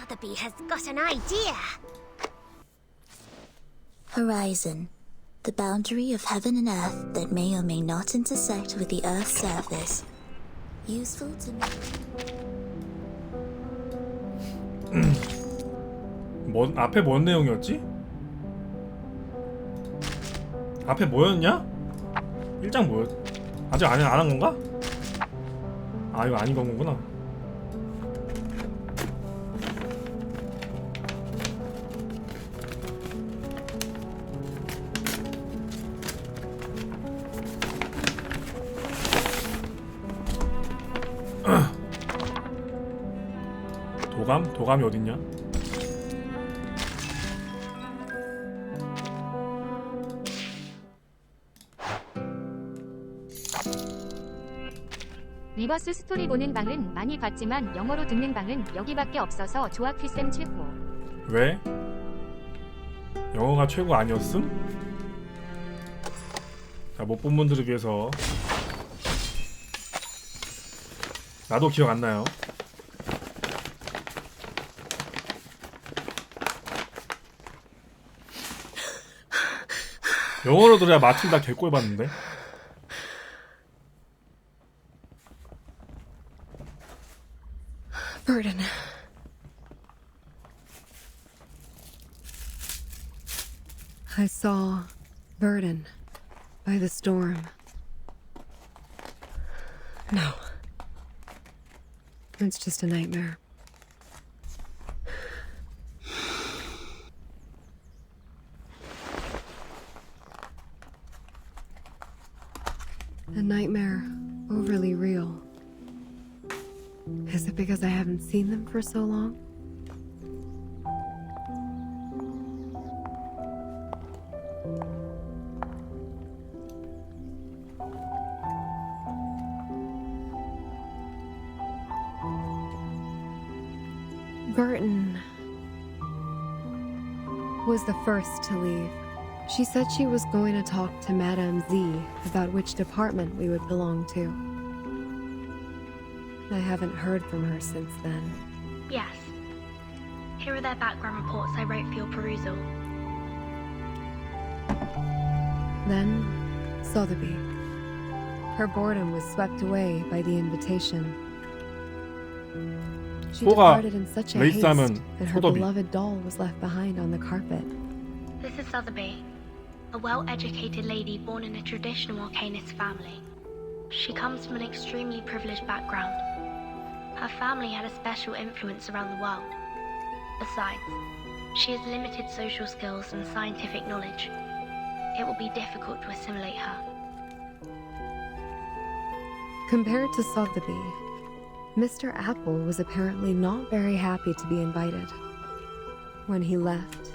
Sotheby has got an idea. Horizon, the boundary of heaven and earth that may or may not intersect with the Earth's surface. Useful to me. 앞에 뭔 내용이었지? 앞에 뭐였냐? 1장 뭐였? 아직 안 한 건가? 아 이거 아닌 거구나. 도감이 어딨냐? 리버스 스토리 보는 방은 많이 봤지만 영어로 듣는 방은 여기밖에 없어서 조합필셈 최고. 왜? 영어가 최고 아니었음? 자, 못 본 분들을 위해서 나도 기억 안 나요. 영어로 들어야 마틸다 개꼴 봤는데. Burden. I saw Burden by the storm. No. It's just a nightmare. A nightmare overly real. Is it because I haven't seen them for so long? Burton was the first to leave. She said she was going to talk to Madame Z about which department we would belong to. I haven't heard from her since then. Yes. Here are their background reports I wrote for your perusal. Then, Sotheby. Her boredom was swept away by the invitation. She departed in such a haste that her beloved doll was left behind on the carpet. This is Sotheby, a well-educated lady born in a traditional Arcanist family. She comes from an extremely privileged background. Her family had a special influence around the world. Besides, she has limited social skills and scientific knowledge. It will be difficult to assimilate her. Compared to Sotheby, Mr. Apple was apparently not very happy to be invited. When he left,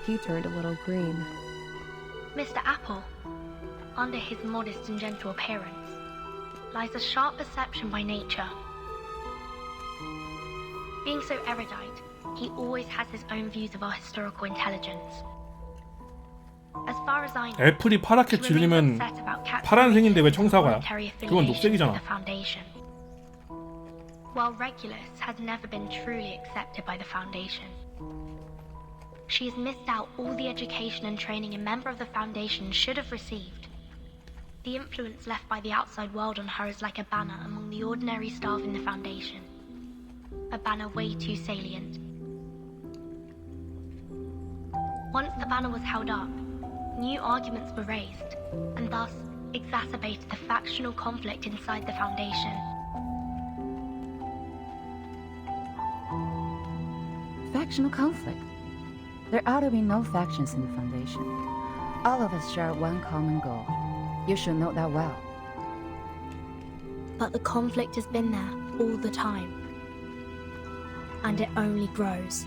he turned a little green. Mr. Apple, under his modest and gentle appearance, lies a sharp perception by nature. Being so erudite, he always has his own views of our historical intelligence. As far as I know, 애플이 파랗게 질리면 파란색인데 왜 청사과야? 그건 녹색이잖아. While Regulus has never been truly accepted by the Foundation, she has missed out all the education and training a member of the Foundation should have received. The influence left by the outside world on her is like a banner among the ordinary staff in the Foundation. A banner way too salient. Once the banner was held up, new arguments were raised, and thus exacerbated the factional conflict inside the Foundation. Factional conflict? There ought to be no factions in the Foundation. All of us share one common goal. You should know that well. But the conflict has been there all the time. And it only grows.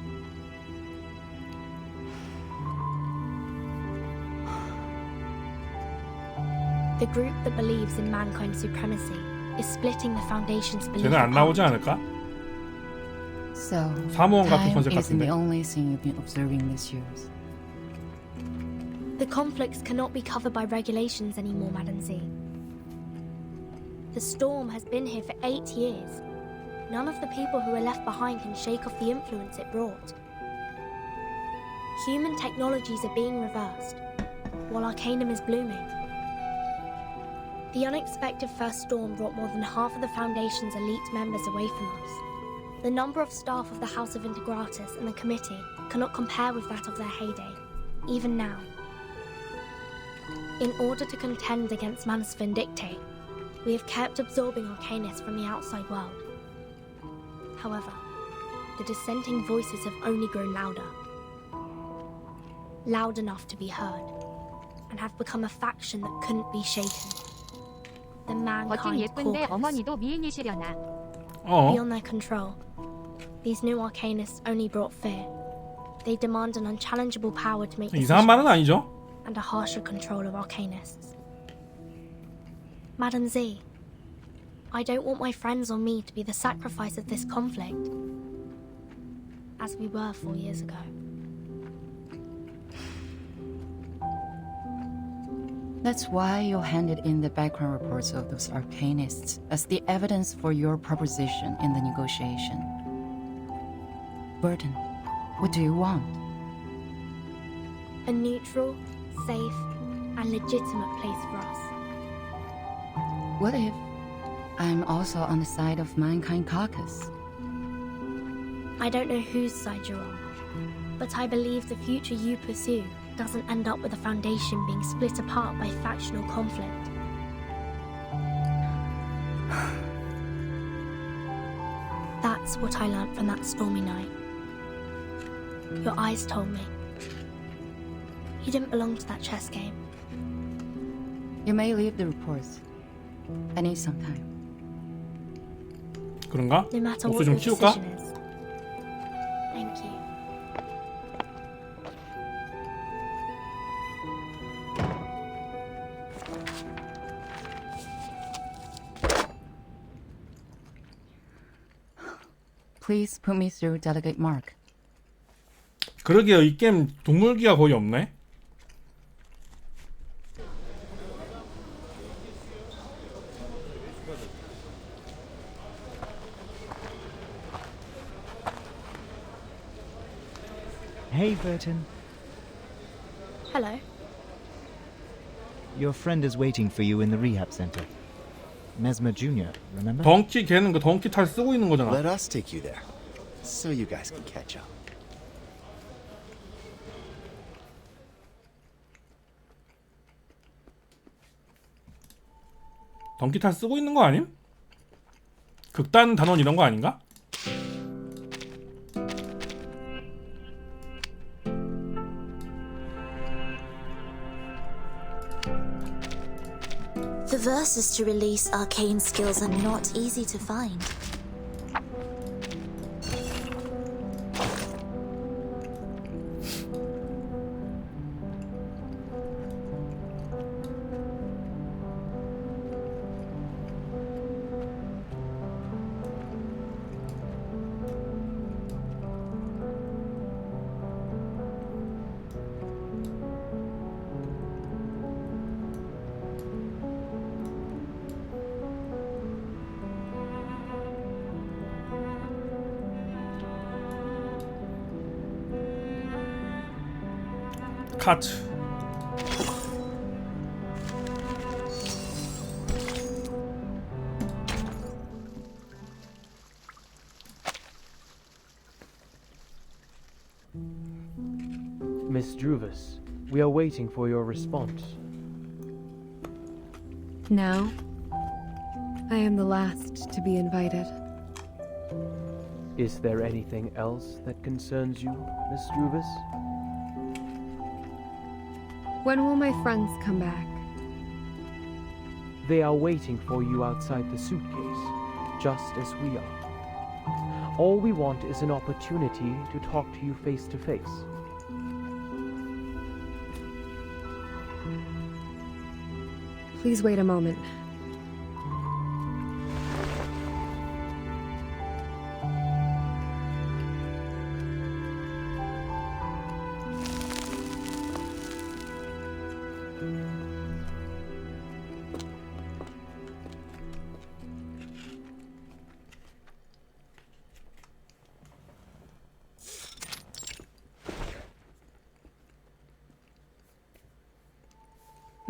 The group that believes in mankind's supremacy is splitting the Foundation's belief 쟤는 안 나오지 않을까? So, 사모원 같은 time 컨셉 isn't 같은데. the only thing you've been observing these years. The conflicts cannot be covered by regulations anymore, Madam Z. The storm has been here for 8 years. none of the people who were left behind can shake off the influence it brought. Human technologies are being reversed, while Arcanum is blooming. The unexpected first storm brought more than half of the Foundation's elite members away from us. The number of staff of the House of Integratus and the committee cannot compare with that of their heyday, even now. In order to contend against Manus Vindictae, we have kept absorbing Arcanus from the outside world. However, the dissenting voices have only grown louder. Loud enough to be heard, and have become a faction that couldn't be shaken. The 멋진 Mankind 예쁜데 Caucus. 어머니도 미인이시려나. Beyond their control, these new Arcanists only brought fear. They demand an unchallengeable power to make 이상한 말은 decisions 아니죠. and a harsher control of Arcanists. Madam Z, I don't want my friends or me to be the sacrifice of this conflict, as we were 4 years ago. That's why you handed in the background reports of those arcanists as the evidence for your proposition in the negotiation. Burton, what do you want? A neutral, safe, and legitimate place for us. What if I'm also on the side of Mankind Caucus? I don't know whose side you're on, but I believe the future you pursue doesn't end up with the Foundation being split apart by factional conflict. That's what I learned from that stormy night. Your eyes told me. You didn't belong to that chess game. You may leave the reports. I need some time. 그런가? No matter 목소 what 좀 your 키울까? decision is. Thank you. Please put me through Delegate Mark. 그러게요. 이 게임 동물기가 거의 없네. Hey, Burton. Hello. Your friend is waiting for you in the rehab center. Mesmer Jr., remember? 덩키 걔는 그 덩키 탈 쓰고 있는 거잖아. Let us take you there, so you guys can catch up. 덩키 탈 쓰고 있는 거 아님? 극단 단원 이런 거 아닌가? The verses to release arcane skills are not easy to find. 카트. Miss Druvis, we are waiting for your response. Now, I am the last to be invited. Is there anything else that concerns you, Miss Druvis? When will my friends come back? They are waiting for you outside the suitcase, just as we are. All we want is an opportunity to talk to you face to face. Please wait a moment.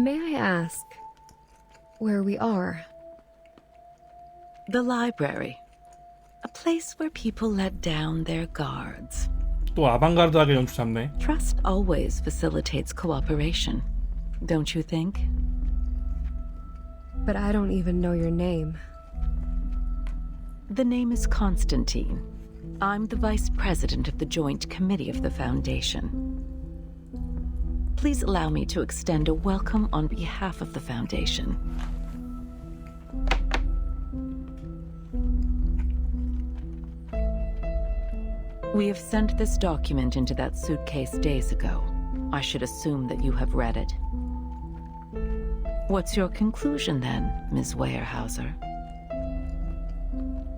May I ask where we are? The library. A place where people let down their guards. 또 아방가르드하게 연출 잡네. Trust always facilitates cooperation, don't you think? But I don't even know your name. The name is Constantine. I'm the vice president of the Joint Committee of the Foundation. Please allow me to extend a welcome on behalf of the Foundation. We have sent this document into that suitcase days ago. I should assume that you have read it. What's your conclusion then, Ms. Weyerhaeuser?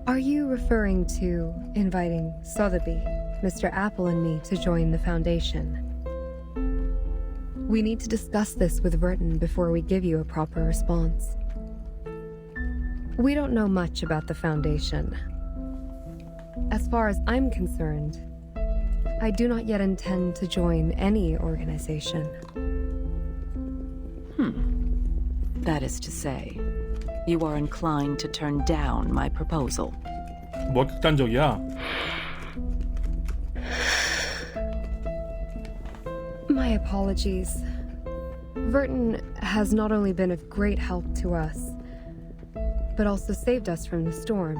Are you referring to inviting Sotheby, Mr. Apple, and me to join the Foundation? We need to discuss this with Verton before we give you a proper response. We don't know much about the Foundation. As far as I'm concerned, I do not yet intend to join any organization. That is to say, you are inclined to turn down my proposal. 뭐 극단적이야? My apologies. Verton has not only been of great help to us, but also saved us from the storm.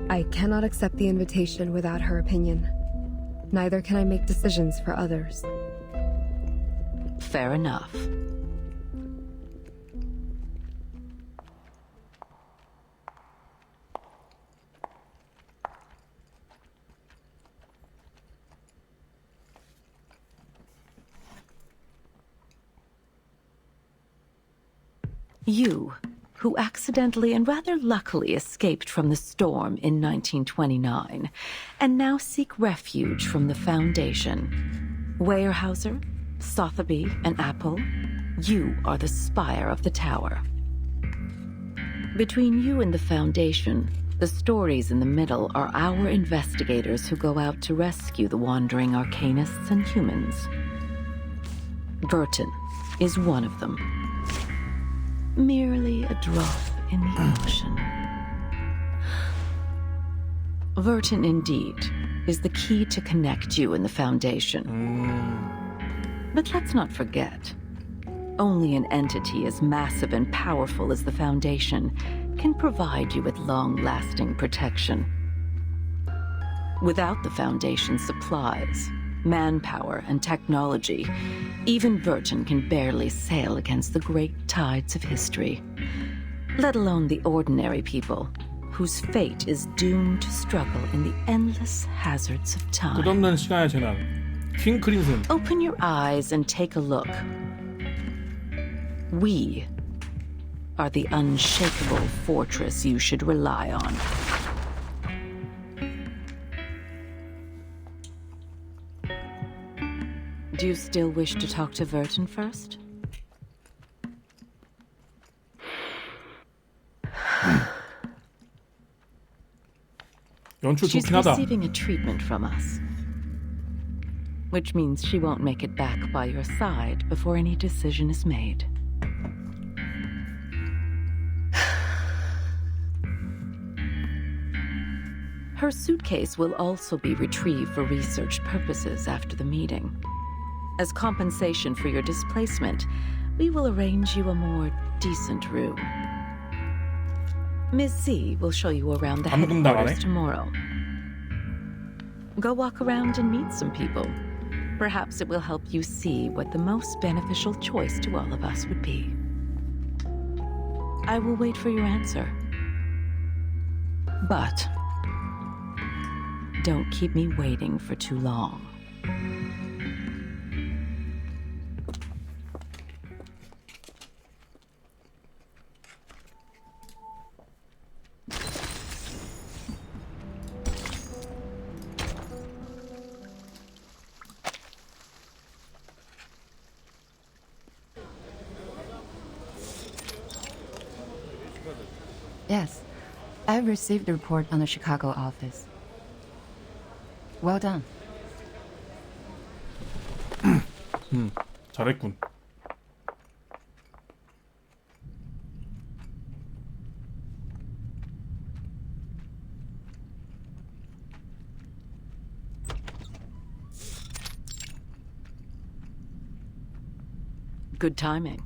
I cannot accept the invitation without her opinion. Neither can I make decisions for others. Fair enough. You, who accidentally and rather luckily escaped from the storm in 1929, and now seek refuge from the Foundation. Weyerhaeuser, Sotheby, and Apple, you are the spire of the tower. Between you and the Foundation, the stories in the middle are our investigators who go out to rescue the wandering arcanists and humans. Verton is one of them. Merely a drop in the ocean. Verton, indeed, is the key to connect you and the Foundation. But let's not forget, only an entity as massive and powerful as the Foundation can provide you with long-lasting protection. Without the Foundation's supplies, manpower, and technology, even Verton can barely sail against the great tides of history, let alone the ordinary people whose fate is doomed to struggle in the endless hazards of time. 끝없는 시간의 재난. 킹 크림슨. Open your eyes and take a look. We are the unshakable fortress you should rely on. Do you still wish to talk to Verton first? 연출 She's 좋긴 하다. receiving a treatment from us, which means she won't make it back by your side before any decision is made. Her suitcase will also be retrieved for research purposes after the meeting. As compensation for your displacement, we will arrange you a more decent room. Ms. Z will show you around the headquarters tomorrow. Go walk around and meet some people. Perhaps it will help you see what the most beneficial choice to all of us would be. I will wait for your answer. But don't keep me waiting for too long. Yes, I've received the report on the Chicago office. Well done. 잘했군. Good timing.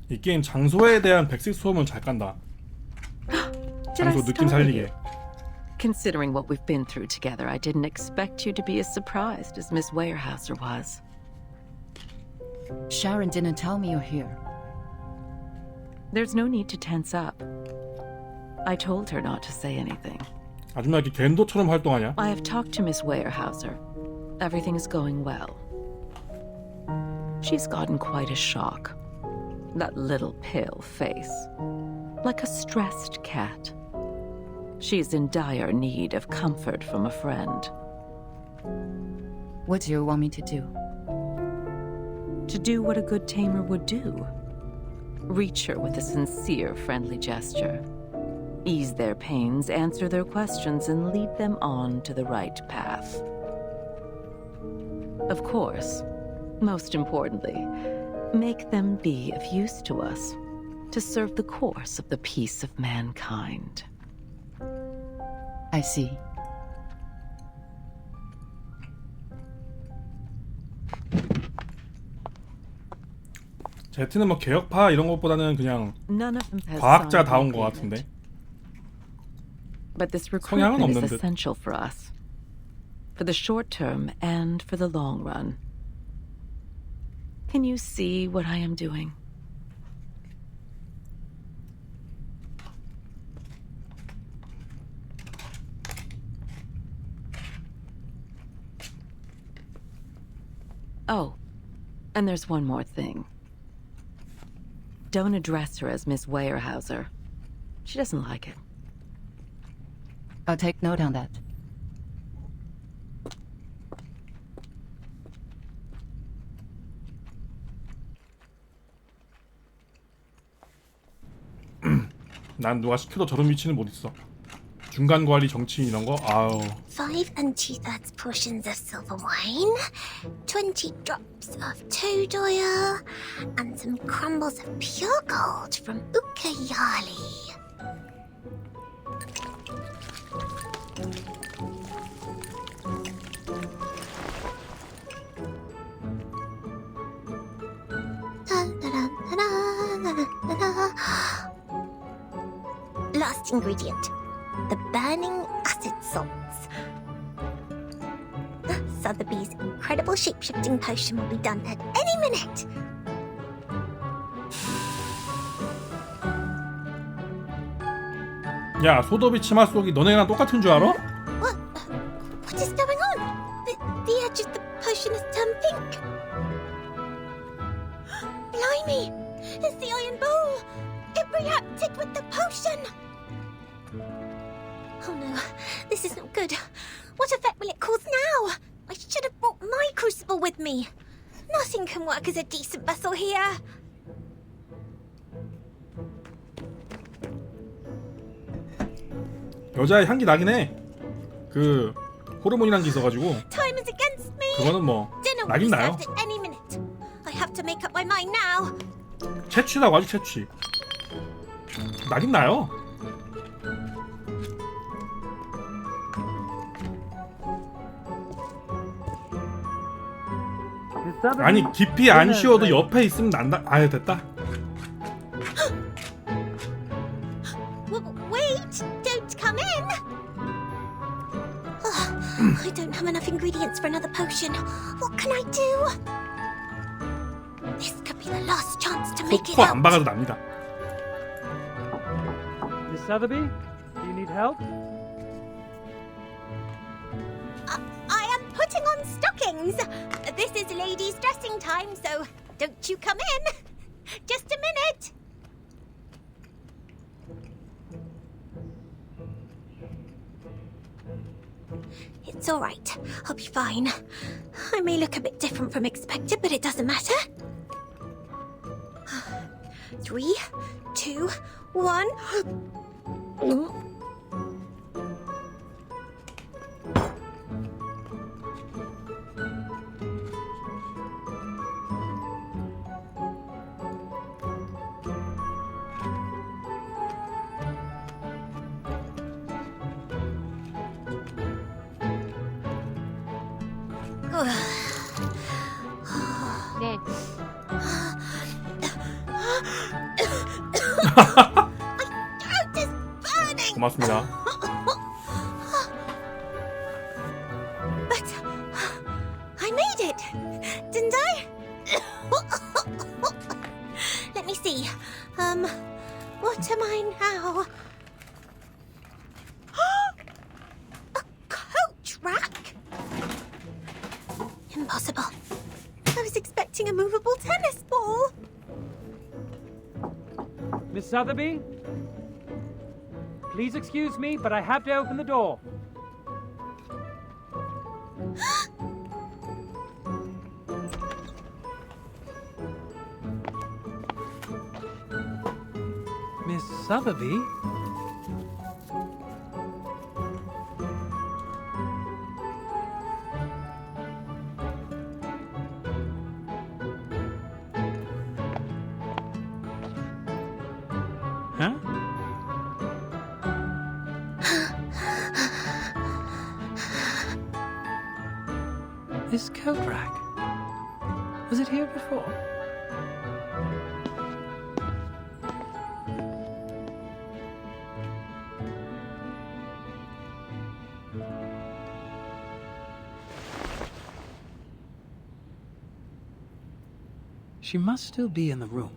이 게임 장소에 대한 백색 소음은 잘 깐다. Did I 장소 느낌 startle 살리게. you? Considering what we've been through together, I didn't expect you to be as surprised as Miss Weyerhaeuser was. Sharon didn't tell me you're here. There's no need to tense up. I told her not to say anything. 아줌마 이렇게 겐도처럼 활동하냐? I have talked to Miss Weyerhaeuser. Everything is going well. She's gotten quite a shock. That little pale face. Like a stressed cat. She's in dire need of comfort from a friend. What do you want me to do? To do what a good tamer would do. Reach her with a sincere, friendly gesture. Ease their pains, answer their questions, and lead them on to the right path. Of course, most importantly, make them be of use to us, to serve the course of the peace of mankind. I see. 제트는 뭐 개혁파 이런 것보다는 그냥 None of them has 과학자다운 signed 것 the agreement. 같은데. But this 성향은 recruitment is 없는 듯. essential for us. For the short term and for the long run. Can you see what I am doing? Oh, and there's one more thing. Don't address her as Miss Weyerhaeuser. She doesn't like it. I'll take note on that. 난 누가 시켜도 저런 위치는 못 있어. 중간 관리 정치인 이런 거. 아우. 5 2/3 portions of silver wine, 20 drops of toad oil, and some crumbles of pure gold from Ucayali. Last ingredient, the burning acid salts. Sotheby's incredible shape-shifting potion will be done at any minute. 야, 소더비 치마 속이 너네랑 똑같은 줄 알아? What is going on? The edge of the potion has turned pink. Blimey! It's the iron bowl! It reacted with the potion! Oh no, this isn't good. What effect will it cause now? I should have brought my crucible with me. Nothing can work as a decent vessel here. 여자의 향기 나긴 해. 그 호르몬이란 게 있어가지고. Time is against me. 그거는 뭐 Dinner will 나긴 be 나요. served at any minute. I have to make up my mind now. 채취라고 하지 채취. 나긴 나요. 아니 깊이 안 쉬어도 옆에 있으면 난다. 아유 됐다. Wait! Don't come in! I don't have enough ingredients for another potion. What can I do? This could be the last chance to make it 코 안 out. 박아도 납니다. Miss Sotheby, do you need help? I am putting on stockings. This is ladies' dressing time, so don't you come in. Just a minute. It's all right. I'll be fine. I may look a bit different from expected, but it doesn't matter. 3, 2, 1. 네. throat is burning. 고맙습니다. But I made it, didn't I? Let me see. What am I now? A coach rack? Impossible. I was expecting a movable tennis ball. Miss Sotheby? Please excuse me, but I have to open the door. Miss Sotheby? Huh? This coat rack. Was it here before? She must still be in the room.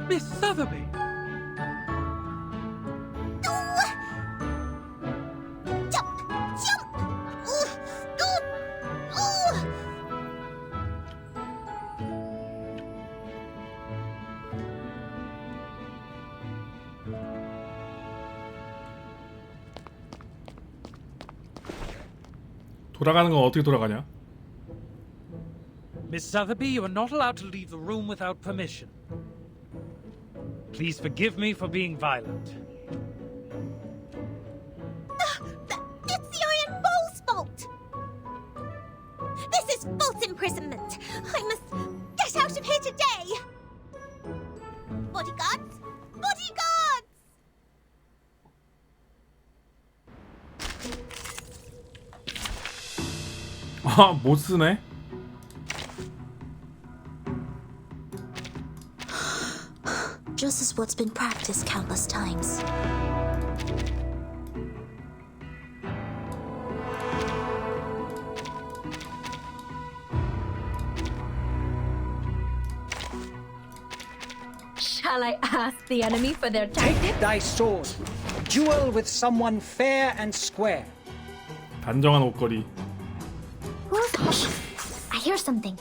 Miss Sotheby! 돌아가는 건 어떻게 돌아가냐? Miss Sotheby, you are not allowed to leave the room without permission. Please forgive me for being violent. It's the Iron Bowl's fault. This is false imprisonment. I must get out of here today. Bodyguards! Bodyguards! 아, 못 쓰네. Just as what's been practiced countless times. Shall I ask the enemy for their tactics? Take thy sword. Duel with someone fair and square. 단정한 옷걸이. I hear something.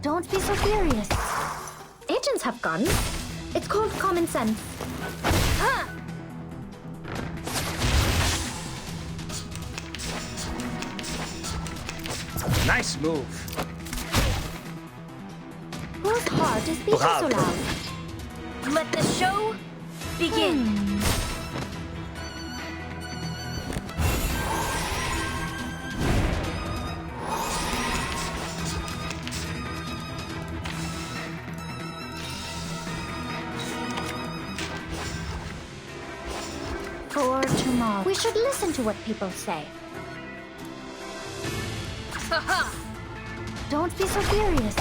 Don't be so furious. Agents have guns. It's called common sense. Nice move. Whose heart is beating so loud? Let the show begin. For tomorrow, we should listen to what people say. Don't be so furious.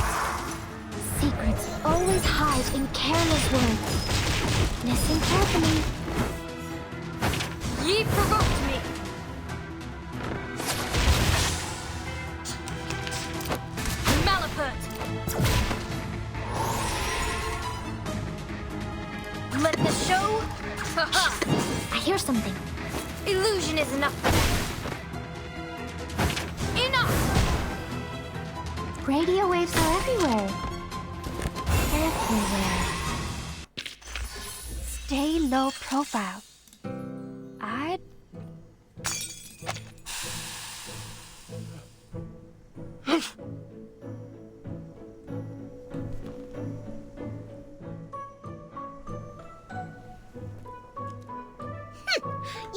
Secrets always hide in careless words. Listen carefully. Ye provoked me. Malapert. Let the show. I hear something. Illusion is enough. Enough! Radio waves are everywhere. Everywhere. Stay low profile.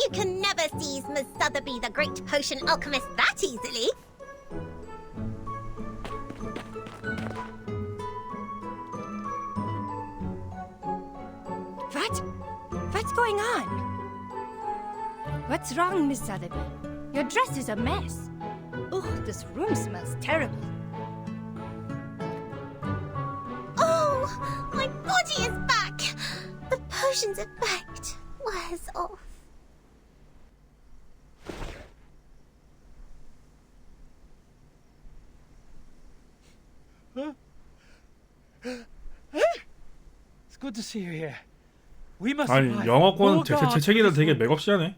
You can never seize Miss Sotheby, the great potion alchemist, that easily. What? What's going on? What's wrong, Miss Sotheby? Your dress is a mess. Ugh, this room smells terrible. Oh, my body is back. The potion's effect wears off. It's good to see you here. We must 아니 survive. 영어권 Oh, God. 재채기를 되게 맥없이하네.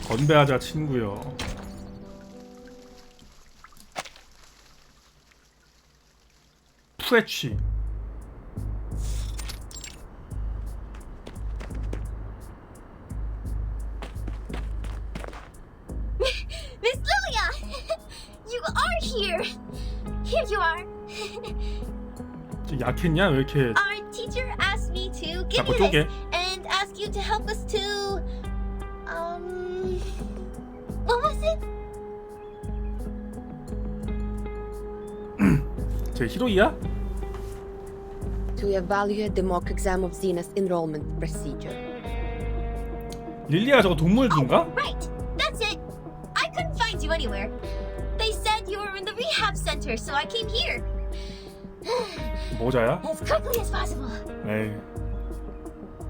건배하자 친구요. 푸에취. Miss Lilia! You are here! Here you are! 좀 약했냐? 왜 이렇게 Our teacher asked me to give 자꾸 you 쪼개? this and ask you to help us to... What was it? 제 히로이야? To evaluate the mock exam of Xena's enrollment procedure. 릴리아 저거 동물인가? Right! That's it! I couldn't find you anywhere. They said you were in the rehab center, so I came here. 모자야? As quickly as possible. 에이.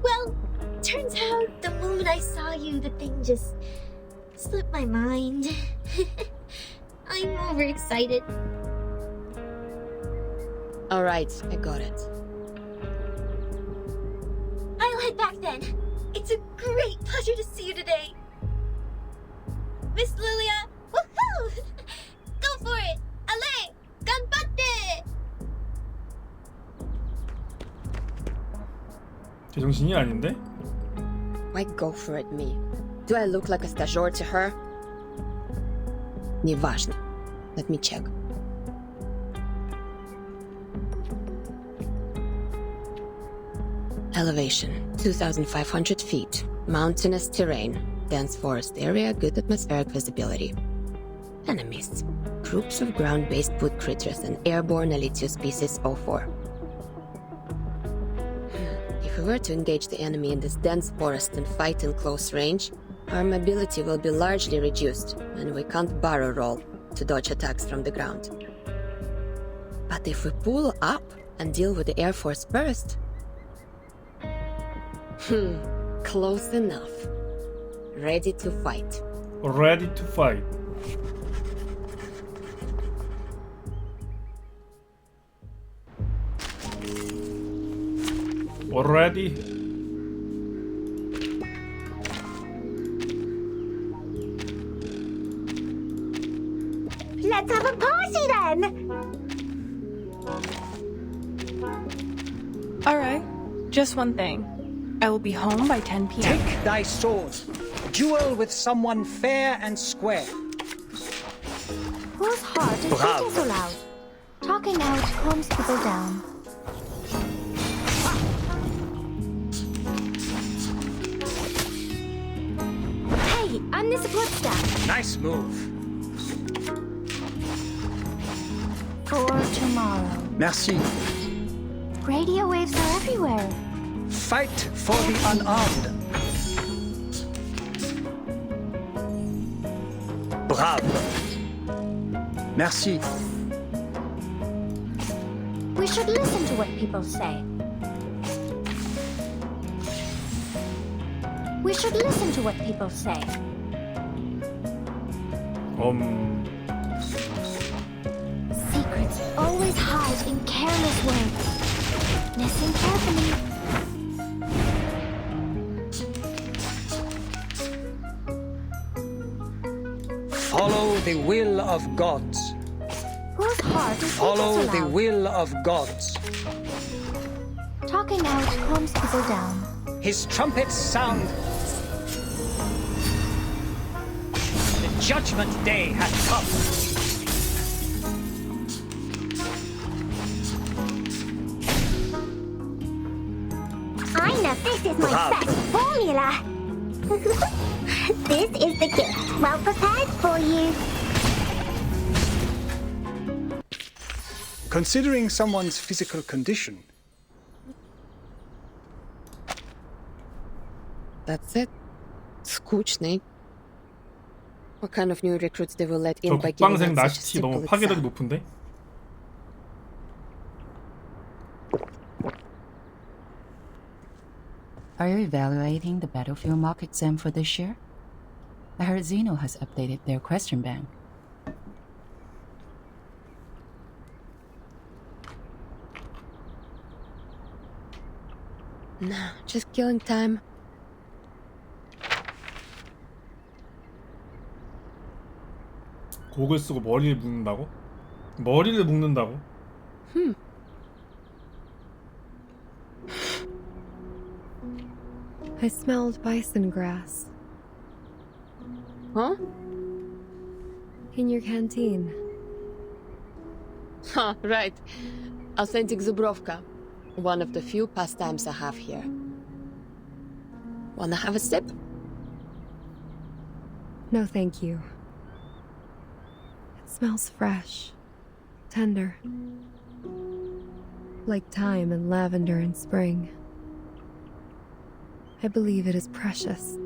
Well, turns out the moment I saw you, the thing just slipped my mind. I'm overexcited. Alright, I got it. I'll head back then. It's a great pleasure to see you today. Miss Lilia, woohoo! Go for it! Ale! Ganbatte! 제정신이 아닌데? Why go for it, me? Do I look like a stagiaire to her? Неважно. Let me check. Elevation, 2,500 feet. Mountainous terrain. Dense forest area, good atmospheric visibility. Enemies. Groups of ground-based wood critters and airborne Elitio species 04. If we were to engage the enemy in this dense forest and fight in close range, our mobility will be largely reduced, and we can't barrel roll to dodge attacks from the ground. But if we pull up and deal with the Air Force first... close enough. Ready to fight. Ready to fight. Already. Let's have a party then! Alright, just one thing. I will be home by 10 p.m. Take thy sword. Duel with someone fair and square. Whose heart is beating so loud? Talking out calms people down. Hey, I'm the support staff. Nice move. For tomorrow. Merci. Radio waves are everywhere. Fight for the unarmed. Bravo. Merci. We should listen to what people say. We should listen to what people say. Secrets always hide in careless ways. Listen carefully. Follow the will of gods. Whose heart is Follow beating so the loud? will of gods. Talking out calms people down. His trumpets sound. Judgment Day has come. I know this is my best formula. This is the gift, well prepared for you. Considering someone's physical condition. That's it. Скучный. What kind of new recruits they will let 저 in by giving 국방생 out such a 나시티 너무 simple 파괴력이 exam? 높은데? Are you evaluating the battlefield mock exam for this year? I heard Xeno has updated their question bank. No, just killing time. 곡을 쓰고 머리를 묶는다고? 머리를 묶는다고? I smelled bison grass. Huh? In your canteen. Huh, right. Authentic Zubrovka. One of the few pastimes I have here. Wanna have a sip? No, thank you. It smells fresh, tender. Like thyme and lavender in spring. I believe it is precious.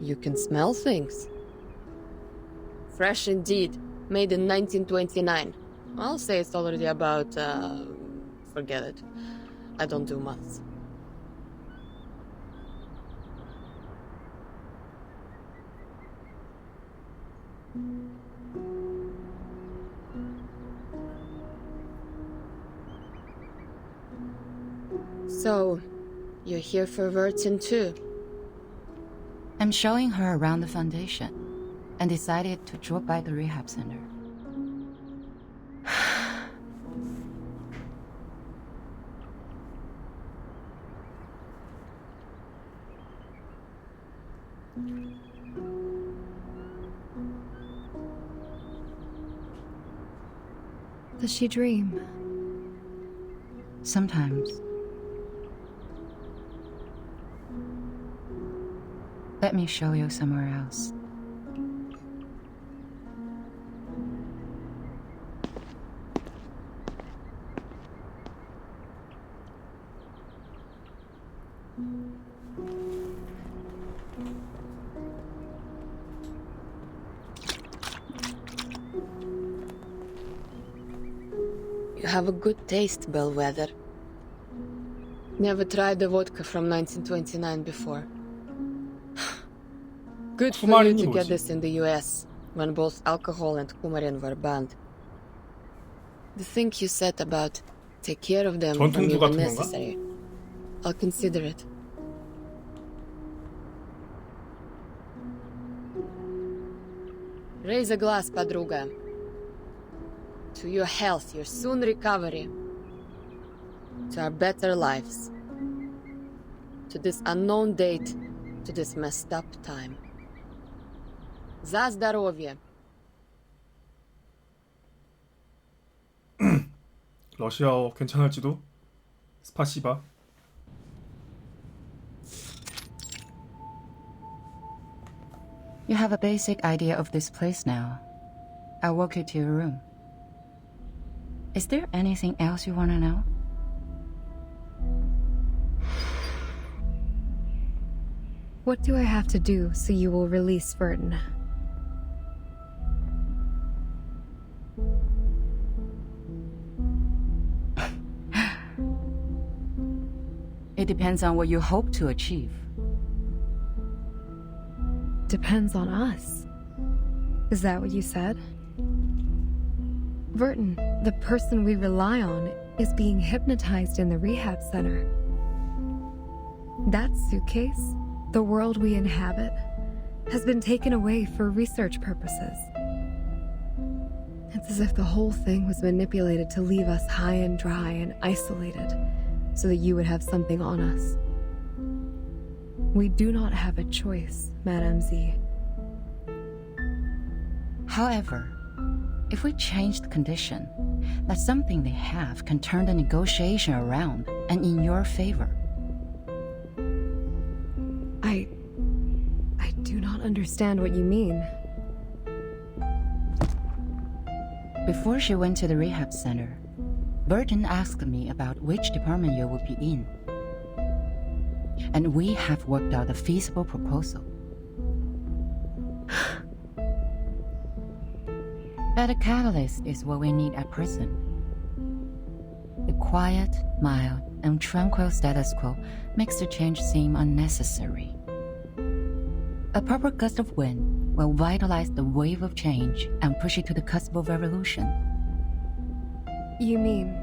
You can smell things. Fresh indeed. Made in 1929. I'll say it's already about, forget it. I don't do maths. So, you're here for Vertin too? I'm showing her around the foundation and decided to drop by the rehab center. Does she dream? Sometimes. Let me show you somewhere else. You have a good taste, Bellwether. Never tried the vodka from 1929 before. Good for you to get this in the US, when both alcohol and coumarin were banned. The thing you said about take care of them when you were necessary, I'll consider it. Raise a glass, подруга. To your health, your soon recovery. To our better lives. To this unknown date, to this messed up time. За здоровье. 러시아어 괜찮을지도? 스파시바. You have a basic idea of this place now. I'll walk you to your room. Is there anything else you want to know? What do I have to do so you will release Vertin? It depends on what you hope to achieve. Depends on us. Is that what you said? Vertin, the person we rely on, is being hypnotized in the rehab center. That suitcase, the world we inhabit, has been taken away for research purposes. It's as if the whole thing was manipulated to leave us high and dry and isolated, so that you would have something on us. We do not have a choice, Madame Z. However, if we change the condition, that something they have can turn the negotiation around and in your favor. I do not understand what you mean. Before she went to the rehab center, Burton asked me about which department you would be in. And we have worked out a feasible proposal. But a catalyst is what we need at present. The quiet, mild, and tranquil status quo makes the change seem unnecessary. A proper gust of wind will vitalize the wave of change and push it to the cusp of revolution. You mean...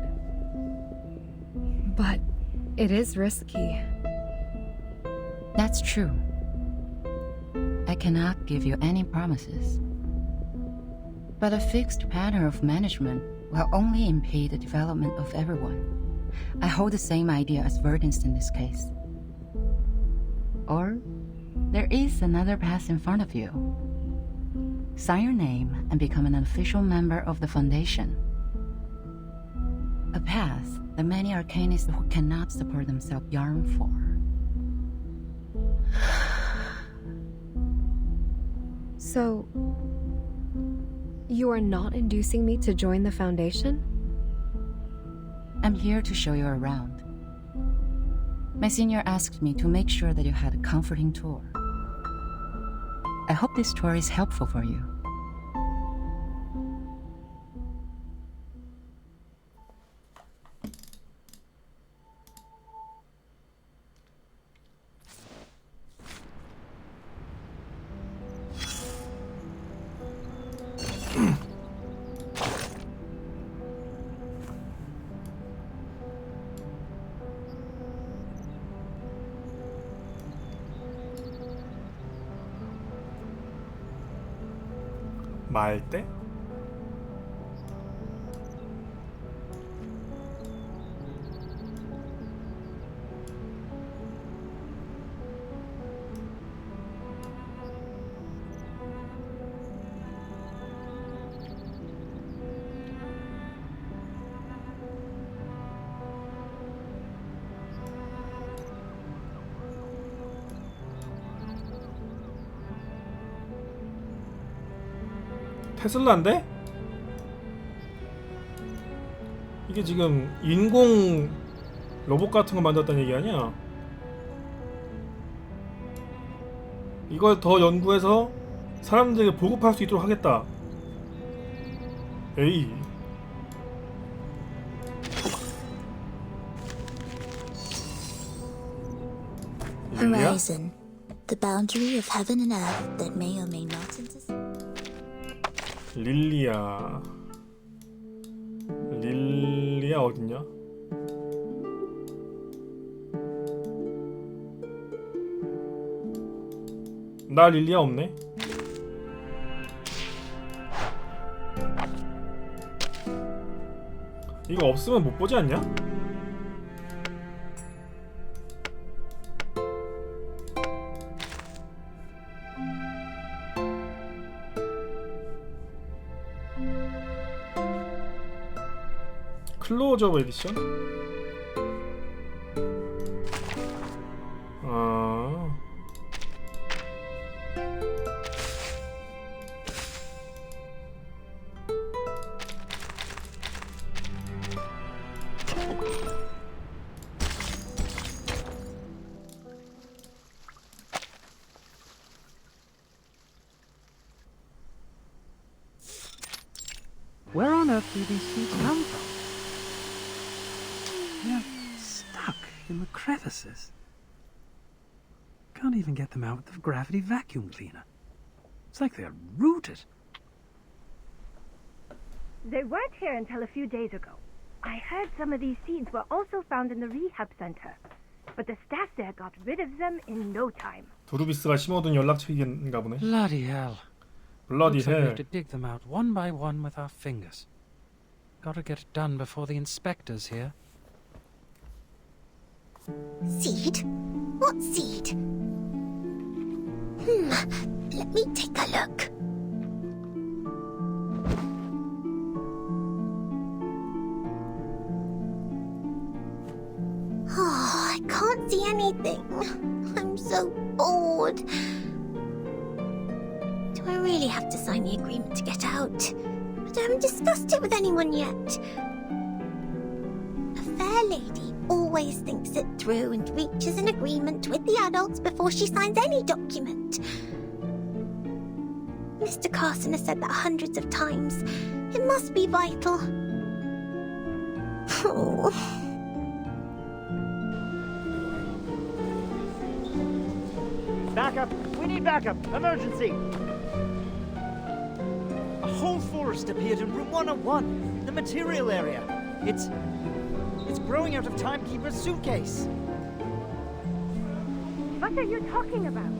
But it is risky. That's true. I cannot give you any promises. But a fixed pattern of management will only impede the development of everyone. I hold the same idea as Verdin's in this case. Or, there is another path in front of you. Sign your name and become an official member of the Foundation. A path that many arcanists who cannot support themselves yearn for. So, you are not inducing me to join the Foundation? I'm here to show you around. My senior asked me to make sure that you had a comforting tour. I hope this tour is helpful for you. 말대? 테슬라인데? 이게 지금 인공 로봇 같은 거 만들었다는 얘기 아니야? 이걸 더 연구해서 사람들에게 보급할 수 있도록 하겠다. 에이. Horizon, the boundary of heaven and earth that may or may not intersect. 릴리아 어딨냐? 나 릴리아 없네. 이거 없으면 못 보지 않냐? 클로즈업 에디션? 아. Where on earth do these seeds come from? They're stuck in the crevices. Can't even get them out with the gravity vacuum cleaner. It's like they're rooted. They weren't here until a few days ago. I heard some of these seeds were also found in the rehab center, but the staff there got rid of them in no time. 두루비스가 심어둔 연락책인가 보네. Bloody hell. Bloody Looks like we hell. have to dig them out one by one with our fingers. Gotta get it done before the inspector's here. Seed? What seed? Let me take a look. can't see anything. I'm so bored. Do I really have to sign the agreement to get out? But I haven't discussed it with anyone yet. A fair lady always thinks it through and reaches an agreement with the adults before she signs any document. Mr. Carson has said that hundreds of times. It must be vital. Oh. Backup! We need backup! Emergency! A whole forest appeared in room 101, the material area. It's growing out of Timekeeper's suitcase. What are you talking about?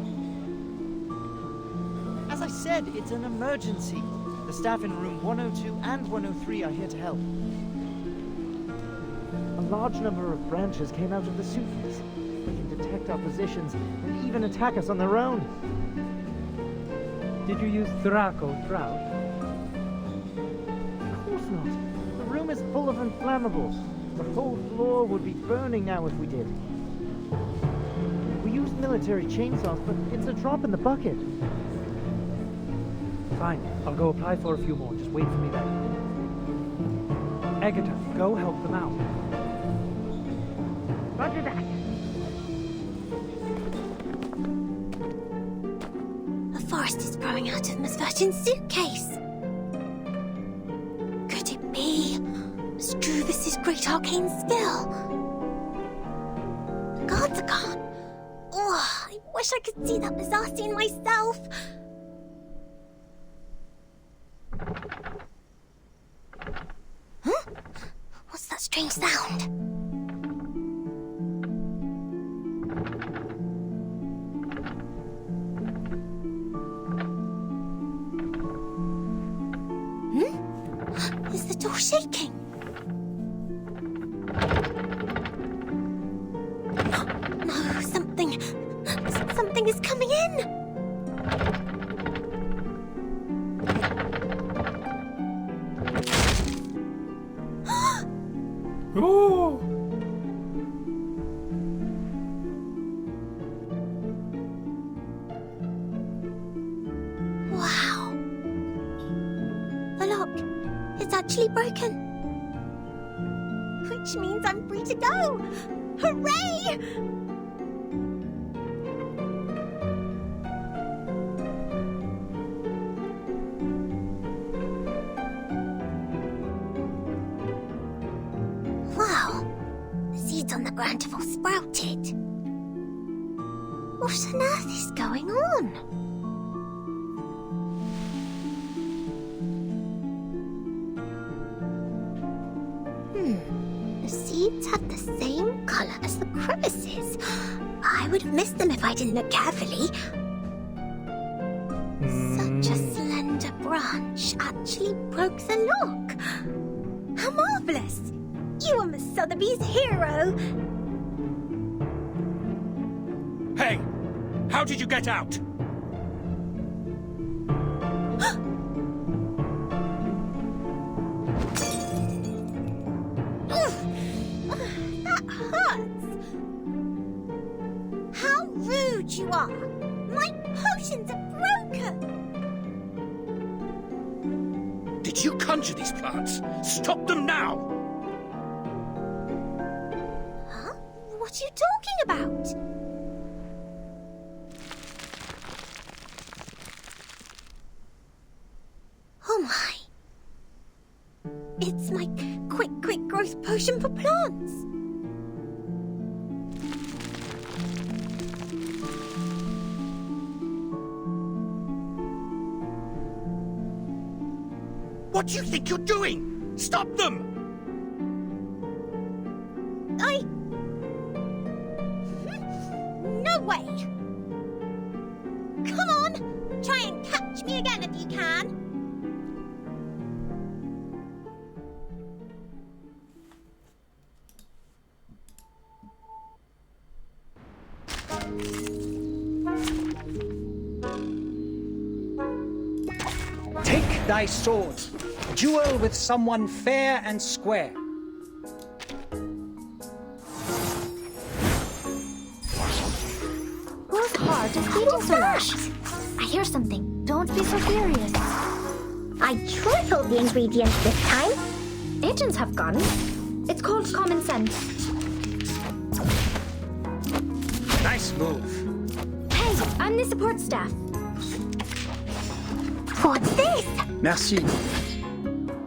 As I said, it's an emergency. The staff in room 102 and 103 are here to help. A large number of branches came out of the suitcase. They can detect our positions and even attack us on their own. Did you use Draco Trout? Of course not. The room is full of inflammables. The whole floor would be burning now if we did. We used military chainsaws, but it's a drop in the bucket. Fine, I'll go apply for a few more. Just wait for me there. Agatha, go help them out. Roger that. A forest is growing out of Miss Virgin's suitcase. Could it be Struvis's great arcane skill? The guards are gone. Oh, I wish I could see that bizarre scene myself. Huh? What's that strange sound? Is the door shaking? No, something is coming in. Oh! Wow. The lock, it's actually broken. Which means I'm free to go. Hooray! Wow. The seeds on the ground have all sprouted. What on earth is going on? The seeds have the same color as the crevices. I would have missed them if I didn't look carefully. Such a slender branch actually broke the lock. How marvelous! You are Miss Sotheby's hero. Hey! How did you get out? That hurts. How rude you are. My potions are broken. Did you conjure these plants? Stop them now! Huh? What are you talking about? Oh my. It's my quick growth potion for plants. What do you think you're doing? Stop them! No way! Come on! Try and catch me again if you can. Take thy sword. Duel with someone fair and square. heart is beating so loud? I hear something. Don't be so furious. I tripled the ingredients this time. Agents have gone. It's called common sense. Nice move. Hey, I'm the support staff. What's this? Merci.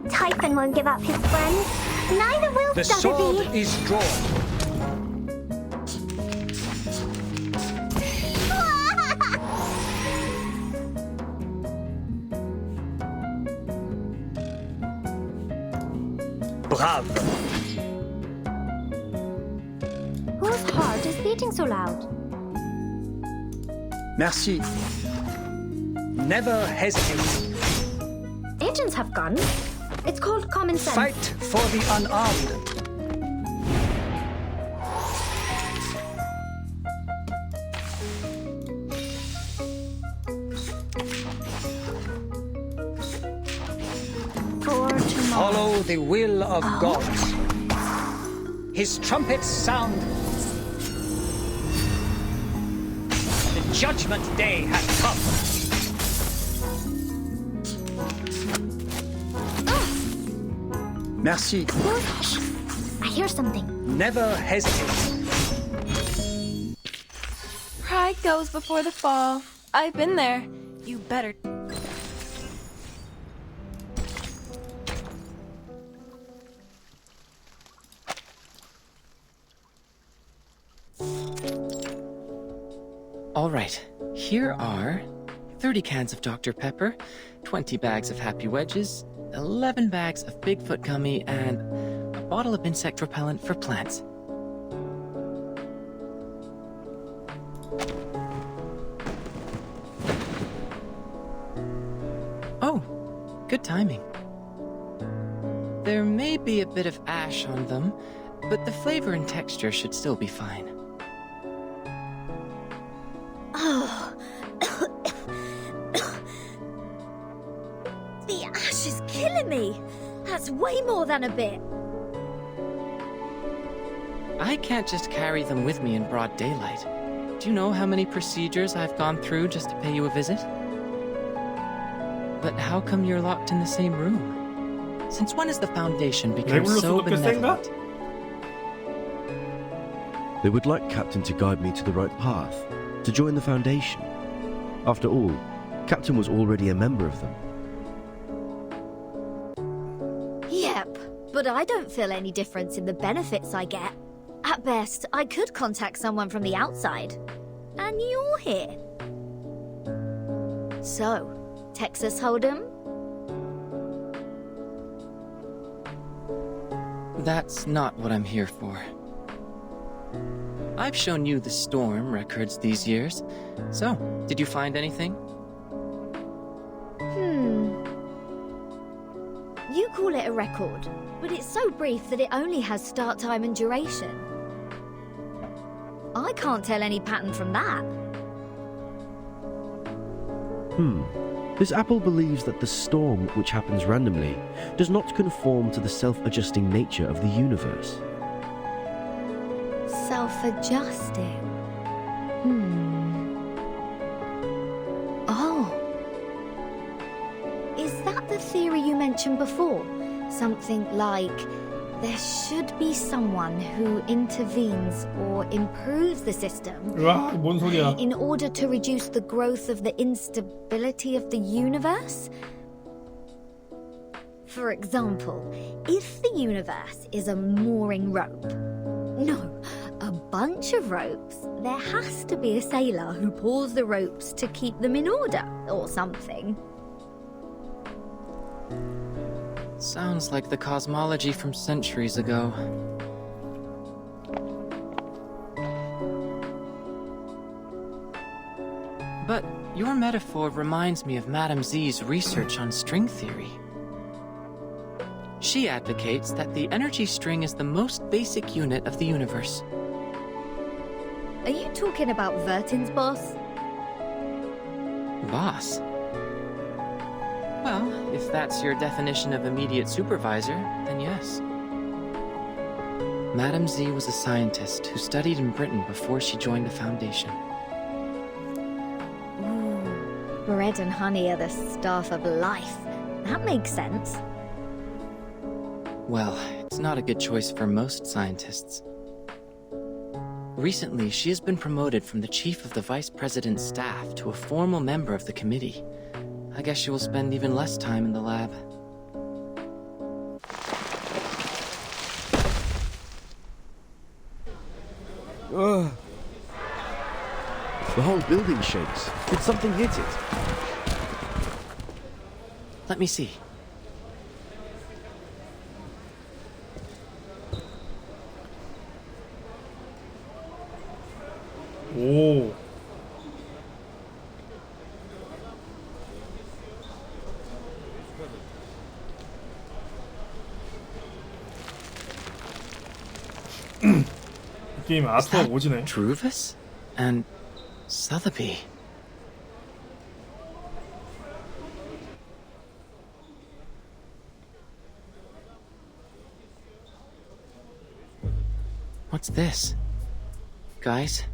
Typhon won't give up his friends. Neither will The Sotheby. sword is drawn. Bravo. Whose heart is beating so loud? Merci. Never hesitate. Agents have gone. It's called common sense. Fight for the unarmed. For tomorrow. Follow the will of God. His trumpets sound. The judgment day has come. Merci. I hear something. Never hesitate. Pride goes before the fall. I've been there. You better. All right, here are 30 cans of Dr. Pepper, 20 bags of Happy Wedges, 11 bags of Bigfoot gummy, and a bottle of insect repellent for plants. Oh, good timing. There may be a bit of ash on them, but the flavor and texture should still be fine. Oh. The ash is killing me. That's way more than a bit. I can't just carry them with me in broad daylight. Do you know how many procedures I've gone through just to pay you a visit? But how come you're locked in the same room? Since when has the Foundation become so benevolent? They would like Captain to guide me to the right path, to join the Foundation. After all, Captain was already a member of them. Yep, but I don't feel any difference in the benefits I get. At best, I could contact someone from the outside. And you're here. So, Texas Hold'em? That's not what I'm here for. I've shown you the Storm records these years. So, did you find anything? You call it a record, but it's so brief that it only has start time and duration. I can't tell any pattern from that. This apple believes that the storm, which happens randomly, does not conform to the self-adjusting nature of the universe. Self-adjusting. Oh. Is that the theory you mentioned before? Something like, there should be someone who intervenes or improves the system 뭔 소리야? in order to reduce the growth of the instability of the universe? For example, if the universe is a mooring rope, no, a bunch of ropes, there has to be a sailor who pulls the ropes to keep them in order, or something. Sounds like the cosmology from centuries ago. But your metaphor reminds me of Madame Z's research on string theory. She advocates that the energy string is the most basic unit of the universe. Are you talking about Vertin's boss? Boss? Well, if that's your definition of immediate supervisor, then yes. Madame Z was a scientist who studied in Britain before she joined the Foundation. Bread and honey are the staff of life. That makes sense. Well, it's not a good choice for most scientists. Recently, she has been promoted from the chief of the vice president's staff to a formal member of the committee. I guess she will spend even less time in the lab. Ugh. The whole building shakes. Did something hit it? Let me see. 오. 게임 아스터 오지네. Druvis and Sotheby. What's this? Guys,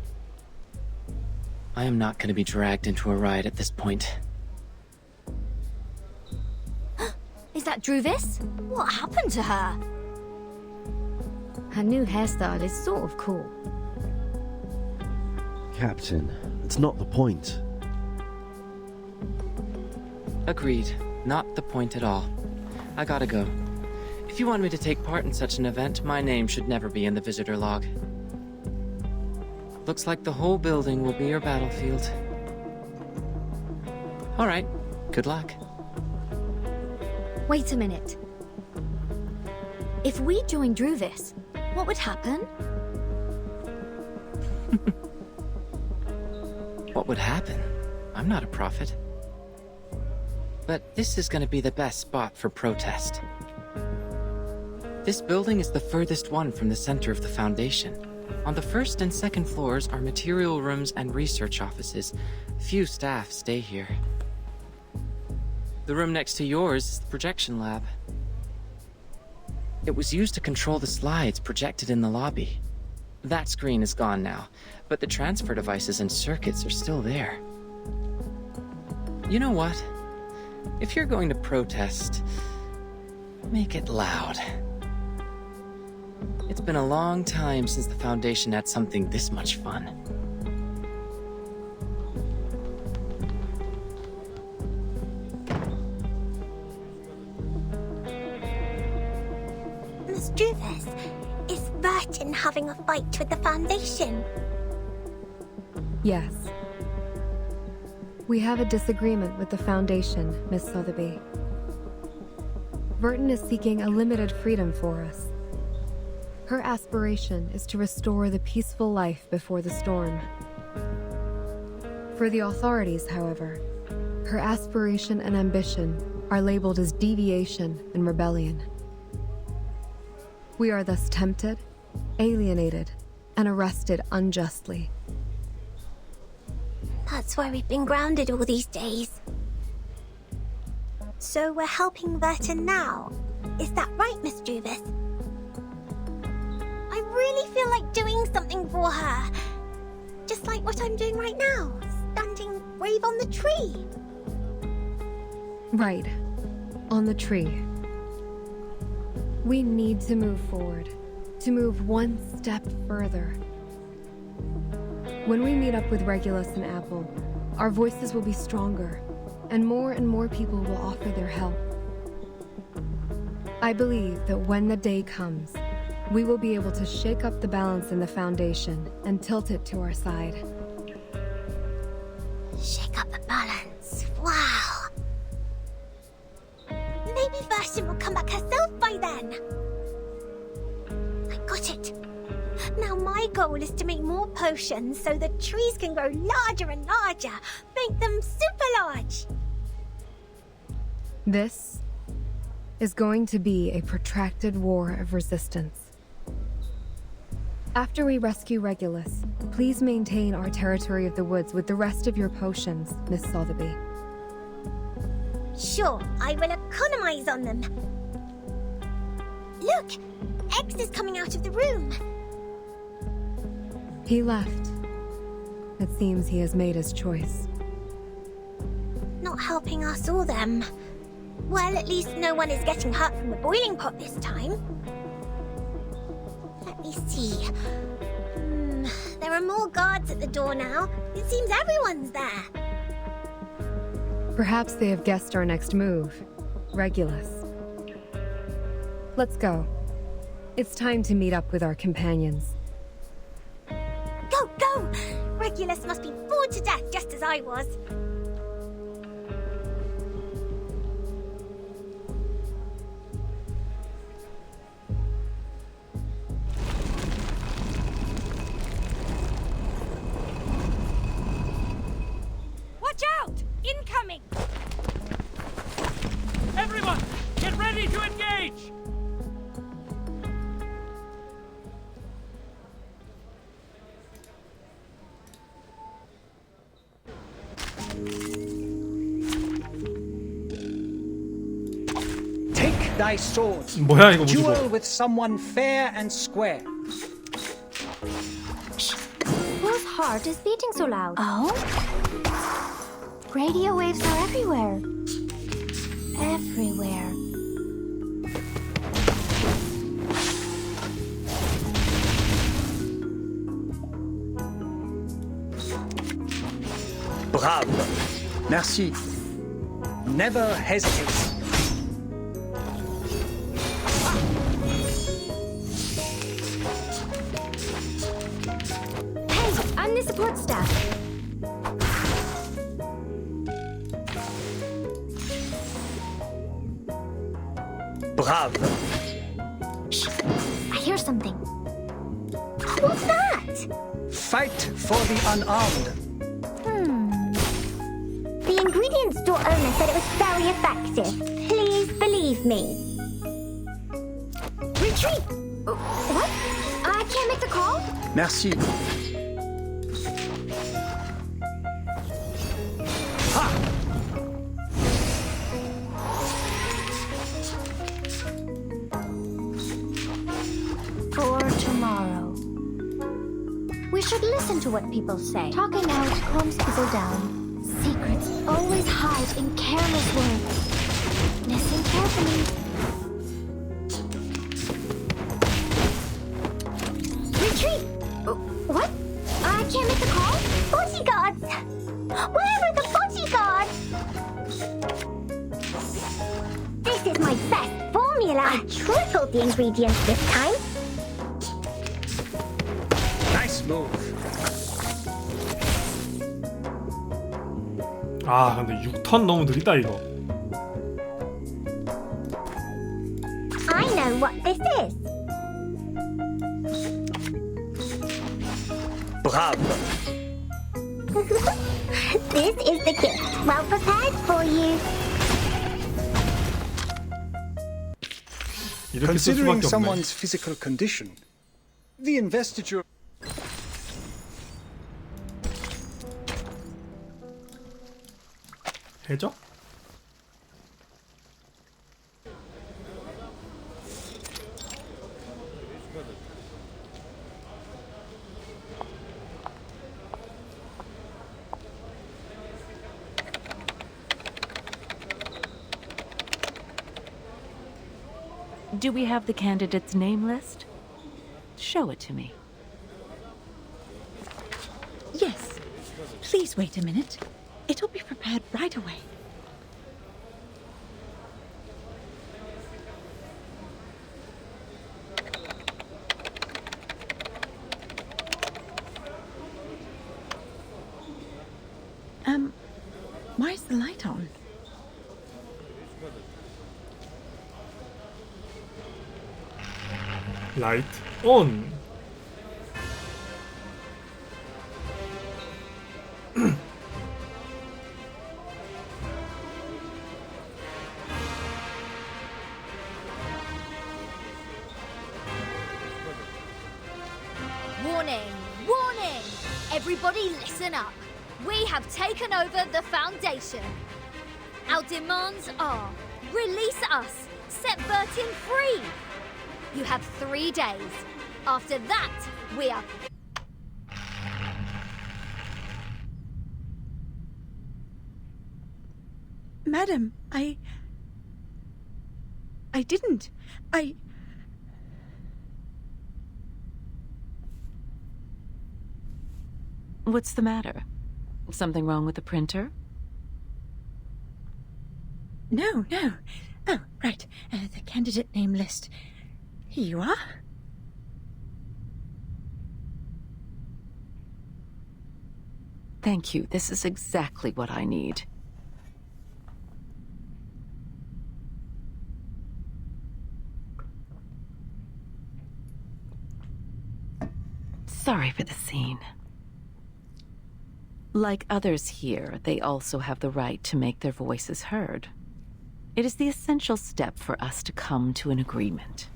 I am not going to be dragged into a riot at this point. Is that Druvis? What happened to her? Her new hairstyle is sort of cool. Captain, it's not the point. Agreed. Not the point at all. I gotta go. If you want me to take part in such an event, my name should never be in the visitor log. Looks like the whole building will be your battlefield. All right. Good luck. Wait a minute. If we join Druvis, what would happen? What would happen? I'm not a prophet. But this is going to be the best spot for protest. This building is the furthest one from the center of the Foundation. On the first and second floors are material rooms and research offices. Few staff stay here. The room next to yours is the projection lab. It was used to control the slides projected in the lobby. That screen is gone now, but the transfer devices and circuits are still there. You know what? If you're going to protest, make it loud. It's been a long time since the Foundation had something this much fun. Miss Druvis, is Vertin having a fight with the Foundation? Yes. We have a disagreement with the Foundation, Miss Sotheby. Vertin is seeking a limited freedom for us. Her aspiration is to restore the peaceful life before the storm. For the authorities, however, her aspiration and ambition are labeled as deviation and rebellion. We are thus tempted, alienated, and arrested unjustly. That's why we've been grounded all these days. So we're helping Vertin now. Is that right, Miss Druvis? I really feel like doing something for her. Just like what I'm doing right now, standing brave on the tree. Right. On the tree. We need to move forward. To move one step further. When we meet up with Regulus and Apple, our voices will be stronger, and more people will offer their help. I believe that when the day comes, we will be able to shake up the balance in the Foundation and tilt it to our side. Shake up the balance. Wow. Maybe Vertin will come back herself by then. I got it. Now my goal is to make more potions so the trees can grow larger and larger. Make them super large. This is going to be a protracted war of resistance. After we rescue Regulus, please maintain our territory of the woods with the rest of your potions, Miss Sotheby. Sure, I will economize on them. Look, X is coming out of the room. He left. It seems he has made his choice. not helping us or them. Well, at least no one is getting hurt from the boiling pot this time. Let me see. There are more guards at the door now. It seems everyone's there. Perhaps they have guessed our next move. Regulus. Let's go. It's time to meet up with our companions. Go, go! Regulus must be bored to death just as I was. Watch out! Incoming! Everyone, get ready to engage! Take thy sword. 뭐야 이거 무슨 Duel with someone fair and square. Whose heart is beating so loud? Oh? Radio waves are everywhere. Everywhere. Bravo. Merci. Never hesitate. Hey, I'm the support staff. Bravo. Shh, I hear something. What's that? Fight for the unarmed. The ingredient store owner said it was very effective. Please believe me. Retreat! What? I can't make the call? Merci. Ha! For tomorrow. We should listen to what people say. Talking out calms people down. Secrets always hide in careless words. Listen carefully. Retreat! What? I can't make the call? Bodyguards! Where are the bodyguards? This is my best formula. I tripled the ingredients this time. Nice move. 아 근데 6턴 너무 느리다 이거. I know what this is. Bravo. This is the gift. Well prepared for you. 이렇게 쓸 Considering 수밖에 없네. someone's physical condition, the investiture. 해적? Do we have the candidate's name list? Show it to me. Yes. Please wait a minute. It'll be prepared right away. Why is the light on? 라이트 온. Warning! Warning! Everybody listen up. We have taken over the Foundation. Our demands are release us, set Bertin free. You have 3 days. After that, we are... Madam, I didn't. What's the matter? Something wrong with the printer? No. Oh, right. The candidate name list. Here you are. Thank you. This is exactly what I need. Sorry for the scene. Like others here, they also have the right to make their voices heard. It is the essential step for us to come to an agreement.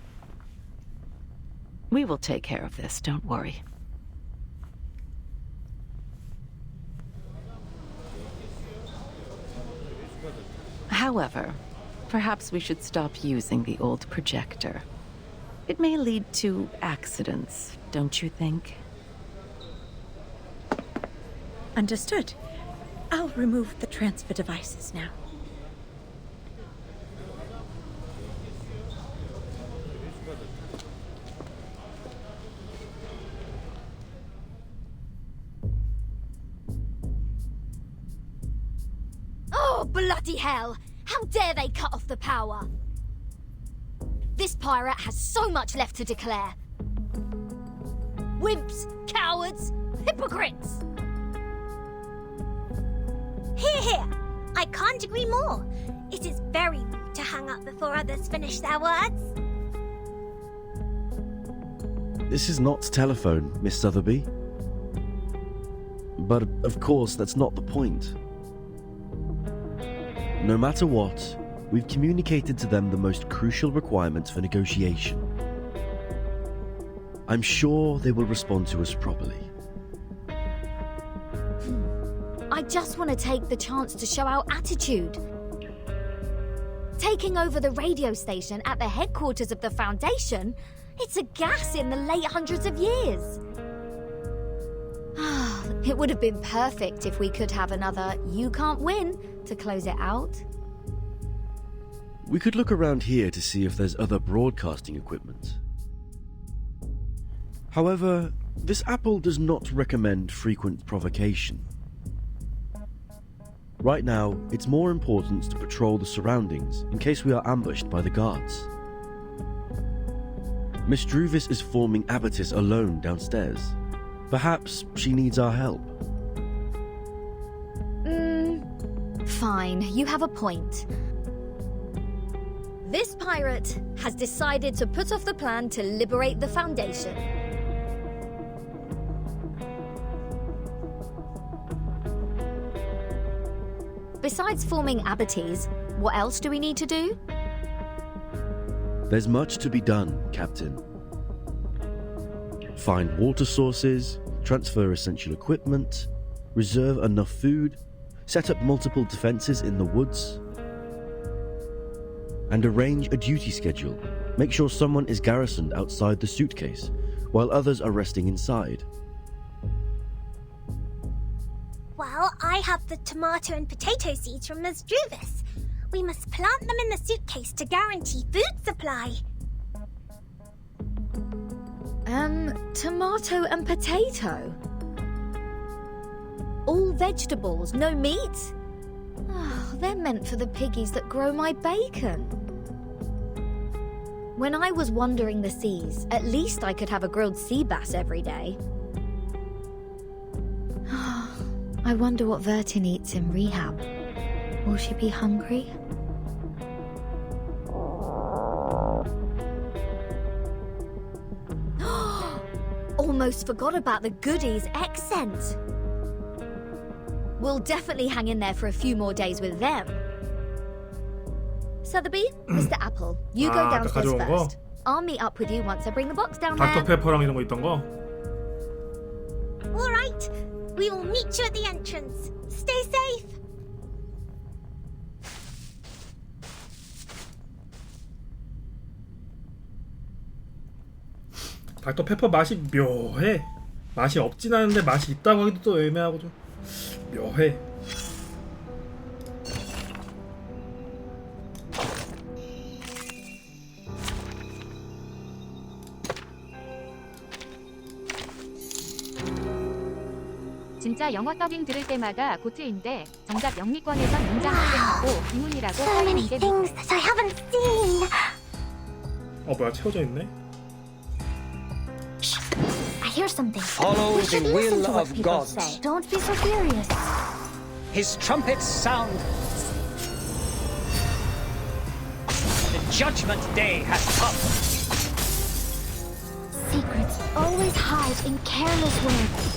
We will take care of this, don't worry. However, perhaps we should stop using the old projector. It may lead to accidents, don't you think? Understood. I'll remove the transfer devices now. Oh, bloody hell! How dare they cut off the power? This pirate has so much left to declare. Wimps, cowards, hypocrites! Here. I can't agree more. It is very rude to hang up before others finish their words. This is not telephone, Miss Sotheby. But of course, that's not the point. No matter what, we've communicated to them the most crucial requirements for negotiation. I'm sure they will respond to us properly. I just want to take the chance to show our attitude. Taking over the radio station at the headquarters of the Foundation, it's a gas in the late hundreds of years. It would have been perfect if we could have another "you can't win" to close it out. We could look around here to see if there's other broadcasting equipment. However, this apple does not recommend frequent provocation. Right now, it's more important to patrol the surroundings in case we are ambushed by the guards. Miss Druvis is forming abatis alone downstairs. Perhaps she needs our help. Fine, you have a point. This pirate has decided to put off the plan to liberate the Foundation. Besides forming abatis, what else do we need to do? There's much to be done, Captain. Find water sources, transfer essential equipment, reserve enough food, set up multiple defenses in the woods, and arrange a duty schedule. Make sure someone is garrisoned outside the suitcase, while others are resting inside. Well, I have the tomato and potato seeds from Ms. Druvis. We must plant them in the suitcase to guarantee food supply. Tomato and potato? All vegetables, no meat? Oh, they're meant for the piggies that grow my bacon. When I was wandering the seas, at least I could have a grilled sea bass every day. I wonder what Vertin eats in rehab. Will she be hungry? Almost forgot about the goodies accent. We'll definitely hang in there for a few more days with them. Sotheby, Mr. Apple, you go downstairs first. I'll meet up with you once I bring the box down there. 닥터페퍼랑 이런 거 있던 거. All right. We will meet you at the entrance. Stay safe. 닥터페퍼 맛이 묘해. 맛이 없진 않은데 맛이 있다고 하기도 또 애매하고 좀 묘해. 진짜 영어 더빙 들을 때마다 고트인데 정작 영미권에선 문장 안되고 비문이라고 So many things that I haven't seen. 뭐야 채워져 있네? I hear something. Follow We should the listen will to what of people gods. say. Don't be so furious. His trumpets sound. The judgment day has come. Secrets always hide in careless words.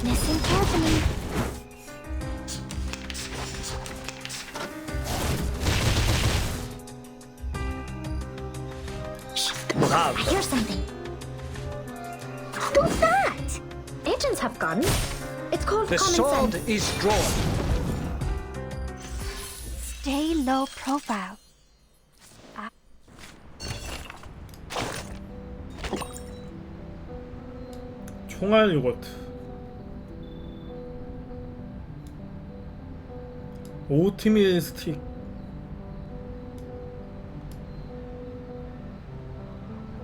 Listen carefully. I hear something. What's that? Agents have guns. It's called The common sword sense. is drawn. Stay low profile. 총알 요거트. 오트밀 스틱.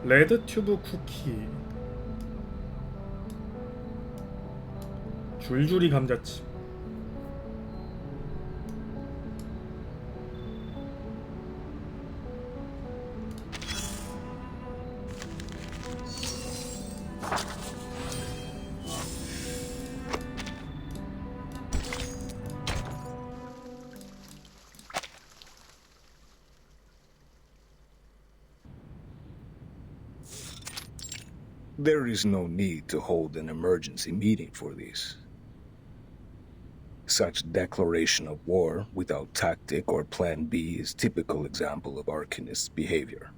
레드 튜브 쿠키. 줄줄이 감자칩. There is no need to hold an emergency meeting for this. Such declaration of war without tactic or plan B is typical example of Arcanists' behavior.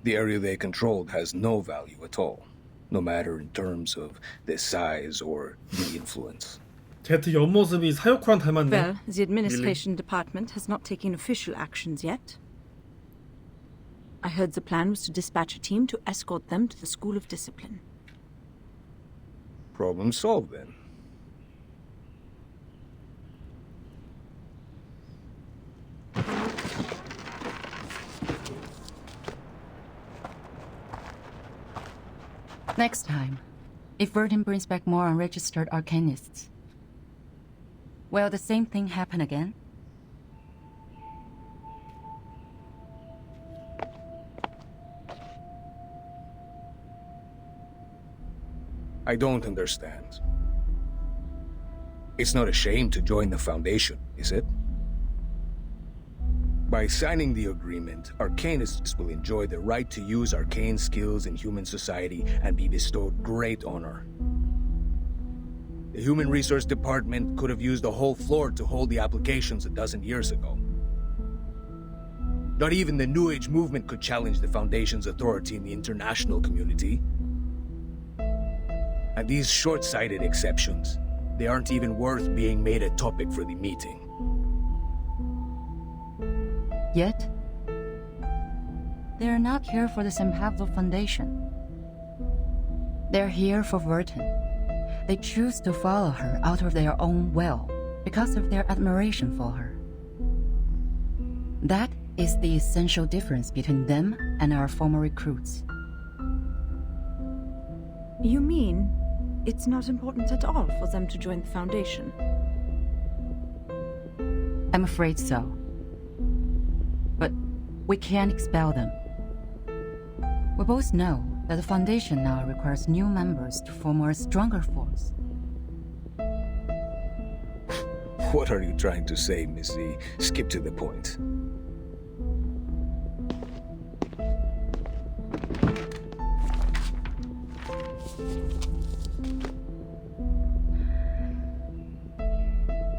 The area they controlled has no value at all, no matter in terms of the size or the influence. 제트 옆모습이 사요코랑 닮았네. Well, the administration department has not taken official actions yet. I heard the plan was to dispatch a team to escort them to the School of Discipline. Problem solved then. Next time, if Verdun brings back more unregistered arcanists, will the same thing happen again? I don't understand. It's not a shame to join the Foundation, is it? By signing the agreement, Arcanists will enjoy the right to use arcane skills in human society and be bestowed great honor. The Human Resource Department could have used the whole floor to hold the applications a dozen years ago. Not even the New Age movement could challenge the Foundation's authority in the international community. And these short-sighted exceptions, they aren't even worth being made a topic for the meeting. Yet, they are not here for the St. Pablo Foundation. They're here for Verdun. They choose to follow her out of their own will because of their admiration for her. That is the essential difference between them and our former recruits. You mean it's not important at all for them to join the Foundation? I'm afraid so. But we can't expel them. We both know that the Foundation now requires new members to form a stronger force. What are you trying to say, Missy? Skip to the point.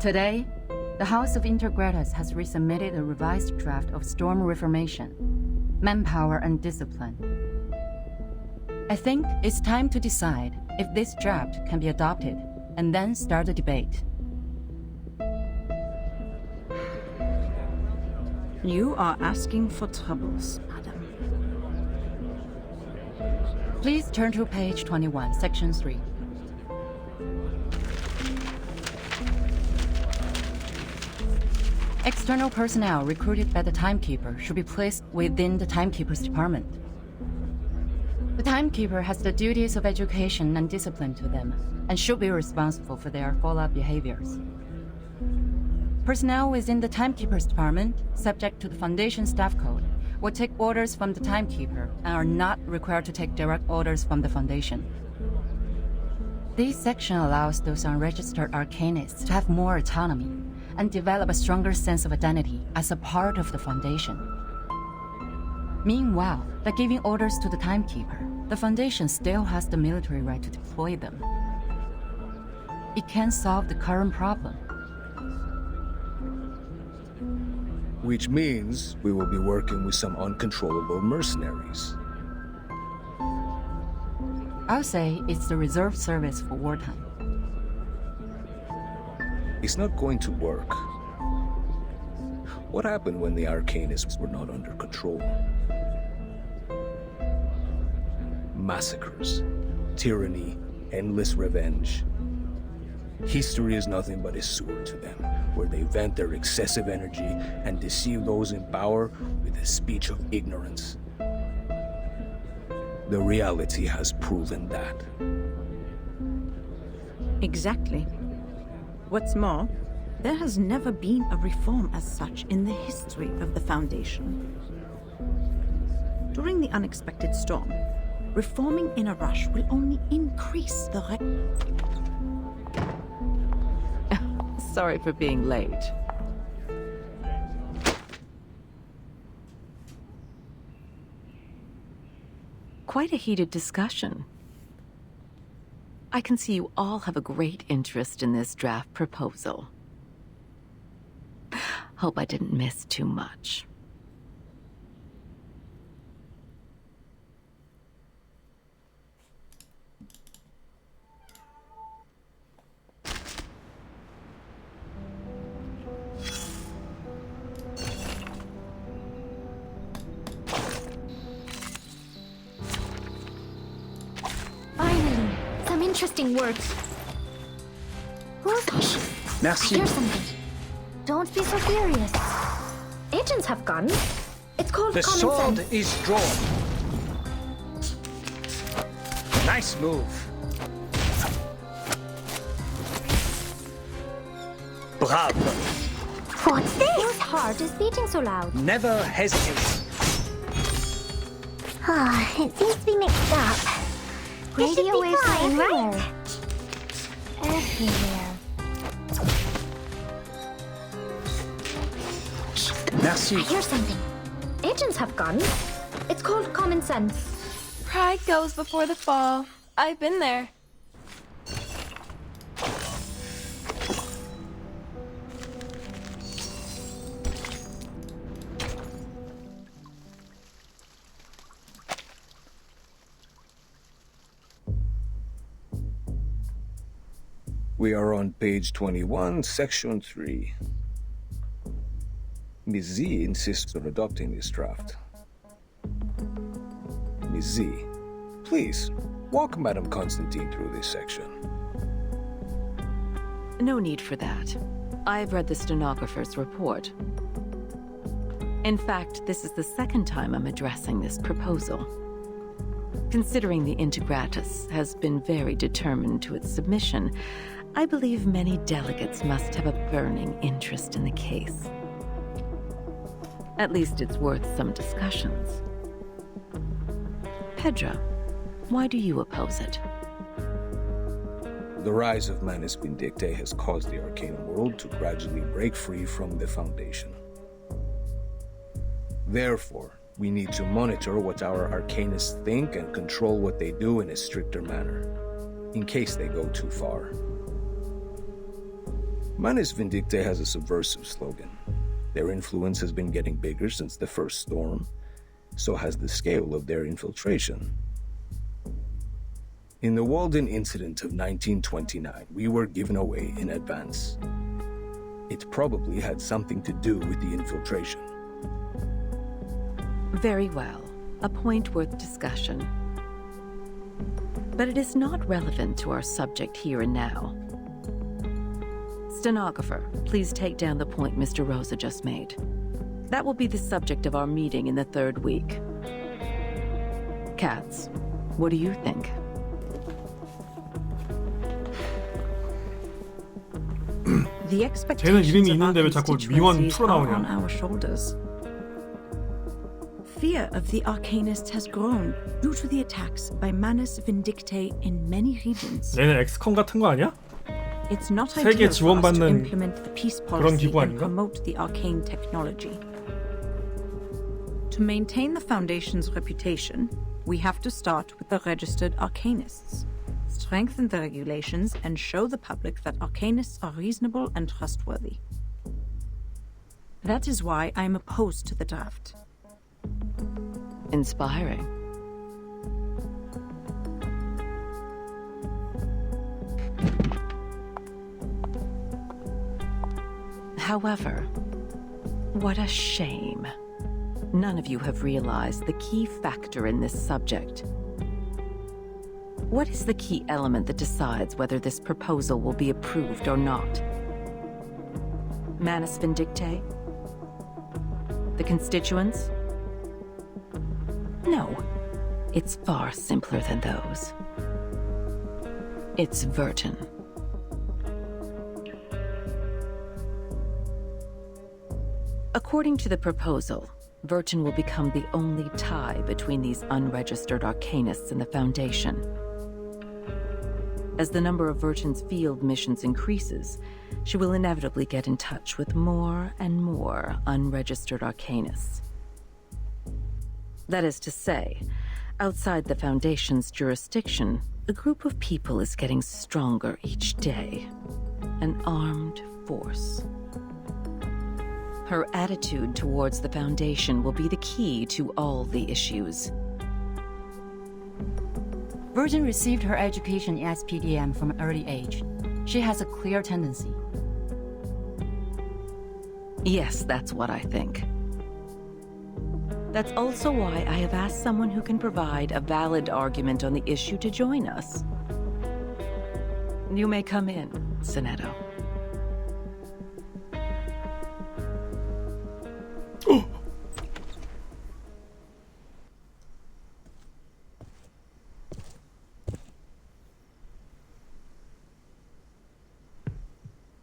Today, the House of Integratus has resubmitted a revised draft of Storm Reformation, Manpower and Discipline. I think it's time to decide if this draft can be adopted and then start a debate. You are asking for troubles, madam. Please turn to page 21, section 3. External personnel recruited by the Timekeeper should be placed within the Timekeeper's department. The Timekeeper has the duties of education and discipline to them, and should be responsible for their follow-up behaviors. Personnel within the Timekeeper's department, subject to the Foundation staff code, will take orders from the Timekeeper and are not required to take direct orders from the Foundation. This section allows those unregistered arcanists to have more autonomy and develop a stronger sense of identity as a part of the Foundation. Meanwhile, by giving orders to the Timekeeper, the Foundation still has the military right to deploy them. It can solve the current problem. Which means we will be working with some uncontrollable mercenaries. I'll say it's the reserve service for wartime. It's not going to work. What happened when the Arcanists were not under control? Massacres, tyranny, endless revenge. History is nothing but a sewer to them, where they vent their excessive energy and deceive those in power with a speech of ignorance. The reality has proven that. Exactly. What's more, there has never been a reform as such in the history of the Foundation. During the unexpected storm, reforming in a rush will only increase the Sorry for being late. Quite a heated discussion. I can see you all have a great interest in this draft proposal. Hope I didn't miss too much. Finally, some interesting words. Merci. Here's something. Don't be so furious. Agents have guns. It's called The common sword sense. is drawn. Nice move. Bravo. What's this? Whose heart is beating so loud? Never hesitate. It seems to be mixed up. Radio waves flying right? everywhere. Merci. I hear something. Agents have guns. It's called common sense. Pride goes before the fall. I've been there. We are on page 21, section 3. Ms. Z insists on adopting this draft. Ms. Z, please, walk Madame Constantine through this section. No need for that. I've read the stenographer's report. In fact, this is the second time I'm addressing this proposal. Considering the Integratus has been very determined to its submission, I believe many delegates must have a burning interest in the case. At least it's worth some discussions. Pedro, why do you oppose it? The rise of Manus Vindictae has caused the Arcanum world to gradually break free from the Foundation. Therefore, we need to monitor what our Arcanists think and control what they do in a stricter manner, in case they go too far. Manus Vindictae has a subversive slogan. Their influence has been getting bigger since the first storm. So has the scale of their infiltration. In the Walden incident of 1929, we were given away in advance. It probably had something to do with the infiltration. Very well. A point worth discussion. But it is not relevant to our subject here and now. Stenographer, please take down the point Mr. Rosa just made. That will be the subject of our meeting in the 3rd week. Katz, what do you think? The 쟤는 이름이 expectations of our 있는데 왜 자꾸 미원 constituencies 투로 are on 나오냐? our shoulders. Fear of the Arcanists has grown due to the attacks by Manus Vindictae in many regions. 얘는 엑스컴 같은 거 아니야? It's not 세계 ideal for us to 지원받는 implement the peace 그런 policy 기구 and 아닌가? promote the arcane technology. To maintain the Foundation's reputation, we have to start with the registered Arcanists, strengthen the regulations, and show the public that Arcanists are reasonable and trustworthy. That is why I am opposed to the draft. Inspiring. However, what a shame. None of you have realized the key factor in this subject. What is the key element that decides whether this proposal will be approved or not? Manus Vindictae? The constituents? No, it's far simpler than those. It's Verton. According to the proposal, Verton will become the only tie between these unregistered Arcanists and the Foundation. As the number of Verton's field missions increases, she will inevitably get in touch with more and more unregistered Arcanists. That is to say, outside the Foundation's jurisdiction, a group of people is getting stronger each day. An armed force. Her attitude towards the Foundation will be the key to all the issues. Virgin received her education in SPDM from an early age. She has a clear tendency. Yes, that's what I think. That's also why I have asked someone who can provide a valid argument on the issue to join us. You may come in, Sonetto.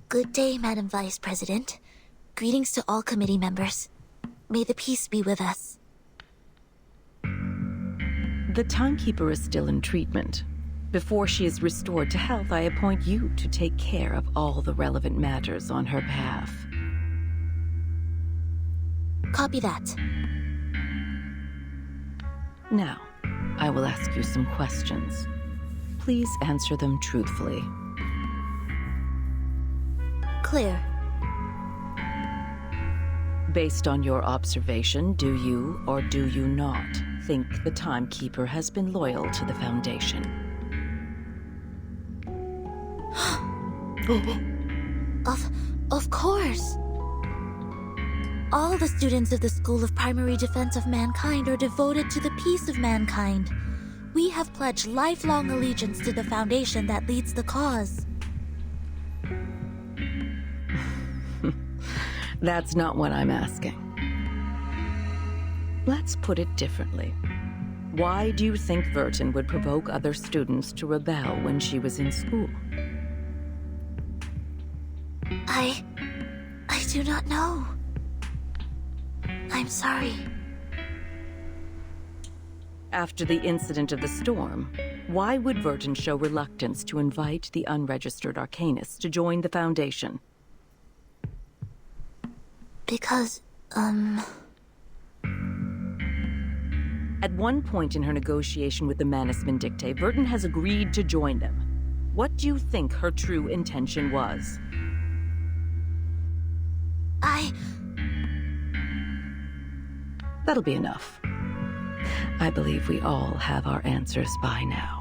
Good day, Madam Vice President. Greetings to all committee members. May the peace be with us. The timekeeper is still in treatment. Before she is restored to health, I appoint you to take care of all the relevant matters on her behalf. Copy that. Now, I will ask you some questions. Please answer them truthfully. Clear. Based on your observation, do you or do you not think the timekeeper has been loyal to the Foundation? Of course. All the students of the School of Primary Defense of Mankind are devoted to the peace of mankind. We have pledged lifelong allegiance to the Foundation that leads the cause. That's not what I'm asking. Let's put it differently. Why do you think Verton would provoke other students to rebel when she was in school? I do not know. I'm sorry. After the incident of the storm, why would Verton show reluctance to invite the unregistered Arcanists to join the Foundation? Because, At one point in her negotiation with the Manus Vindictae, Verton has agreed to join them. What do you think her true intention was? That'll be enough. I believe we all have our answers by now.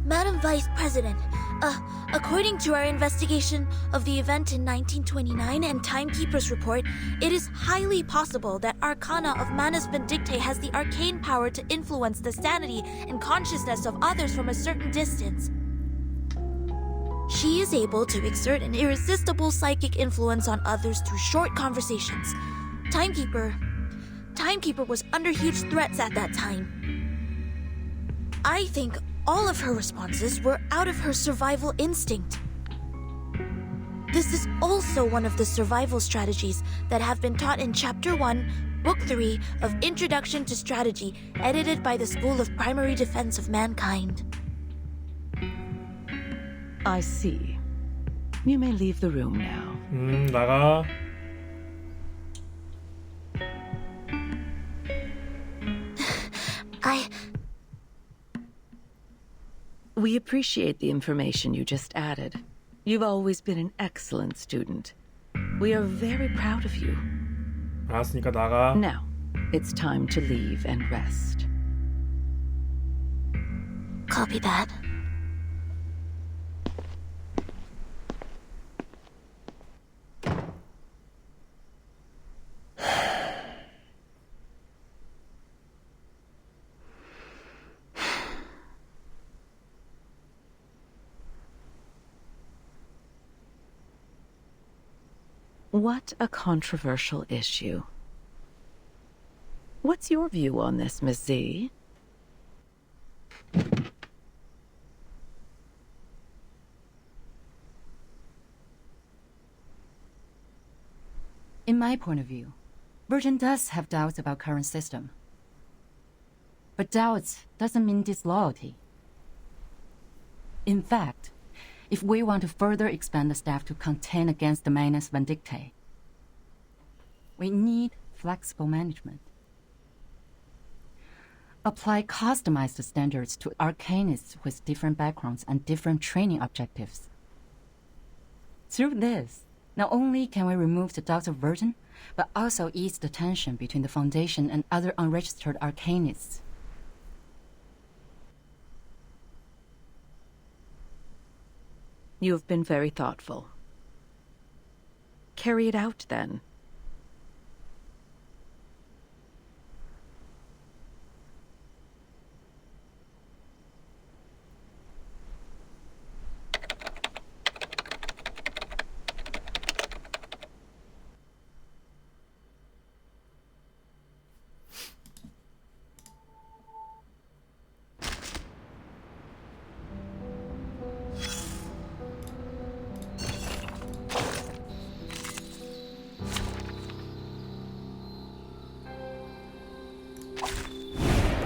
Madam Vice President, according to our investigation of the event in 1929 and Timekeeper's report, it is highly possible that Arcana of Manus Vindictae has the arcane power to influence the sanity and consciousness of others from a certain distance. She is able to exert an irresistible psychic influence on others through short conversations. Timekeeper was under huge threats at that time. I think all of her responses were out of her survival instinct. This is also one of the survival strategies that have been taught in Chapter 1, Book 3 of Introduction to Strategy, edited by the School of Primary Defense of Mankind. I see. You may leave the room now. 나가. We appreciate the information you just added. You've always been an excellent student. We are very proud of you. 알았으니까 나가. Now, it's time to leave and rest. Copy that. What a controversial issue. What's your view on this, Miss Z? In my point of view, Virgin does have doubts about current system. But doubts doesn't mean disloyalty. In fact, if we want to further expand the staff to contend against the Magnus Vindictae, we need flexible management. Apply customized standards to arcanists with different backgrounds and different training objectives. Through this, not only can we remove the doubts of Virgin, but also ease the tension between the Foundation and other unregistered arcanists. You have been very thoughtful. Carry it out, then.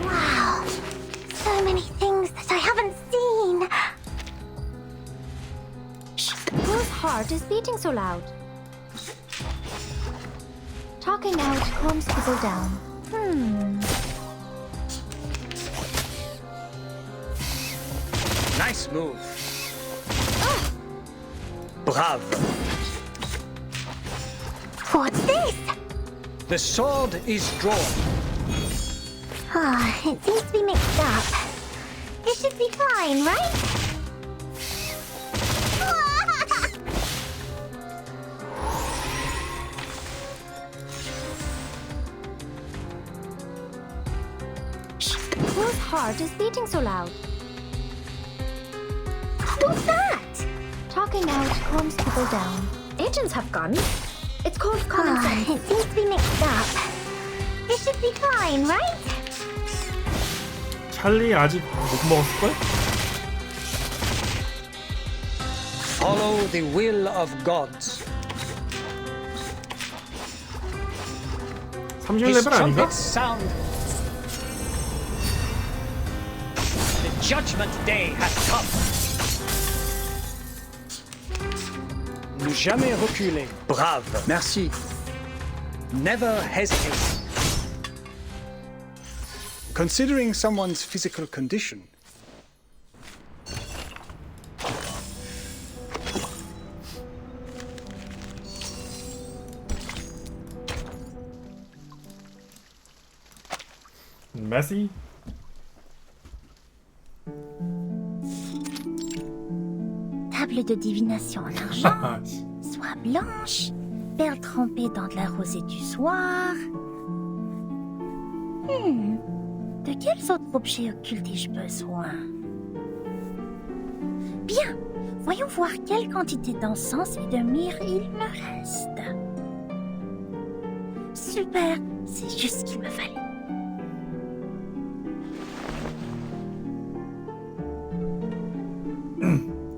Wow, so many things that I haven't seen. Whose heart is beating so loud? Talking out calms people down. Nice move. Brave. What's this? The sword is drawn. It seems to be mixed up. It should be fine, right? Whose heart is beating so loud? What's that? Talking out calms people down. Agents have guns. It's called common sense. It seems to be mixed up. It should be fine, right? 찰리 아직 못 먹었을걸? Follow the will of gods. 30레벨 아닌가? Sound. The judgment day has come. Ne jamais reculer. Brave. Merci. Never hesitate. Considering someone's physical condition, Messy? Table de divination en argent, soie blanche, perles trempées dans de la rosée du soir. De quels autres objets occultes ai-je besoin? Bien, voyons voir quelle quantité d'encens et de myrrhe il me reste. Super, c'est juste ce qu'il me fallait.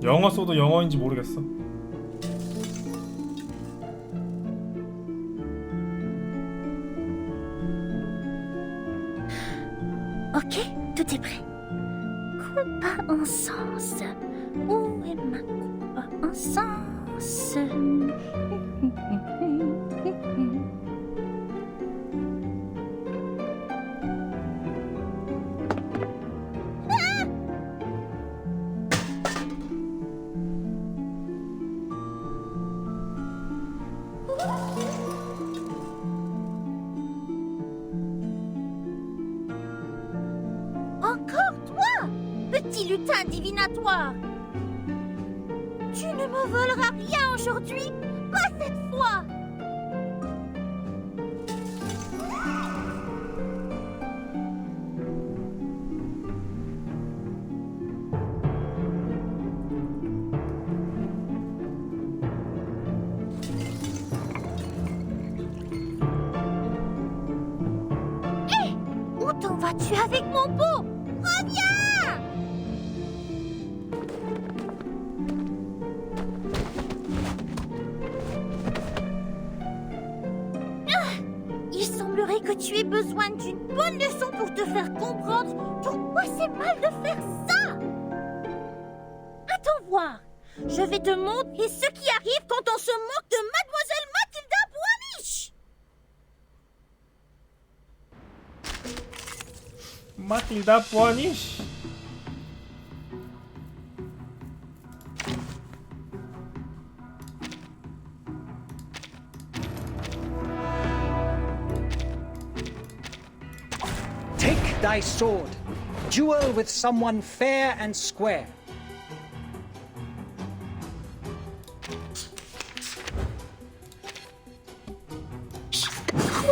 영어 써도 영어인지 모르겠어. Ok, tout est prêt. Coupa en sens. Où est ma coupa en sens? Encore toi, petit lutin divinatoire. Tu ne me voleras rien aujourd'hui, pas cette fois. Hé, où t'en vas-tu avec mon pot? Reviens! Il semblerait que tu aies besoin d'une bonne leçon pour te faire comprendre pourquoi c'est mal de faire ça. Attends voir. Je vais te montrer ce qui arrive quand on se moque de Mademoiselle Mathilda Boaniche. Mathilda Boaniche. Take thy sword. Duel with someone fair and square.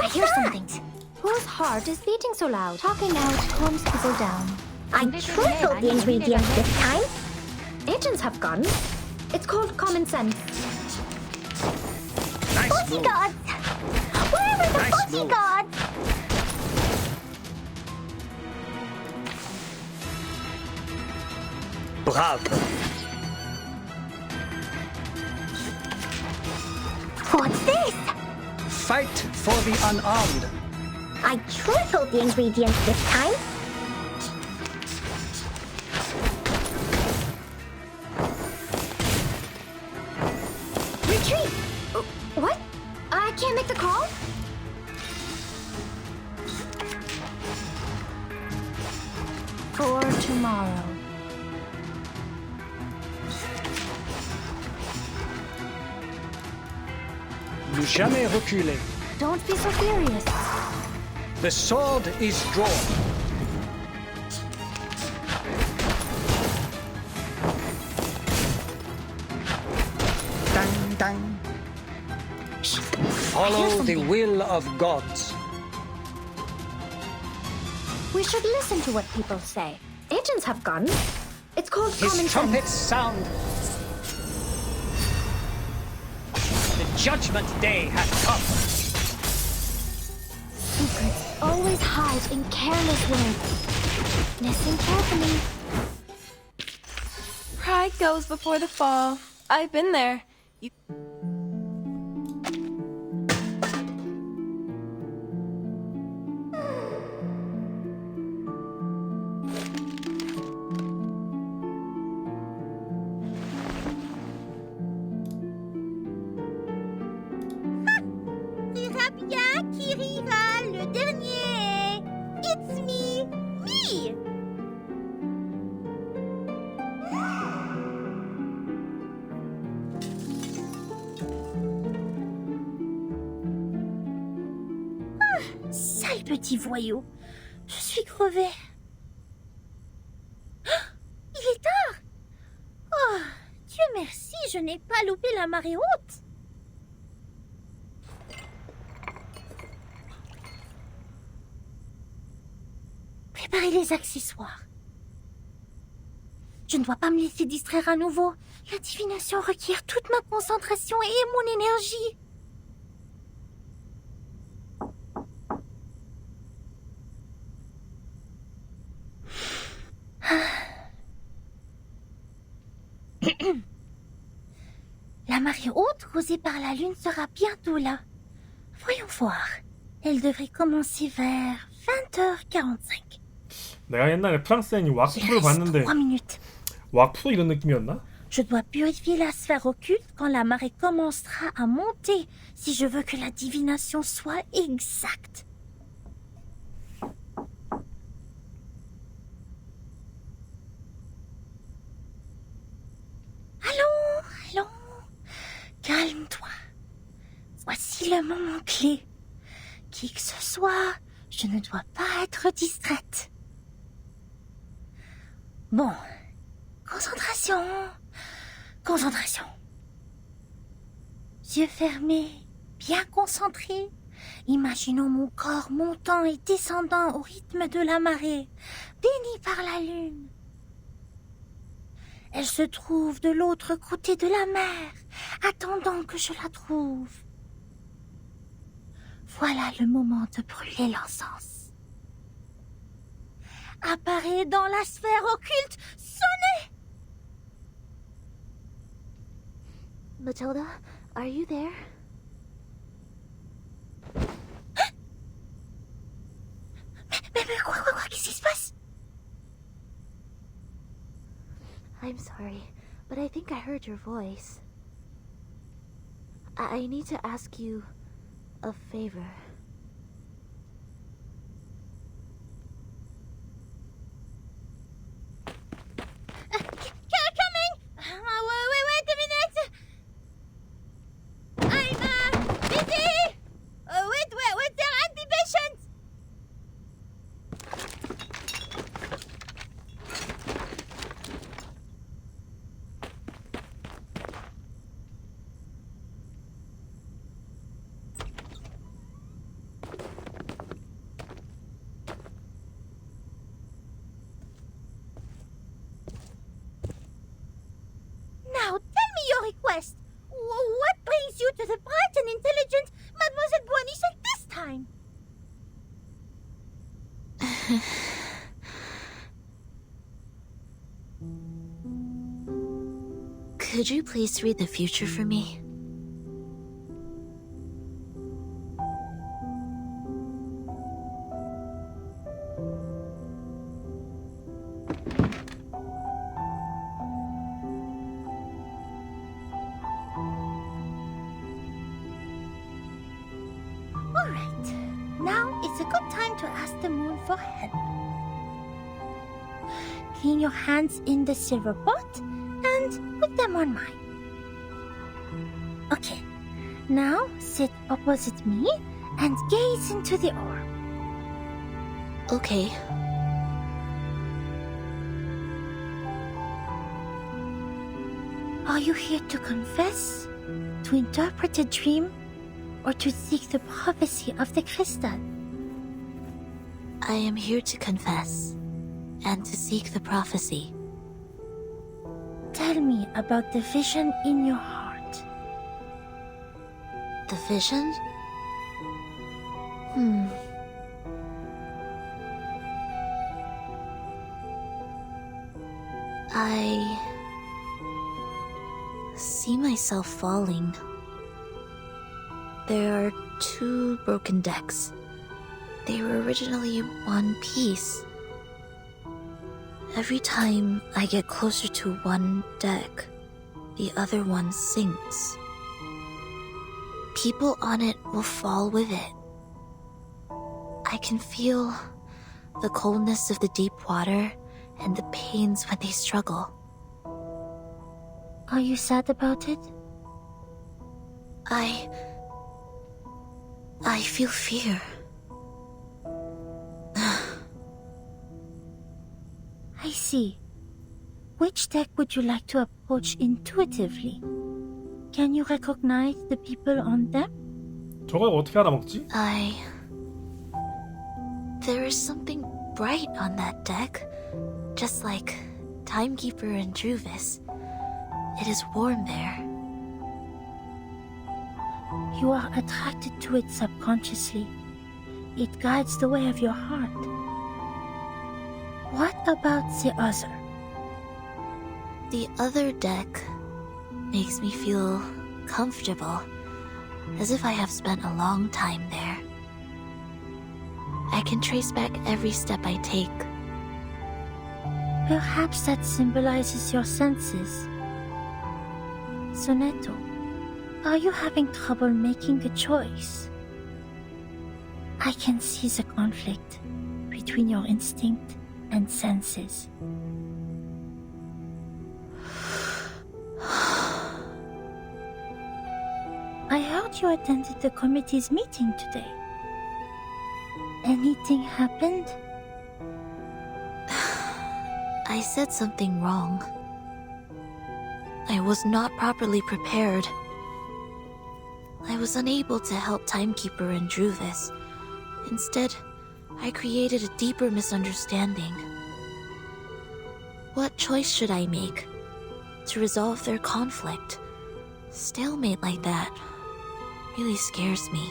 I hear something. Whose heart is beating so loud? Talking out calms people down. I tripled the ingredients this time. Agents have guns. It's called common sense. Nice move. Bodyguards! Where are the Nice move. bodyguards? Bravo. What's this? Fight for the unarmed. I tripled the ingredients this time. Retreat! What? I can't make the call? For tomorrow. Ne jamais reculer. Don't be so furious. The sword is drawn. Dang, dang. Follow the will of gods. We should listen to what people say. Agents have guns. It's called common His sense. trumpets sound. The judgment day has come. Secrets always hide in careless words. Listen carefully. Pride goes before the fall. I've been there. You... Rira bien qui rira le dernier. It's me, me. Sale petit voyou. Je suis crevée. Il est tard. Oh, Dieu merci, je n'ai pas loupé la marée haute. Préparez les accessoires. Je ne dois pas me laisser distraire à nouveau. La divination requiert toute ma concentration et mon énergie. La marée haute causée par la lune sera bientôt là. Voyons voir. Elle devrait commencer vers 20h45. 내가 옛날에 프랑스 애니 왁프를 봤는데 3 minutes. 왁프 이런 느낌이었나? Je dois purifier la sphère occulte quand la marée commencera à monter si je veux que la divination soit exacte. Allons. Calme-toi. Voici le moment clé. Qui que ce soit, je ne dois pas être distraite. Bon. Concentration. Yeux fermés, bien concentrés. Imaginons mon corps montant et descendant au rythme de la marée, béni par la lune. Elle se trouve de l'autre côté de la mer, attendant que je la trouve. Voilà le moment de brûler l'encens. Apparaît dans la sphère occulte, sonnez! Matilda, are you there? Mais quoi, qu'est-ce qui se passe? I'm sorry, but I think I heard your voice. I need to ask you a favor. Coming! Wait a minute! I'm busy! Wait, there are anti-patients! Now, tell me your request. What brings you to the bright and intelligent Mademoiselle Boisnichet this time? Could you please read the future for me? All right. Now it's a good time to ask the moon for help. Clean your hands in the silver pot and put them on mine. Okay. Now sit opposite me and gaze into the orb. Okay. Are you here to confess, to interpret a dream, or to seek the prophecy of the crystal? I am here to confess and to seek the prophecy. Tell me about the vision in your heart. The vision? I see myself falling. There are 2 broken decks. They were originally one piece. Every time I get closer to one deck, the other one sinks. People on it will fall with it. I can feel the coldness of the deep water and the pains when they struggle. Are you sad about it? I feel fear. I see. Which deck would you like to approach intuitively? Can you recognize the people on them? 저걸 어떻게 알아먹지? There is something bright on that deck, just like Timekeeper and Druvis. It is warm there. You are attracted to it subconsciously. It guides the way of your heart. What about the other? The other deck makes me feel comfortable, as if I have spent a long time there. I can trace back every step I take, Perhaps that symbolizes your senses. Sonetto, are you having trouble making a choice? I can see the conflict between your instinct and senses. I heard you attended the committee's meeting today. Anything happened? I said something wrong. I was not properly prepared. I was unable to help Timekeeper and Druvis. Instead, I created a deeper misunderstanding. What choice should I make to resolve their conflict? Stalemate like that really scares me.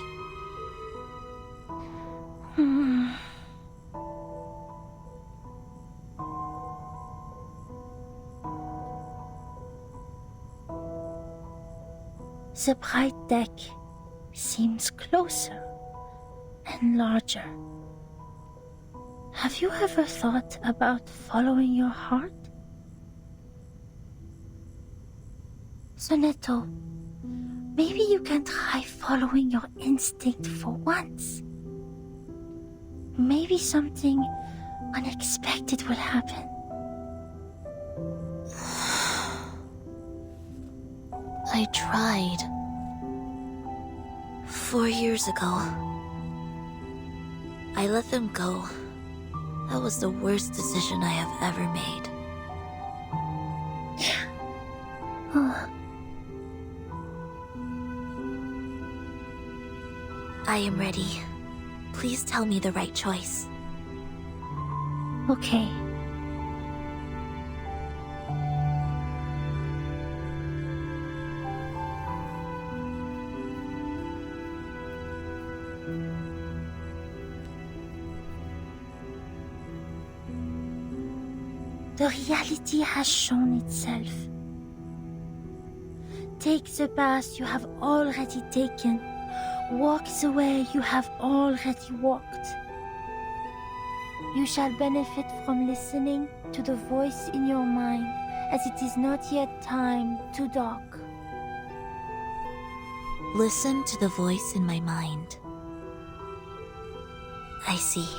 The bright deck seems closer and larger. Have you ever thought about following your heart? Sonetto, maybe you can try following your instinct for once. Maybe something unexpected will happen. I tried. 4 years ago. I let them go. That was the worst decision I have ever made. I am ready. Please tell me the right choice. Okay. The reality has shown itself. Take the path you have already taken. Walk the way you have already walked. You shall benefit from listening to the voice in your mind, as it is not yet time to dock. Listen to the voice in my mind. I see.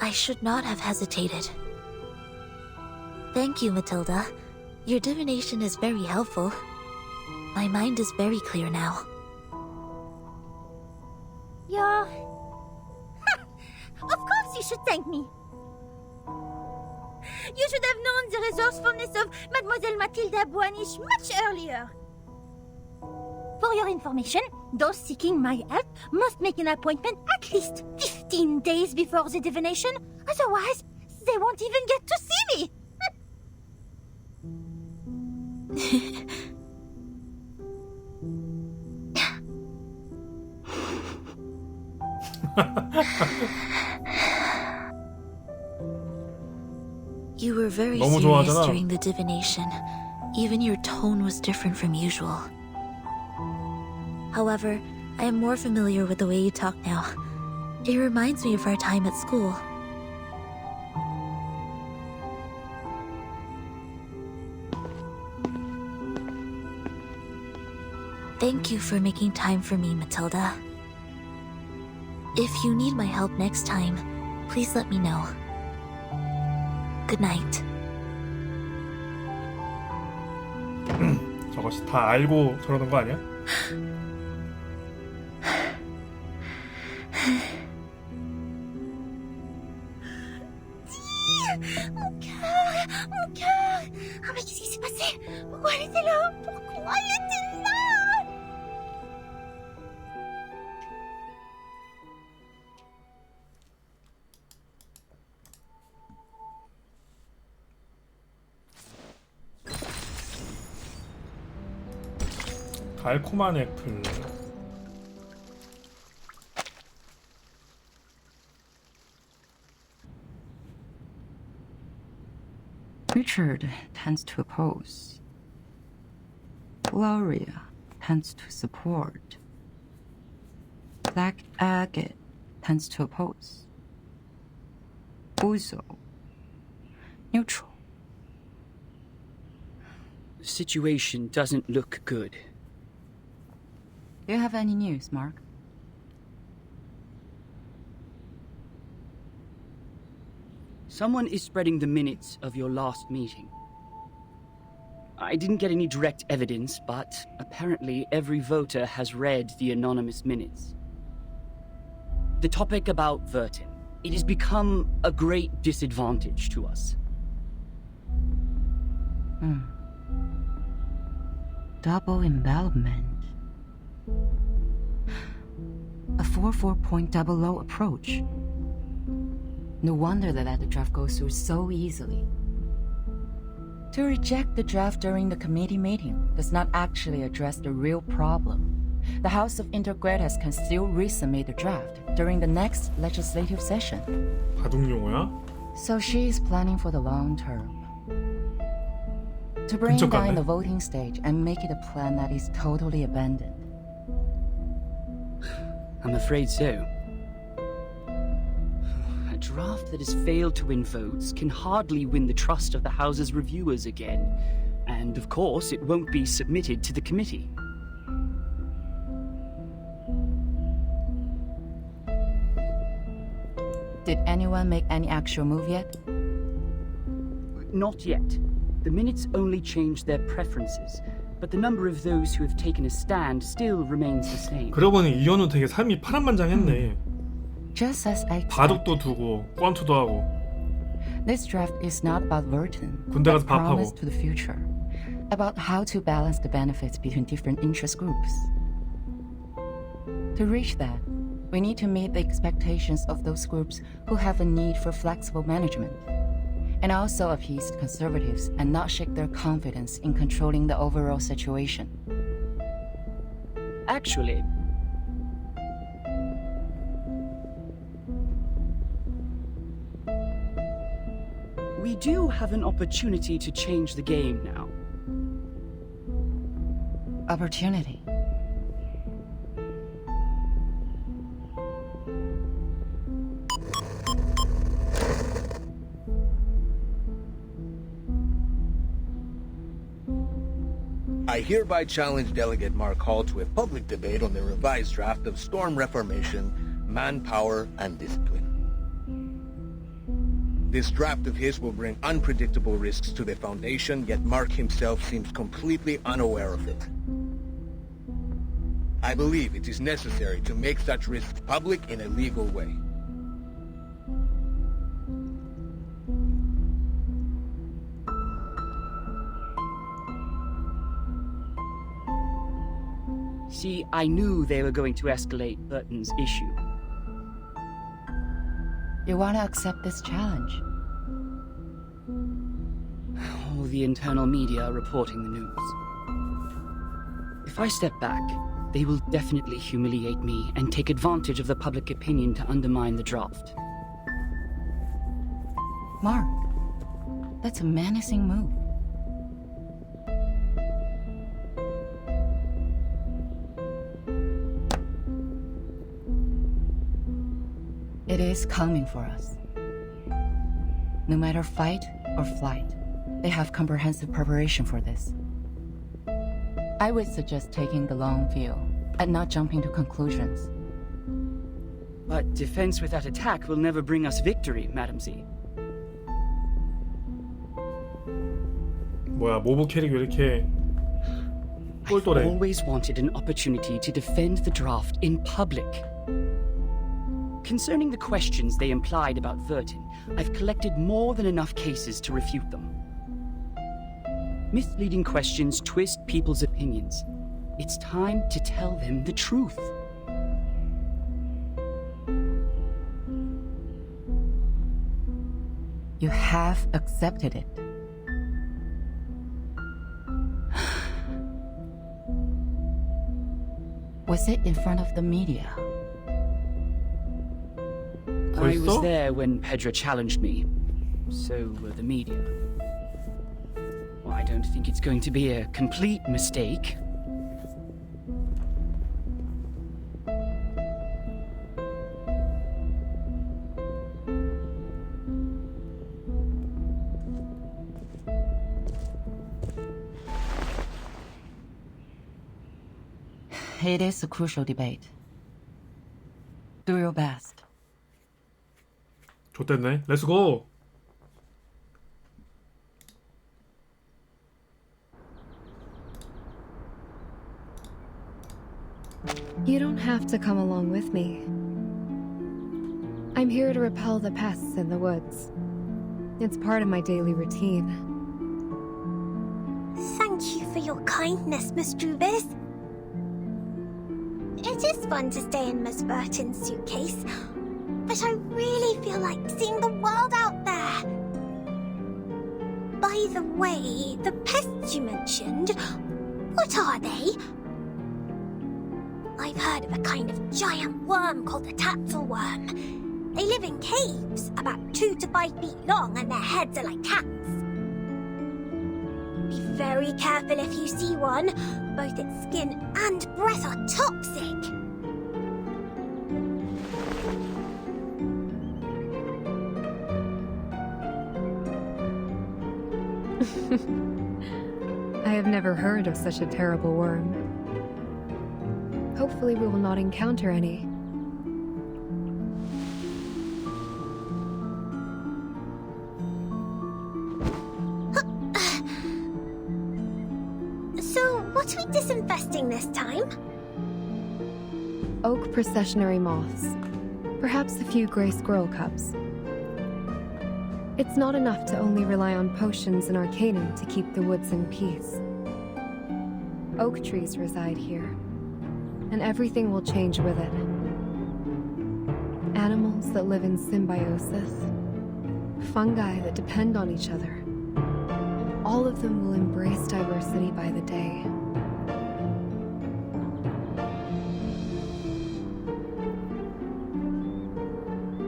I should not have hesitated. Thank you, Matilda. Your divination is very helpful. My mind is very clear now. You're... Of course you should thank me. You should have known the resourcefulness of Mademoiselle Mathilda Boanish much earlier. For your information, those seeking my help must make an appointment at least 15 days before the divination. Otherwise, they won't even get to see me. You were very 너무 serious 좋아하잖아. during the divination. Even your tone was different from usual. However, I am more familiar with the way you talk now. It reminds me of our time at school. Thank you for making time for me, Matilda. If you need my help next time, please let me know. Good night. 저거 다 알고 저러는 거 아니야? Mon cœur. Ah mais qu'est-ce qui s'est passé? Pourquoi elle était là? Pourquoi elle était là? 달콤한 애플. Richard tends to oppose. Gloria tends to support. Black agate tends to oppose. Also, neutral. The situation doesn't look good. Do you have any news, Mark? Someone is spreading the minutes of your last meeting. I didn't get any direct evidence, but apparently every voter has read the anonymous minutes. The topic about Vertin. It has become a great disadvantage to us. Double envelopment. A 4.00 approach. No wonder that the draft goes through so easily. To reject the draft during the committee meeting does not actually address the real problem. The House of Intergrades can still resubmit the draft during the next legislative session. 바둑용어야? So she is planning for the long term. To bring down the voting stage and make it a plan that is totally abandoned. I'm afraid so. A draft that has failed to win votes can hardly win the trust of the House's reviewers again. And of course, it won't be submitted to the committee. Did anyone make any actual move yet? Not yet. The minutes only changed their preferences, but the number of those who have taken a stand still remains the same. 그러고 보니 이현우 되게 삶이 파란만장했네. Just as I 바둑도 두고 권투도 하고. This draft is not about Vertin, 군대 가서 but promise 밥하고. to the future. About how to balance the benefits between different interest groups. To reach that, we need to meet the expectations of those groups who have a need for flexible management, and also appease conservatives and not shake their confidence in controlling the overall situation. Actually, we do have an opportunity to change the game now. Opportunity. I hereby challenge Delegate Mark Hall to a public debate on the revised draft of Storm Reformation, Manpower, and Discipline. This draft of his will bring unpredictable risks to the Foundation, yet Mark himself seems completely unaware of it. I believe it is necessary to make such risks public in a legal way. See, I knew they were going to escalate Burton's issue. You want to accept this challenge? All the internal media are reporting the news. If I step back, they will definitely humiliate me and take advantage of the public opinion to undermine the draft. Mark, that's a menacing move. It is coming for us. No matter fight or flight, they have comprehensive preparation for this. I would suggest taking the long view and not jumping to conclusions. But defense without attack will never bring us victory, Madam Z. 뭐야, 모브 캐릭 왜 이렇게 I've always wanted an opportunity to defend the draft in public. Concerning the questions they implied about Vertin, I've collected more than enough cases to refute them. Misleading questions twist people's opinions. It's time to tell them the truth. You have accepted it. Was it in front of the media? I was there when Pedro challenged me. So were the media. Well, I don't think it's going to be a complete mistake. It is a crucial debate. Do your best. 좋댔네. 렛츠고. You don't have to come along with me. I'm here to repel the pests in the woods. It's part of my daily routine. Thank you for your kindness, Miss Drubis. It is fun to stay in Miss Burton's suitcase, but I really feel like seeing the world out there. By the way, the pests you mentioned, what are they? I've heard of a kind of giant worm called the tatzelworm. They live in caves, about 2 to 5 feet long, and their heads are like cats. Be very careful if you see one. Both its skin and breath are toxic. I have never heard of such a terrible worm. Hopefully we will not encounter any. So, what are we disinfesting this time? Oak processionary moths. Perhaps a few gray squirrel cubs. It's not enough to only rely on potions and arcanum to keep the woods in peace. Oak trees reside here, and everything will change with it. Animals that live in symbiosis, fungi that depend on each other. All of them will embrace diversity by the day.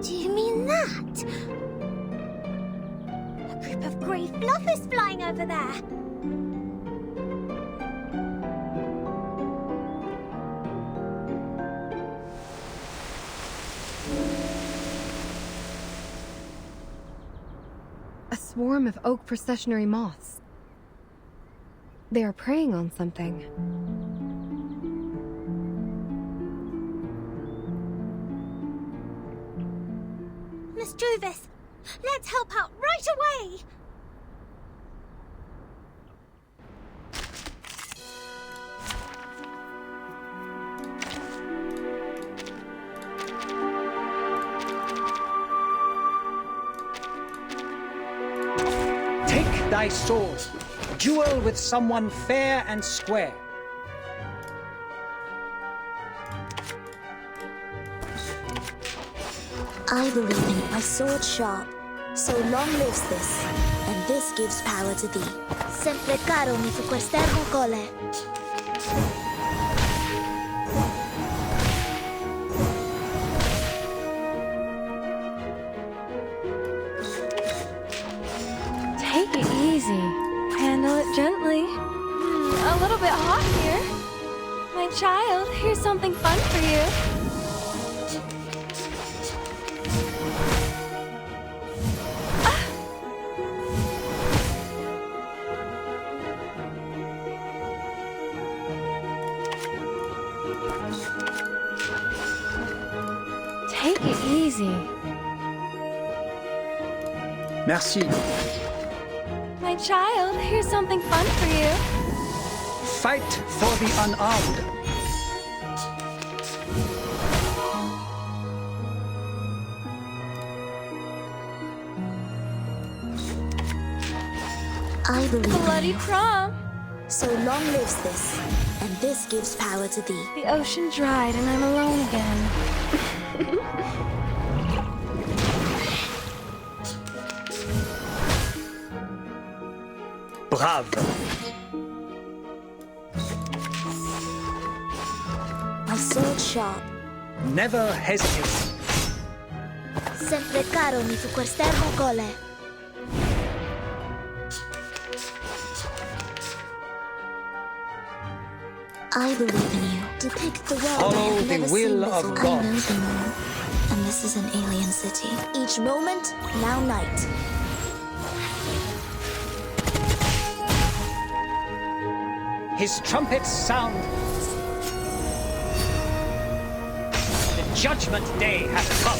Do you mean that? A group of grey fluff is flying over there. A swarm of oak processionary moths. They are preying on something. Miss Drubis, let's help out right away! Take thy sword. Duel with someone fair and square. I believe in my sword sharp. So long lives this, and this gives power to thee. Sempre caro mi fu quest'ermo cole. Take it easy. Handle it gently. A little bit hot here. My child, here's something fun for you. Take it easy. Merci. My child, here's something fun for you. Fight for the unarmed. I believe Bloody in you. prom. So long lives this, and this gives power to thee. The ocean dried and I'm alone again. Brave. My sword sharp. Never hesitate. Sempre caro mi fu quest'ermo cole. I believe in you. Depict the world I Follow have the never will seen of before. God. I know the moon, and this is an alien city. Each moment, now night. His trumpets sound. Judgment Day has come.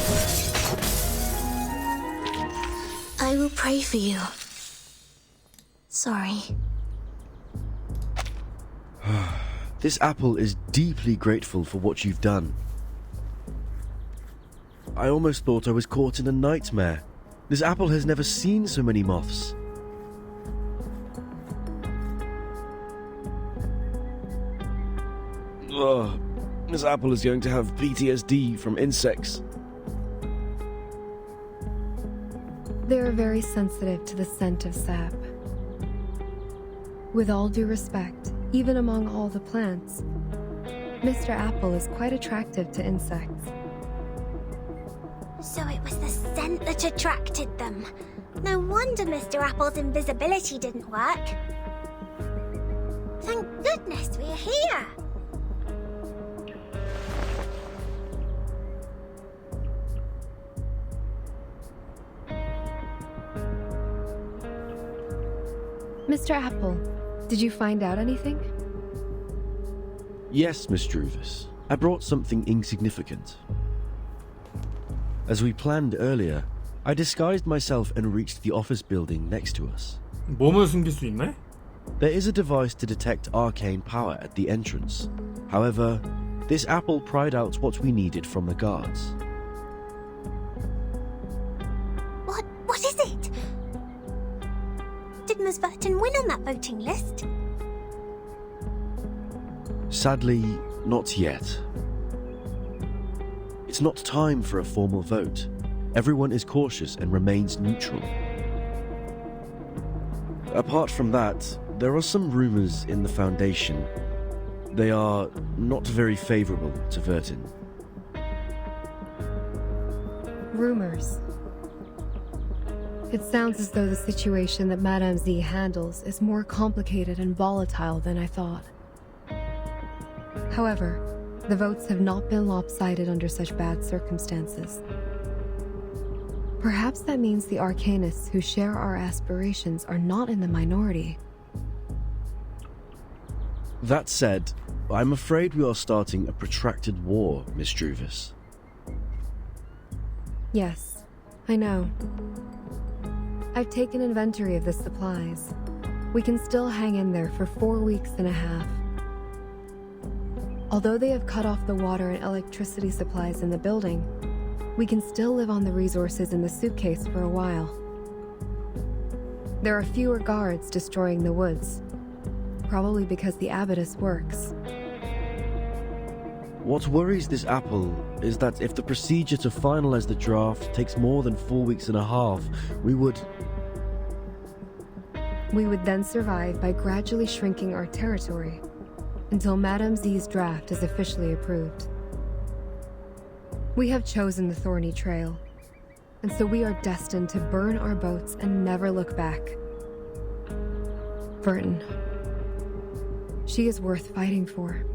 I will pray for you. Sorry. This apple is deeply grateful for what you've done. I almost thought I was caught in a nightmare. This apple has never seen so many moths. Ugh, this apple is going to have PTSD from insects. They are very sensitive to the scent of sap. With all due respect, even among all the plants, Mr. Apple is quite attractive to insects. So it was the scent that attracted them. No wonder Mr. Apple's invisibility didn't work. Thank goodness we're here. Mr. Apple, did you find out anything? Yes, Miss Druvis. I brought something insignificant. As we planned earlier, I disguised myself and reached the office building next to us. 몸을 숨길 수 있네? There is a device to detect arcane power at the entrance. However, this apple pried out what we needed from the guards. What is it? Did Ms. Burton win on that voting list? Sadly, not yet. It's not time for a formal vote. Everyone is cautious and remains neutral. Apart from that, there are some rumors in the Foundation. They are not very favorable to Vertin. Rumors. It sounds as though the situation that Madame Z handles is more complicated and volatile than I thought. However, the votes have not been lopsided under such bad circumstances. Perhaps that means the Arcanists who share our aspirations are not in the minority. That said, I'm afraid we are starting a protracted war, Miss Druvis. Yes, I know. I've taken inventory of the supplies. We can still hang in there for 4 weeks and a half. Although they have cut off the water and electricity supplies in the building, we can still live on the resources in the suitcase for a while. There are fewer guards destroying the woods, probably because the abattis works. What worries this apple is that if the procedure to finalize the draft takes more than 4 weeks and a half, we would then survive by gradually shrinking our territory until Madame Z's draft is officially approved. We have chosen the thorny trail, and so we are destined to burn our boats and never look back. Vertin. She is worth fighting for.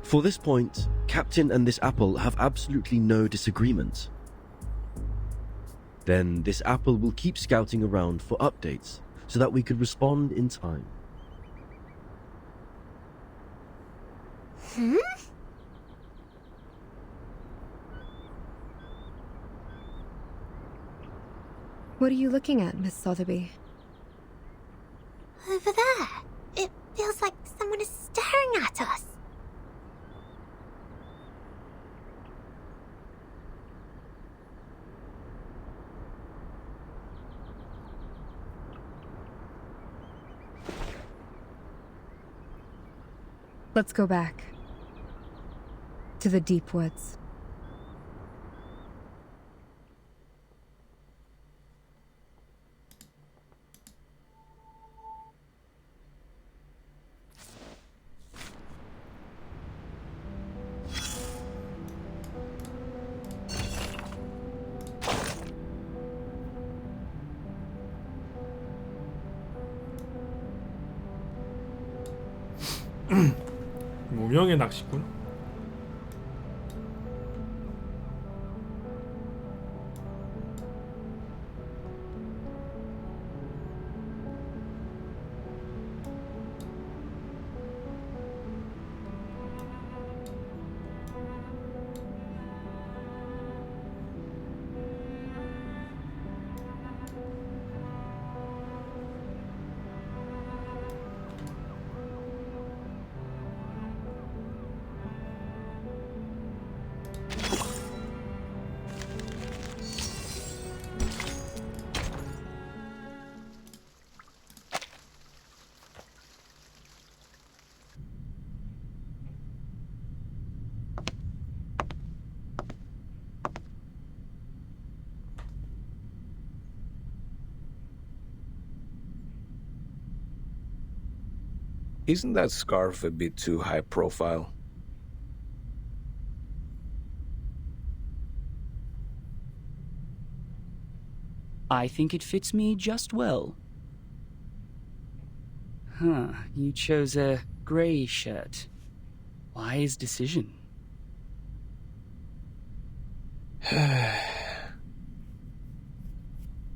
For this point, Captain and this apple have absolutely no disagreement. Then this apple will keep scouting around for updates so that we could respond in time. What are you looking at, Miss Sotheby? Over there. It feels like someone is staring at us. Let's go back. To the deep woods. 무명의 낚시꾼? Isn't that scarf a bit too high profile? I think it fits me just well. Huh, you chose a grey shirt. Wise decision.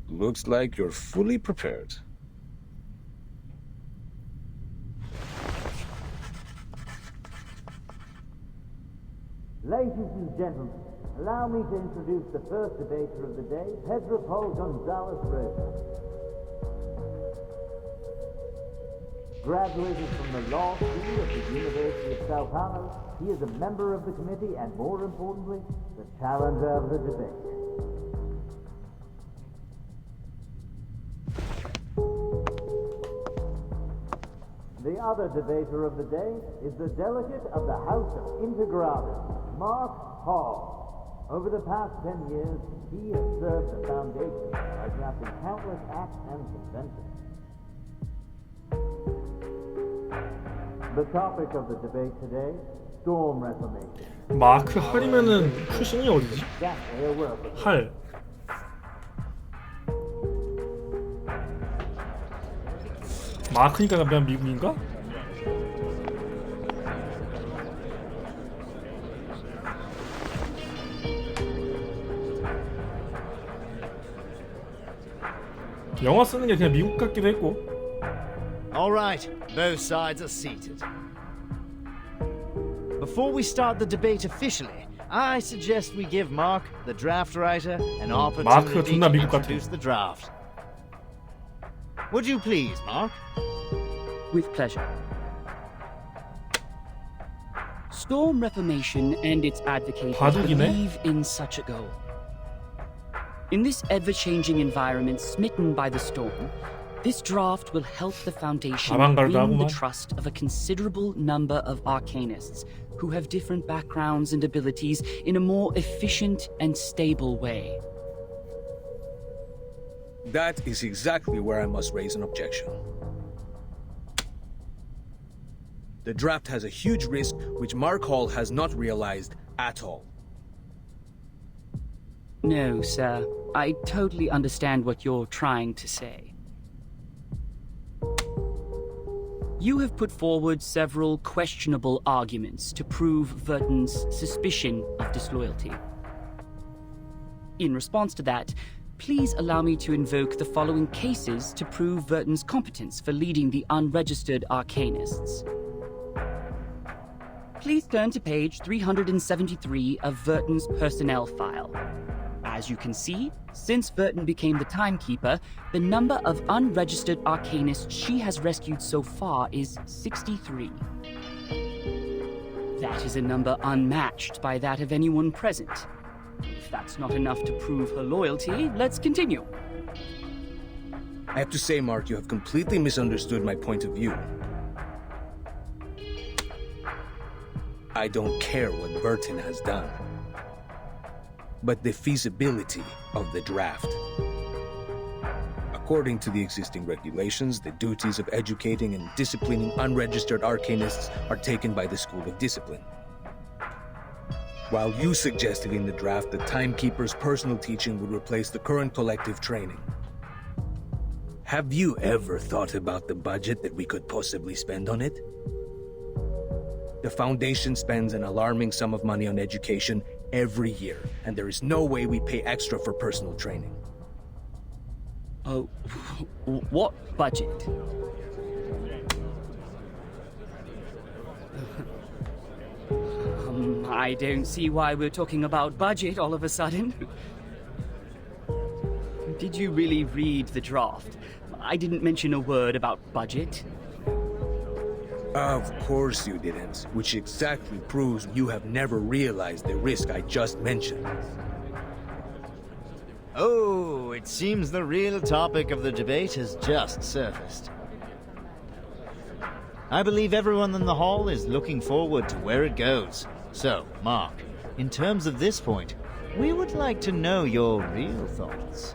Looks like you're fully prepared. Ladies and gentlemen, allow me to introduce the first debater of the day, Pedro Paul Gonzalez Reyes. Graduated from the Law School at the University of Sao Paulo, he is a member of the committee and, more importantly, the challenger of the debate. The other debater of the day is the delegate of the House of Integrados, Mark Hall. Over the past 10 years, he has served the Foundation by drafting countless acts and conventions. The topic of the debate today, storm reformation. 마크 할이면은 출신이 어디지? 할. 마크니까 그냥 미국인가? 영어 쓰는 게 그냥 미국 같기도 했고. All right, both sides are seated. Before we start the debate officially, I suggest we give Mark, the draft writer, an opportunity to introduce the draft. Would you please, Mark? With pleasure. Storm Reformation and its advocates believe in such a goal. In this ever-changing environment smitten by the storm, this draft will help the Foundation win the trust of a considerable number of arcanists who have different backgrounds and abilities in a more efficient and stable way. That is exactly where I must raise an objection. The draft has a huge risk which Mark Hall has not realized at all. No, sir. I totally understand what you're trying to say. You have put forward several questionable arguments to prove Verton's suspicion of disloyalty. In response to that, please allow me to invoke the following cases to prove Verton's competence for leading the unregistered arcanists. Please turn to page 373 of Verton's personnel file. As you can see, since Verton became the timekeeper, the number of unregistered arcanists she has rescued so far is 63. That is a number unmatched by that of anyone present. If that's not enough to prove her loyalty, let's continue. I have to say, Mark, you have completely misunderstood my point of view. I don't care what Verton has done, but the feasibility of the draft. According to the existing regulations, the duties of educating and disciplining unregistered arcanists are taken by the School of Discipline. While you suggested in the draft that Timekeeper's personal teaching would replace the current collective training. Have you ever thought about the budget that we could possibly spend on it? The Foundation spends an alarming sum of money on education every year, and there is no way we pay extra for personal training. Oh, what budget? I don't see why we're talking about budget all of a sudden. Did you really read the draft? I didn't mention a word about budget. Of course you didn't, which exactly proves you have never realized the risk I just mentioned. Oh, it seems the real topic of the debate has just surfaced. I believe everyone in the hall is looking forward to where it goes. So, Mark, in terms of this point, we would like to know your real thoughts.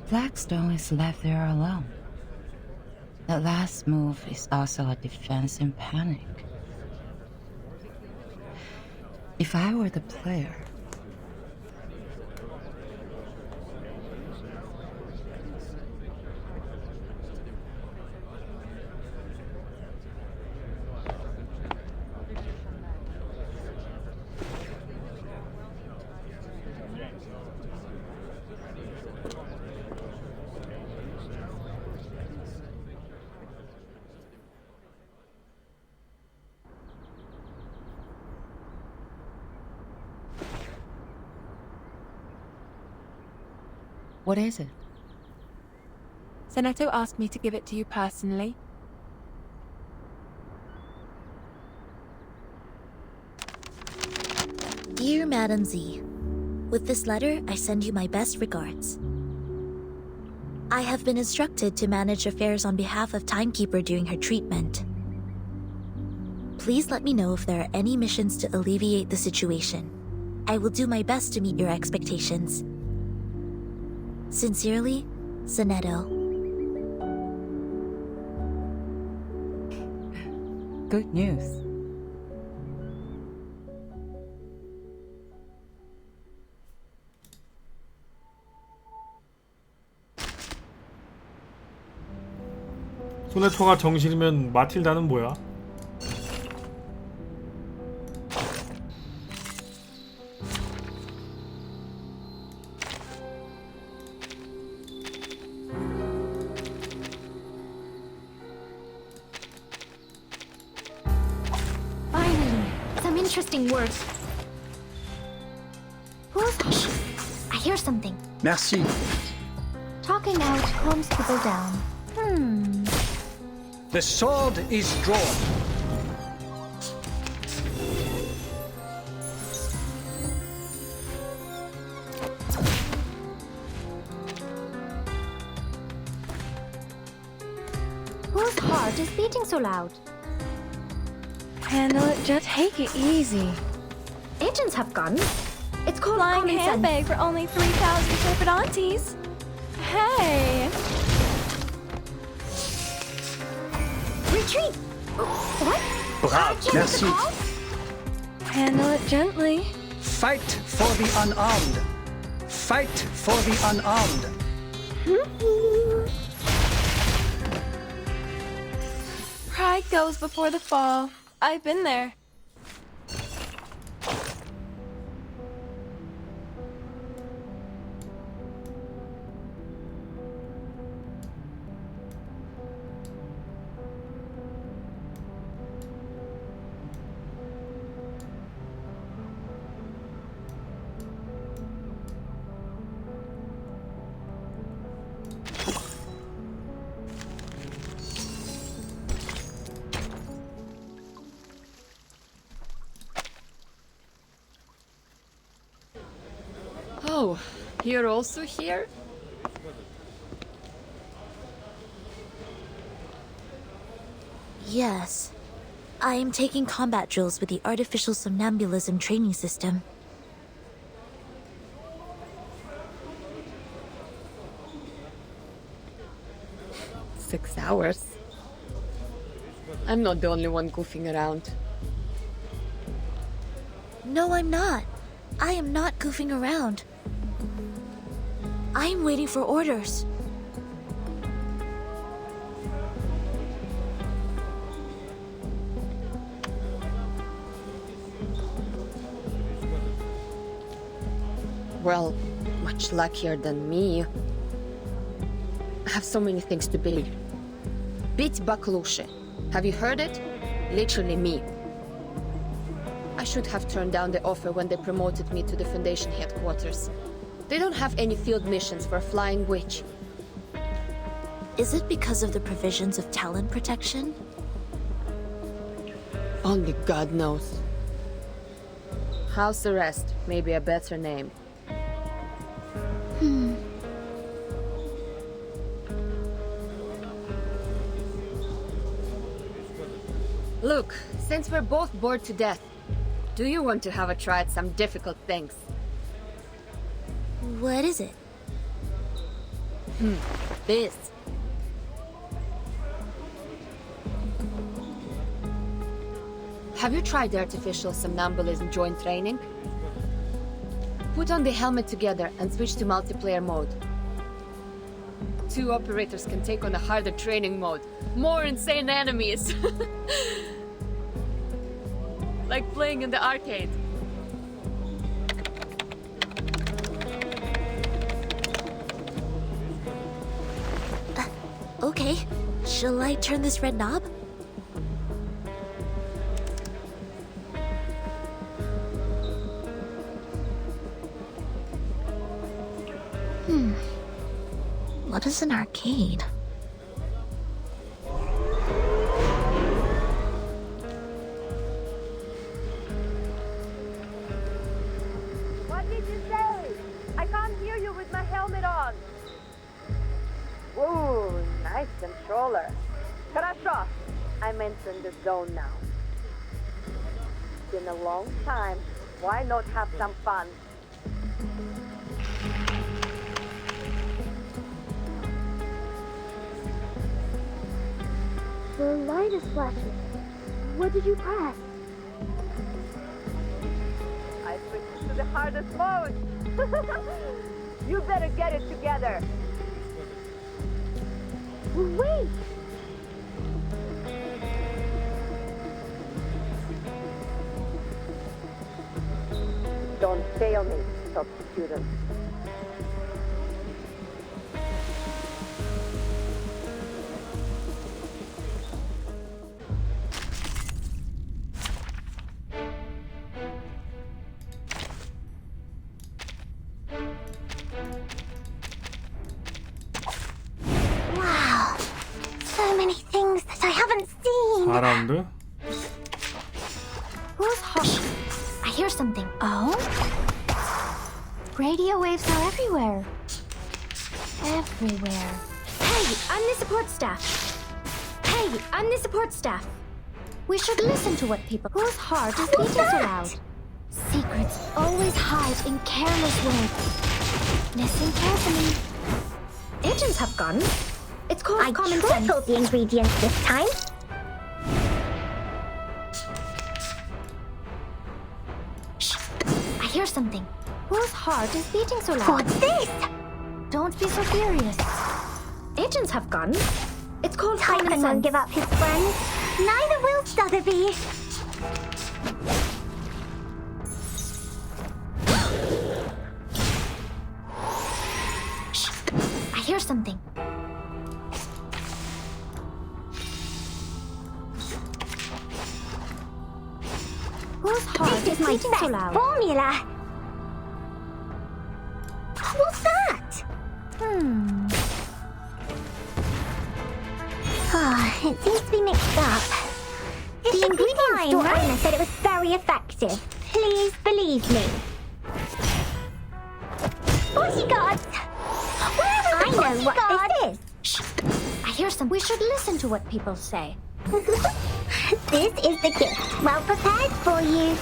Blackstone is left there alone. The last move is also a defense in panic. If I were the player, what is it? Zeneto asked me to give it to you personally. Dear Madam Z, with this letter, I send you my best regards. I have been instructed to manage affairs on behalf of Timekeeper during her treatment. Please let me know if there are any missions to alleviate the situation. I will do my best to meet your expectations. Sincerely, Zeneto. Good news. 소네토가 정실이면 마틸다는 뭐야? Finally, some interesting work. Who's... I hear something. Merci. Talking out calms people down. The sword is drawn. Whose heart is beating so loud? Handle it, just take it easy. Agents have guns. It's called Flying common sense. handbag for only 3,000 Serpentantes. Hey! Retreat! What? Bravo. Merci. Handle it gently. Fight for the unarmed. Fight for the unarmed. Pride goes before the fall. I've been there. Oh, you're also here? Yes. I am taking combat drills with the artificial somnambulism training system. Six hours? I'm not the only one goofing around. No, I'm not. I am not goofing around. I am waiting for orders. Well, much luckier than me. I have so many things to build. Bit Baklushe. Have you heard it? Literally me. I should have turned down the offer when they promoted me to the Foundation headquarters. They don't have any field missions for a flying witch. Is it because of the provisions of talent protection? Only God knows. House arrest may be a better name. Look, since we're both bored to death, do you want to have a try at some difficult things? What is it? This. Have you tried the artificial somnambulism joint training? Put on the helmet together and switch to multiplayer mode. 2 operators can take on a harder training mode. More insane enemies. Like playing in the arcade. Okay. Shall I turn this red knob? What is an arcade? What did you say? I can't hear you with my helmet on. Whoa, nice controller. Хорошо. I'm entering the zone now. It's been a long time. Why not have some fun? The light is flashing. What did you press? I switched to the hardest mode. You better get it together. Wait! Don't fail me, top student. Wow! So many things that I haven't seen! 4라운드. Who's hot? I hear something. Oh? Radio waves are everywhere. Everywhere. Hey, I'm the support staff. Hey, I'm the support staff. We should listen to what people... Whose heart is beating so loud? Secrets always hide in careless words. Listen carefully. Agents have guns. It's called common sense. I tripled the ingredients this time. Shh. I hear something. Whose heart is beating so loud? What's this? Don't be so furious. Agents have guns. It's called common sense. Won't give up his friends. Neither will Sotheby. Shh. I hear something. Whose heart is beating so loud? Formula. What's that? It seems to be mixed up. The ingredient store owner said it was very effective. Please believe me. Bodyguards! Where are the bodyguards? I know what this is. Shh. I hear some. We should listen to what people say. This is the gift. Well prepared for you.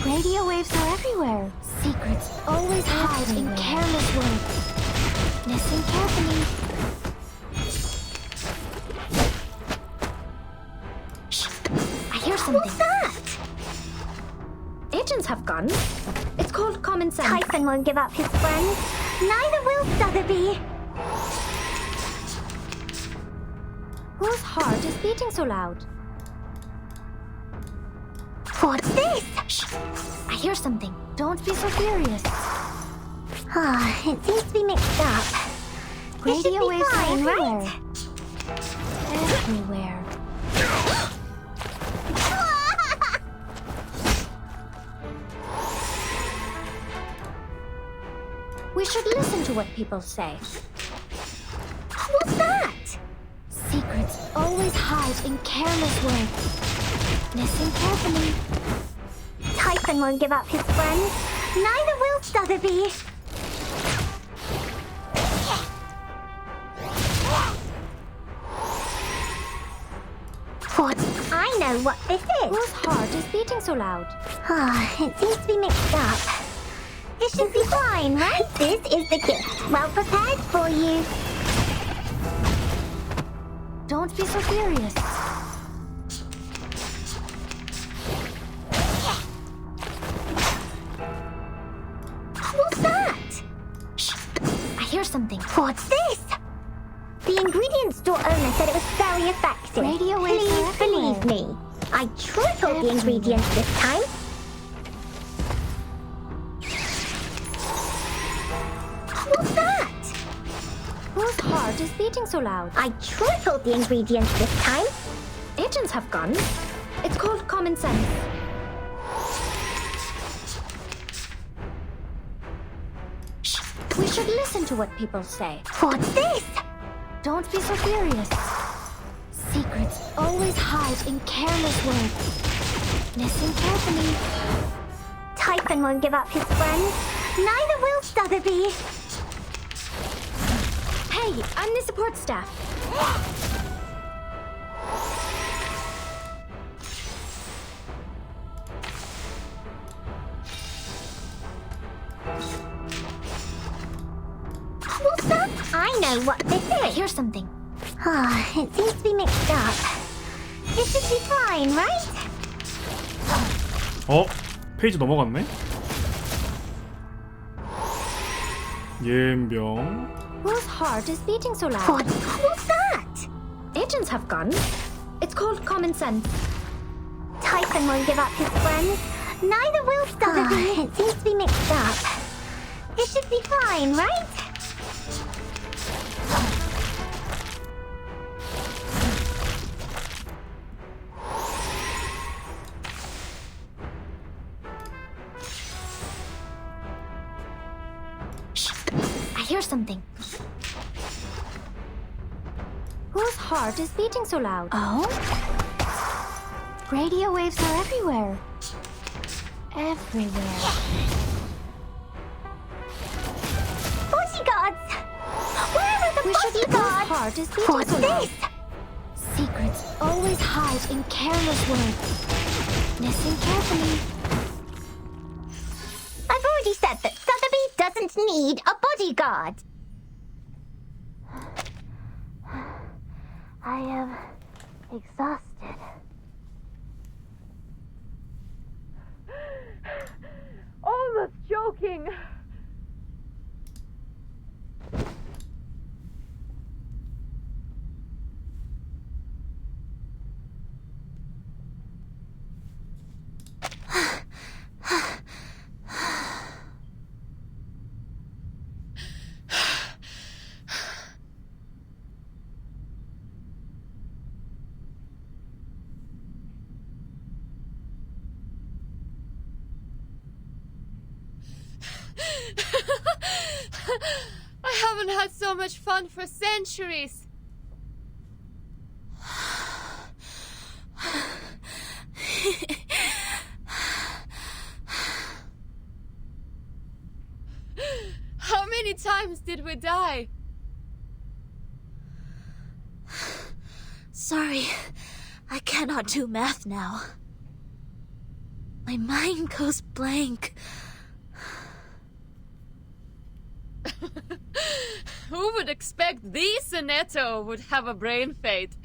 Radio waves are everywhere. Secrets always hide in careless words. Listen carefully. Shh. I hear something. What's that? Agents have guns. It's called common sense. Typhon won't give up his friends. Neither will Sotheby. Whose heart is beating so loud? What's this? Shh. I hear something. Don't be so furious. It seems to be mixed up. Radio waves are everywhere. Right? Everywhere. We should listen to what people say. What's that? Secrets always hide in careless words. Listen carefully. Typhon won't give up his friends. Neither will Sotheby. What? I know what this is. Whose heart is beating so loud? It seems to be mixed up. It should be fine, right? This is the gift. Well prepared for you. Don't be so furious. What's that? Shh. I hear something. What's this? The ingredient store owner said it was very effective. Radio waves Please believe me. I tripled the ingredients this time. What's that? Whose heart is beating so loud? I tripled the ingredients this time. Agents have guns. It's called common sense. Shh. We should listen to what people say. What's this? Don't be so furious. Secrets always hide in careless words. Listen carefully. Typhon won't give up his friends. Neither will Sotheby. Hey, I'm the support staff. What's that? I know what this is. I hear something. It seems to be mixed up. It should be fine, right? 페이지 넘어갔네. 예병. Whose heart is beating so loud? What's that? Agents have guns. It's called common sense. Typhon won't give up his friends. Neither will Sotheby. It seems to be mixed up. It should be fine, right? I hear something. Whose heart is beating so loud? Oh? Radio waves are everywhere. Everywhere. Bodyguards! Where are the Whose bodyguards? heart is beating What's so loud? this? Secrets always hide in careless words. Listen carefully. I've already said that Sotheby doesn't need a bodyguard. I am exhausted. Almost joking. I haven't had so much fun for centuries. How many times did we die? Sorry, I cannot do math now. My mind goes blank. Who would expect the Sonetto would have a brain fade?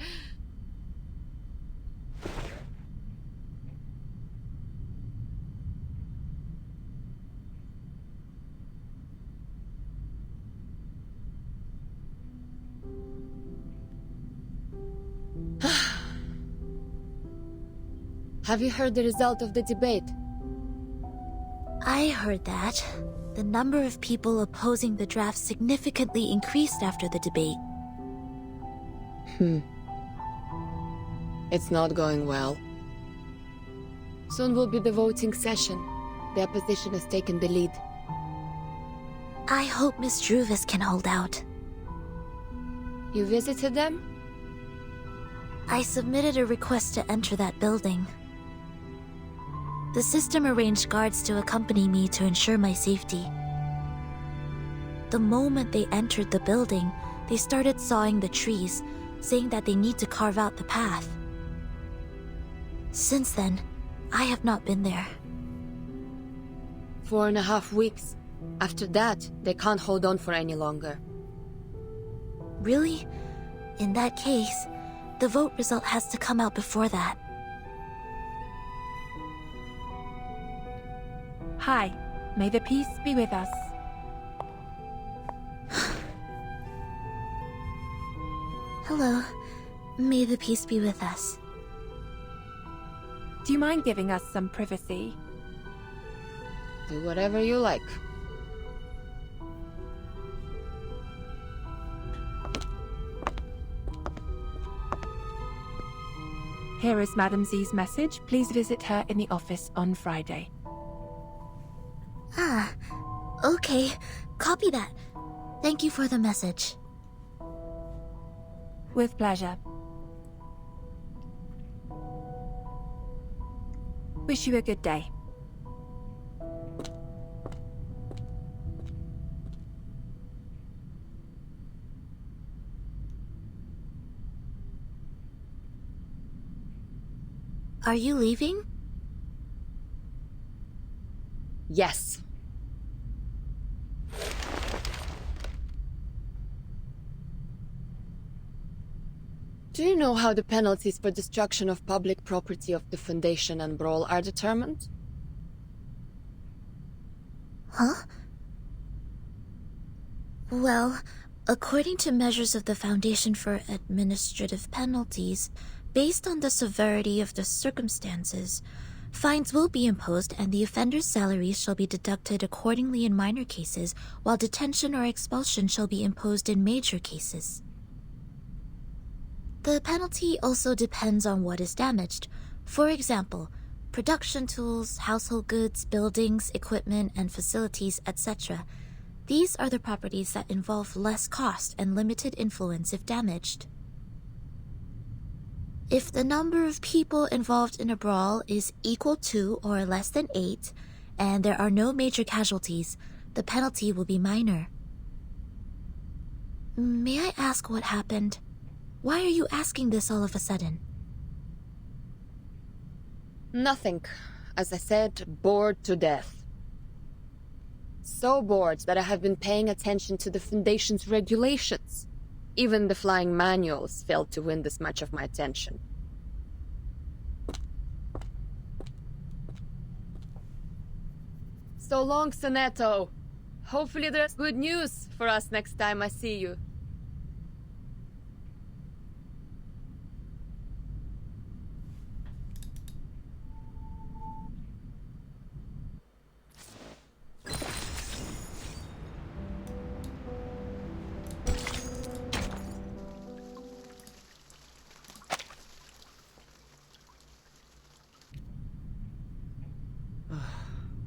Have you heard the result of the debate? I heard that. The number of people opposing the draft significantly increased after the debate. It's not going well. Soon will be the voting session. The opposition has taken the lead. I hope Miss Druvis can hold out. You visited them? I submitted a request to enter that building. The system arranged guards to accompany me to ensure my safety. The moment they entered the building, they started sawing the trees, saying that they need to carve out the path. Since then, I have not been there. 4.5 weeks. After that, they can't hold on for any longer. Really? In that case, the vote result has to come out before that. Hi. May the peace be with us. Hello. May the peace be with us. Do you mind giving us some privacy? Do whatever you like. Here is Madam Z's message. Please visit her in the office on Friday. Ah, okay. Copy that. Thank you for the message. With pleasure. Wish you a good day. Are you leaving? Yes. Do you know how the penalties for destruction of public property of the Foundation and Brawl are determined? Huh? Well, according to measures of the Foundation for Administrative Penalties, based on the severity of the circumstances, fines will be imposed and the offender's salary shall be deducted accordingly in minor cases, while detention or expulsion shall be imposed in major cases. The penalty also depends on what is damaged. For example, production tools, household goods, buildings, equipment, and facilities, etc. These are the properties that involve less cost and limited influence if damaged. If the number of people involved in a brawl is equal to or less than 8, and there are no major casualties, the penalty will be minor. May I ask what happened? Why are you asking this all of a sudden? Nothing. As I said, bored to death. So bored that I have been paying attention to the Foundation's regulations. Even the flying manuals failed to win this much of my attention. So long, Sonetto. Hopefully there's good news for us next time I see you.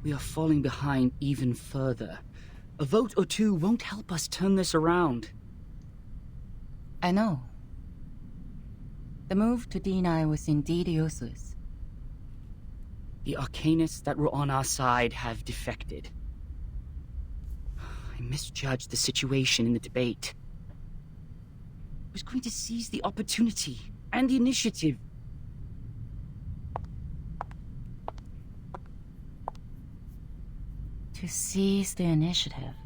We are falling behind even further. A vote or two won't help us turn this around. I know. The move to deny was indeed useless. The Arcanists that were on our side have defected. I misjudged the situation in the debate. I was going to seize the opportunity and the initiative. To seize the initiative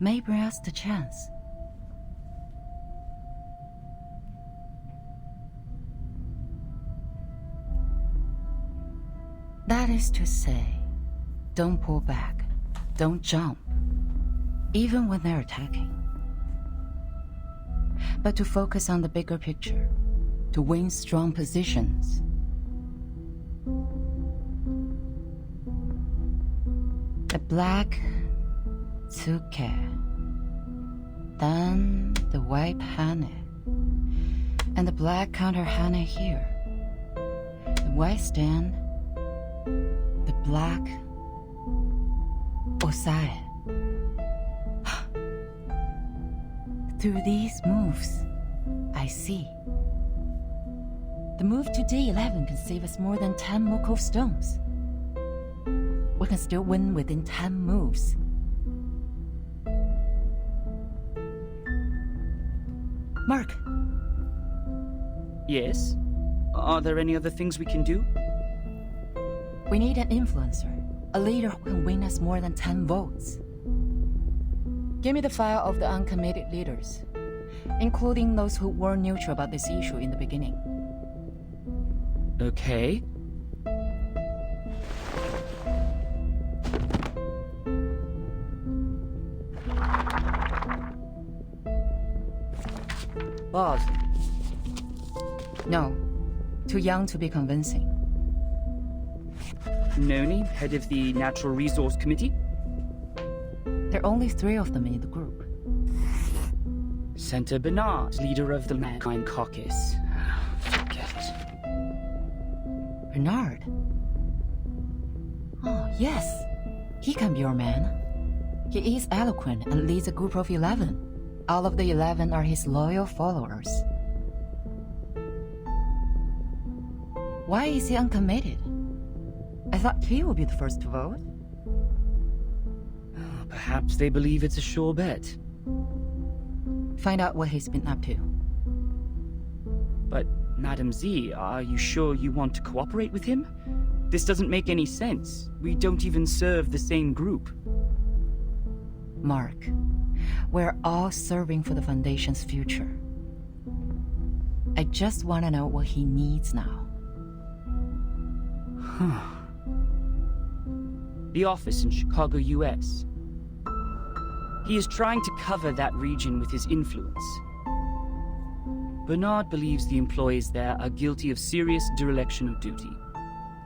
may bring us the chance. That is to say, don't pull back, don't jump, even when they're attacking. But to focus on the bigger picture, to win strong positions. The black took care. Then the white Hane. And the black counter Hane here. The white stand. The black Osai. Through these moves, I see. The move to D11 can save us more than 10 Mokov stones. We can still win within 10 moves. Mark. Yes? Are there any other things we can do? We need an influencer. a leader who can win us more than 10 votes. Give me the file of the uncommitted leaders, including those who were neutral about this issue in the beginning. Okay. Boss. No. Too young to be convincing. Noni, head of the Natural Resource Committee? There are only 3 of them in the group. Senator Bernard, leader of the Mankind Caucus. Forget it. Bernard? Oh, yes. He can be your man. He is eloquent and leads a group of 11. All of the 11 are his loyal followers. Why is he uncommitted? I thought he would be the first to vote. Perhaps they believe it's a sure bet. Find out what he's been up to. But, Madam Z, are you sure you want to cooperate with him? This doesn't make any sense. We don't even serve the same group. Mark, we're all serving for the Foundation's future. I just want to know what he needs now. The office in Chicago, US. He is trying to cover that region with his influence. Bernard believes the employees there are guilty of serious dereliction of duty.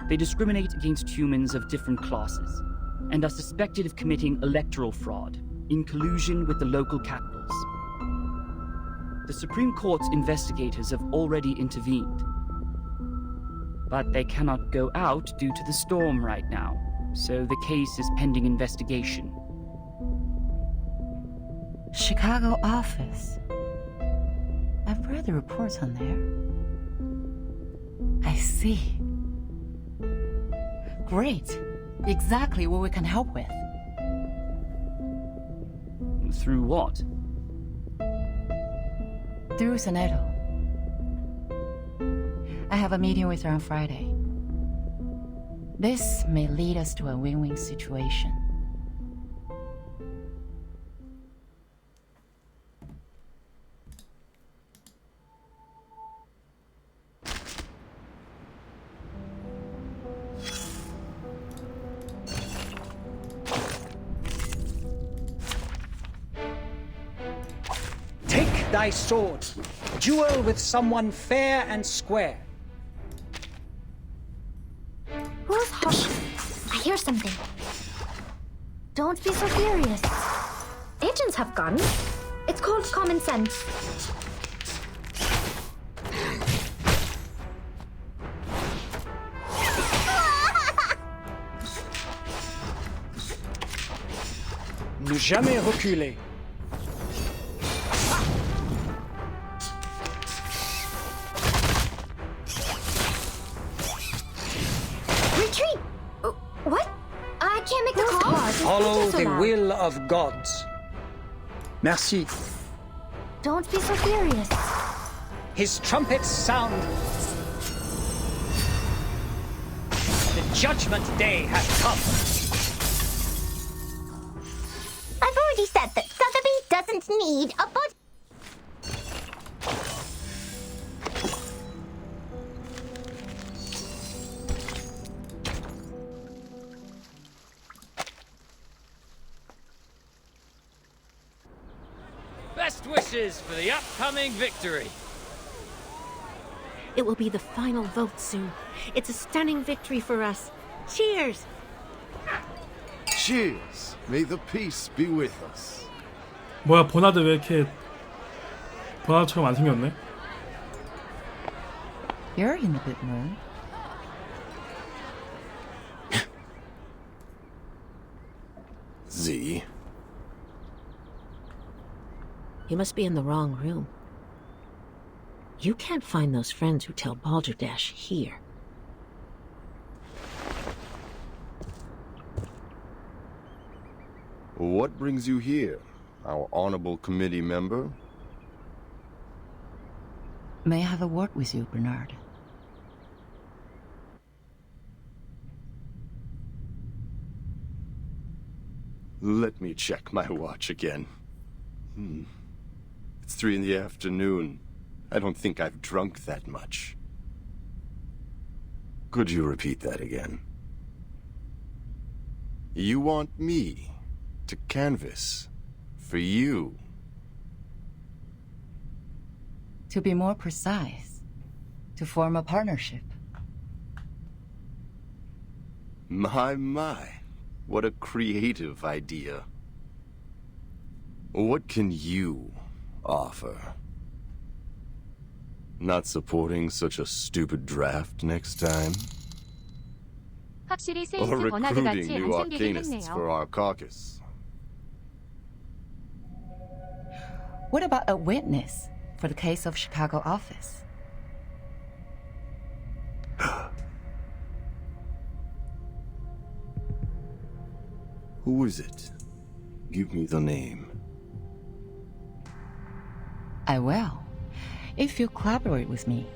They discriminate against humans of different classes and are suspected of committing electoral fraud in collusion with the local capitals. The Supreme Court's investigators have already intervened, but they cannot go out due to the storm right now, so the case is pending investigation. Chicago office. I've read the reports on there. I see. Great. Exactly what we can help with. Through what? Through Senato. I have a meeting with her on Friday. This may lead us to a win-win situation. Take thy sword. Duel with someone fair and square. Who's hot? I hear something. Don't be so furious. Agents have guns. It's called common sense. Ne jamais reculer. Retreat! What? I can't make the call. Follow the will of gods. Merci. Don't be so furious. His trumpets sound. The judgment day has come. I've already said that Sotheby doesn't need a body. Best wishes for the upcoming victory. It will be the final vote soon. It's a stunning victory for us. Cheers! Cheers! May the peace be with us. 뭐야, 버나드 왜 이렇게 버나드처럼 안 생겼네? You're in a good mood. Z? You must be in the wrong room. You can't find those friends who tell Balderdash here. What brings you here, our honorable committee member? May I have a word with you, Bernard? Let me check my watch again. It's 3 in the afternoon. I don't think I've drunk that much. Could you repeat that again? You want me to canvass for you? To be more precise, to form a partnership. My, what a creative idea. What can you offer? Not supporting such a stupid draft next time? 확실히 Or 세인트 버나드 같이 recruiting new 안 생기긴 arcanists 했네요. for our caucus? What about a witness for the case of Chicago office? Who is it? Give me the name. I will, if you collaborate with me.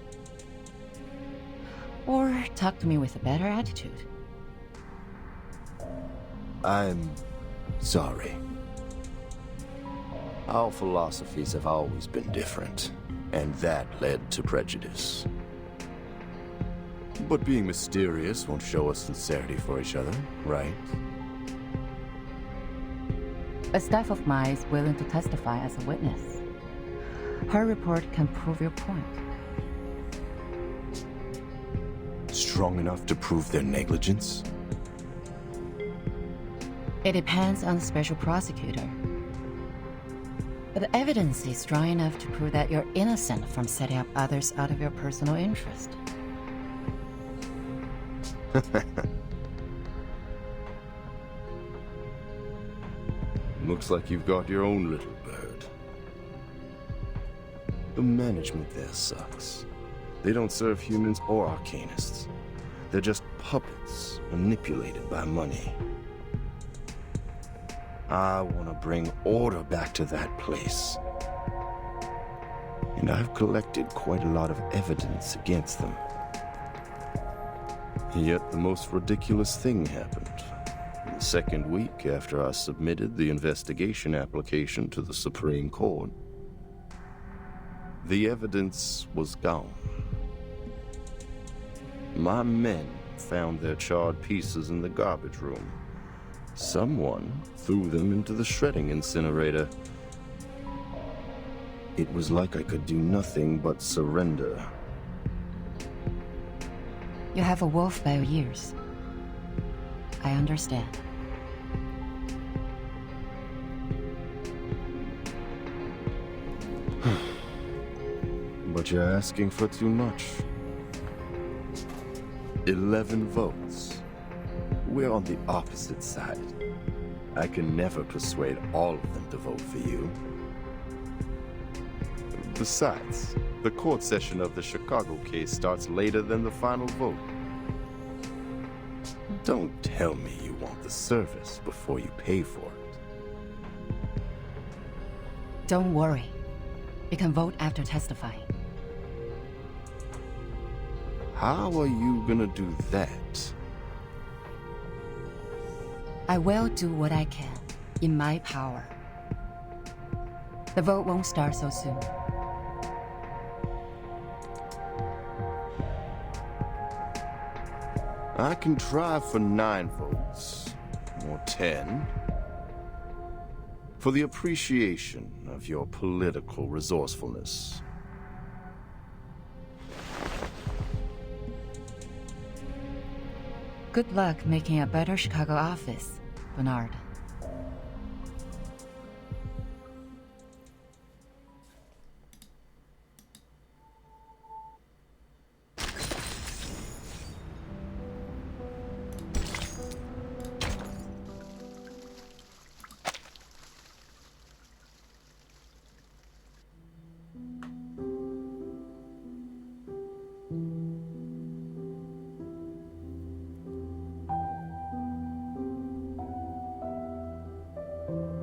Or talk to me with a better attitude. I'm sorry. Our philosophies have always been different, and that led to prejudice. But being mysterious won't show us sincerity for each other, right? A staff of mine is willing to testify as a witness. Her report can prove your point. Strong enough to prove their negligence? It depends on the special prosecutor. But the evidence is strong enough to prove that you're innocent from setting up others out of your personal interest. Looks like you've got your own little bird. The management there sucks. They don't serve humans or arcanists. They're just puppets manipulated by money. I want to bring order back to that place. And I've collected quite a lot of evidence against them. Yet the most ridiculous thing happened. The second week after I submitted the investigation application to the Supreme Court, the evidence was gone. My men found their charred pieces in the garbage room. Someone threw them into the shredding incinerator. It was like I could do nothing but surrender. You have a wolf by your ears. I understand. But you're asking for too much. 11 votes. We're on the opposite side. I can never persuade all of them to vote for you. Besides, the court session of the Chicago case starts later than the final vote. Don't tell me you want the service before you pay for it. Don't worry. You can vote after testifying. How are you gonna do that? I will do what I can, in my power. The vote won't start so soon. I can try for 9 votes, or 10, for the appreciation of your political resourcefulness. Good luck making a better Chicago office, Bernard.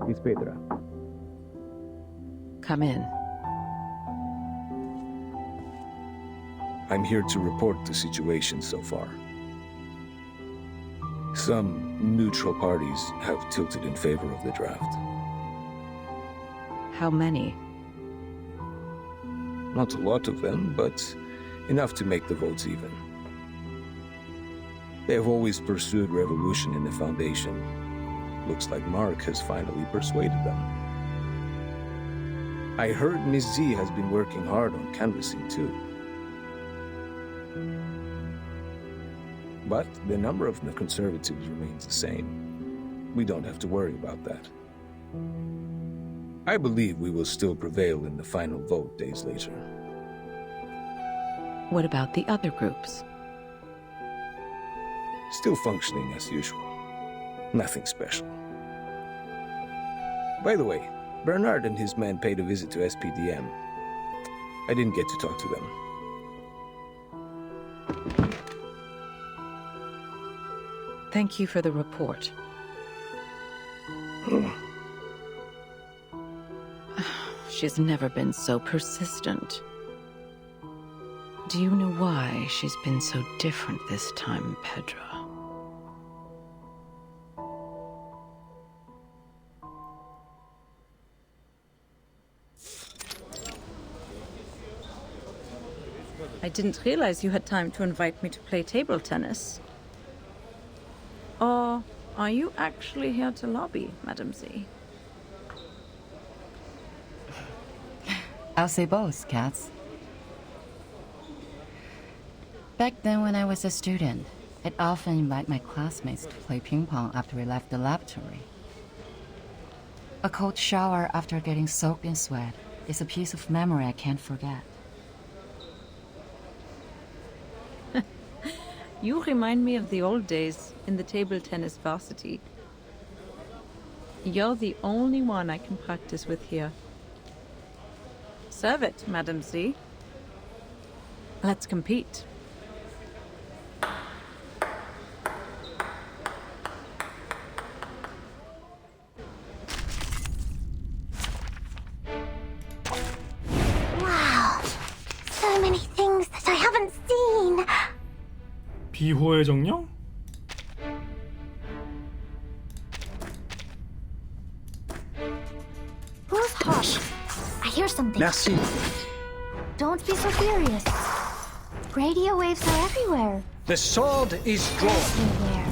Miss Petra. Come in. I'm here to report the situation so far. Some neutral parties have tilted in favor of the draft. How many? Not a lot of them, but enough to make the votes even. They have always pursued revolution in the Foundation. Looks like Mark has finally persuaded them. I heard Miss Z has been working hard on canvassing too. But the number of the Conservatives remains the same. We don't have to worry about that. I believe we will still prevail in the final vote days later. What about the other groups? Still functioning as usual. Nothing special. By the way, Bernard and his men paid a visit to SPDM. I didn't get to talk to them. Thank you for the report. She's never been so persistent. Do you know why she's been so different this time, Pedro? I didn't realize you had time to invite me to play table tennis. Or are you actually here to lobby, Madam Z? I'll say both, Katz. Back then when I was a student, I'd often invite my classmates to play ping pong after we left the laboratory. A cold shower after getting soaked in sweat is a piece of memory I can't forget. You remind me of the old days in the table tennis varsity. You're the only one I can practice with here. Serve it, Madam Z. Let's compete. Wow, so many things that I haven't seen. 비호의 정령? Who's hot? I hear something. Merci. Don't be so furious. Radio waves are everywhere. The sword is drawn. Everywhere.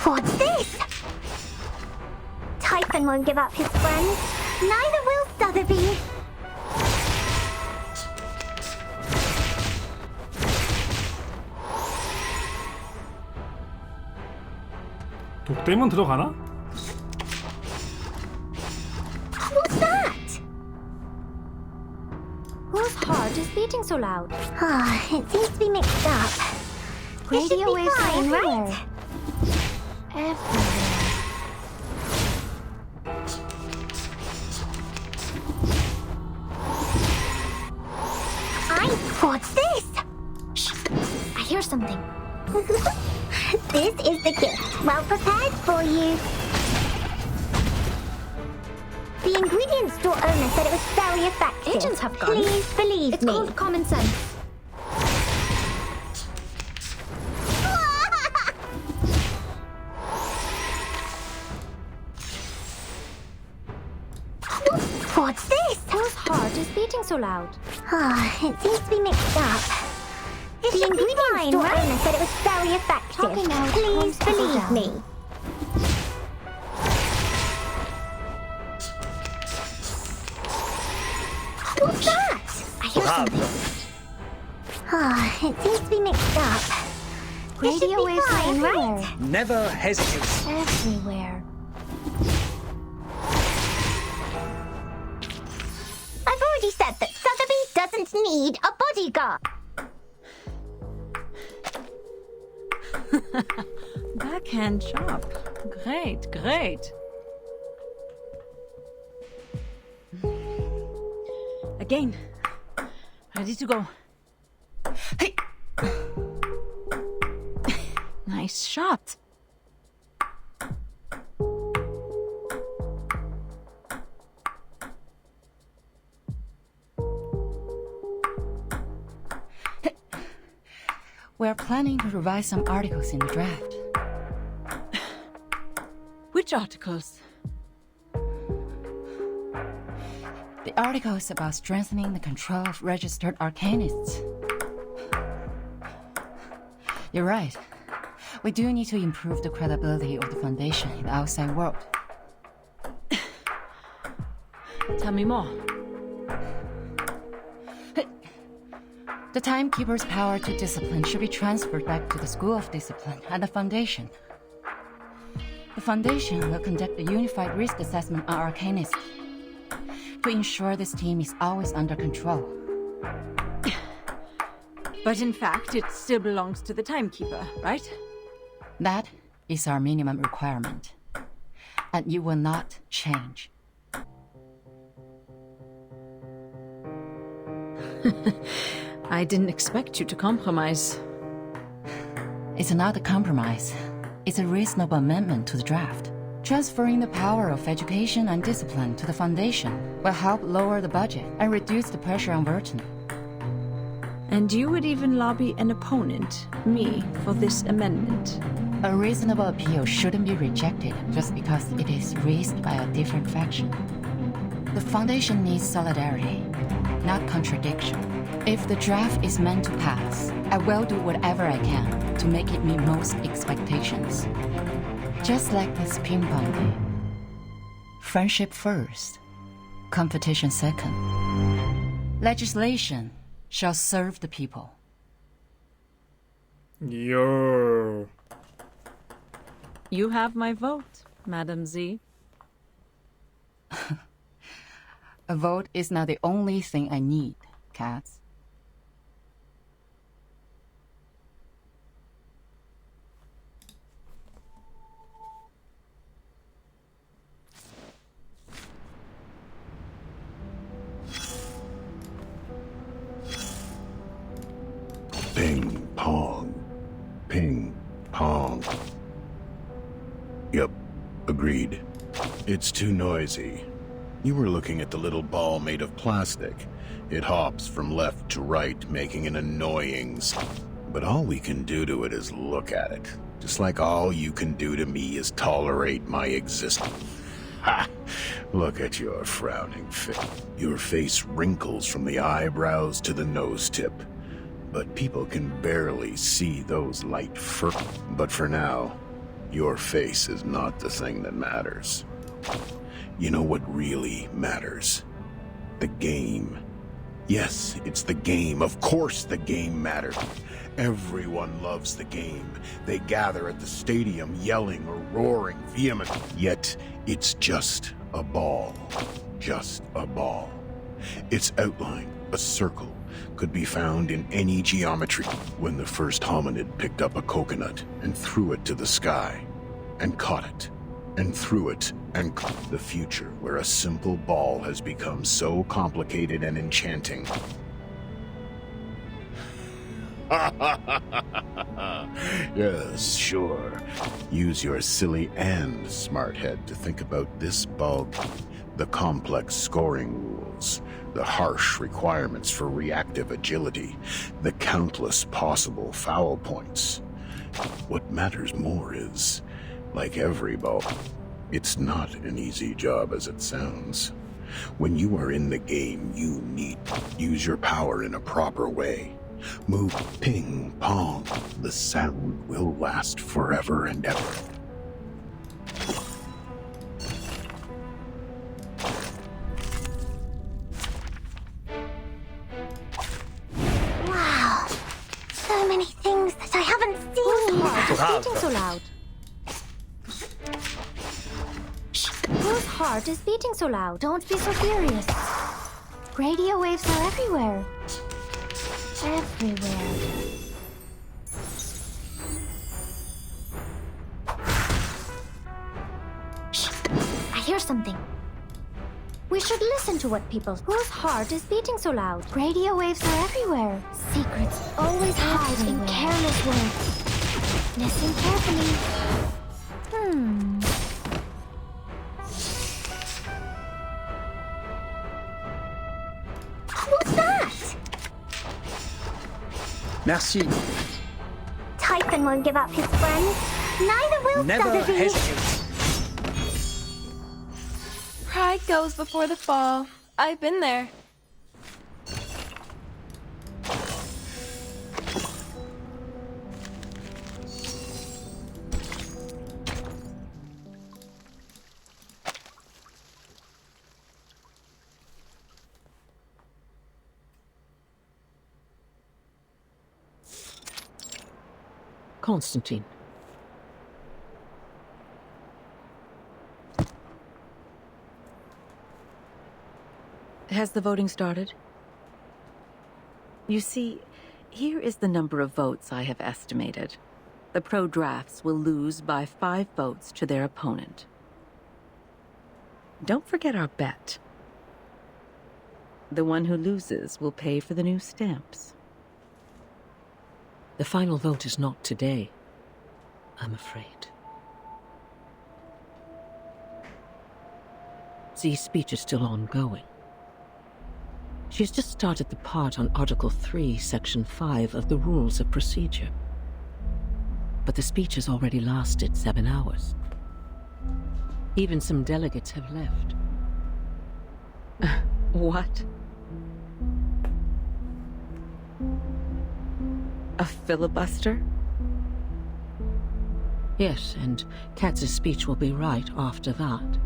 What's this? Typhon won't give up his friends. Neither will Sotheby. 독대문 들어가나? What's that? Whose heart is beating so loud? Ah, it seems to be mixed up. Radio waves are everywhere. Everywhere. What's this? Shh, I hear something. This is the gift, well prepared for you. The ingredient store owner said it was very effective. Agents have gone. Please believe It's me. called common sense. What's this? Whose heart is beating so loud? Ah, it seems to be mixed up. The ingredient store owner said it was very effective. Talking out Please calms people believe down. me. What's that? I hear something. Ah, it seems to be mixed up. Radio waves are everywhere. Never hesitate. Everywhere. I've already said that Sotheby doesn't need a bodyguard. Backhand chop. Great, great. Again. Ready to go. Hey. Nice shot. We're planning to revise some articles in the draft. Which articles? The articles about strengthening the control of registered arcanists. You're right. We do need to improve the credibility of the Foundation in the outside world. Tell me more. The Timekeeper's power to discipline should be transferred back to the School of Discipline and the Foundation. The Foundation will conduct a unified risk assessment on arcanists to ensure this team is always under control. But in fact, it still belongs to the Timekeeper, right? That is our minimum requirement. And you will not change. I didn't expect you to compromise. It's not a compromise. It's a reasonable amendment to the draft. Transferring the power of education and discipline to the Foundation will help lower the budget and reduce the pressure on Burton. And you would even lobby an opponent, me, for this amendment. A reasonable appeal shouldn't be rejected just because it is raised by a different faction. The Foundation needs solidarity, not contradiction. If the draft is meant to pass, I will do whatever I can to make it meet most expectations. Just like this ping pong game. Friendship first, competition second. Legislation shall serve the people. Yo. You have my vote, Madam Z. A vote is not the only thing I need, Katz. Ping pong. Ping pong. Yep, agreed. It's too noisy. You were looking at the little ball made of plastic. It hops from left to right, making an annoying sound. But all we can do to it is look at it. Just like all you can do to me is tolerate my existence. Ha! Look at your frowning face. Your face wrinkles from the eyebrows to the nose tip. But people can barely see those light fur. But for now, your face is not the thing that matters. You know what really matters? The game. Yes, it's the game. Of course the game matters. Everyone loves the game. They gather at the stadium yelling or roaring vehemently. Yet, it's just a ball. Just a ball. Its outline, a circle, could be found in any geometry. When the first hominid picked up a coconut and threw it to the sky, and caught it, and threw it, and the future where a simple ball has become so complicated and enchanting. Yes, sure. Use your silly and smart head to think about this ball. The complex scoring rules, the harsh requirements for reactive agility, the countless possible foul points. What matters more is, like every ball, it's not an easy job as it sounds. When you are in the game, you need to use your power in a proper way. Move ping pong. The sound will last forever and ever. Wow. So many things that I haven't seen. Whose heart is beating so loud? Whose heart is beating so loud? Don't be so furious. Radio waves are everywhere. Everywhere. I hear something. We should listen to what people... Whose heart is beating so loud? Radio waves are everywhere. Secrets always hide in careless words. Listen carefully. Who's that? Merci. Nathan won't give up his friends. Neither will Never Sotheby. hesitate. Pride goes before the fall. I've been there. Constantine. Has the voting started? You see, here is the number of votes I have estimated. The pro-drafts will lose by 5 votes to their opponent. Don't forget our bet. The one who loses will pay for the new stamps. The final vote is not today, I'm afraid. Z's speech is still ongoing. She has just started the part on Article 3, Section 5 of the Rules of Procedure. But the speech has already lasted 7 hours. Even some delegates have left. What? A filibuster? Yes, and Katz's speech will be right after that.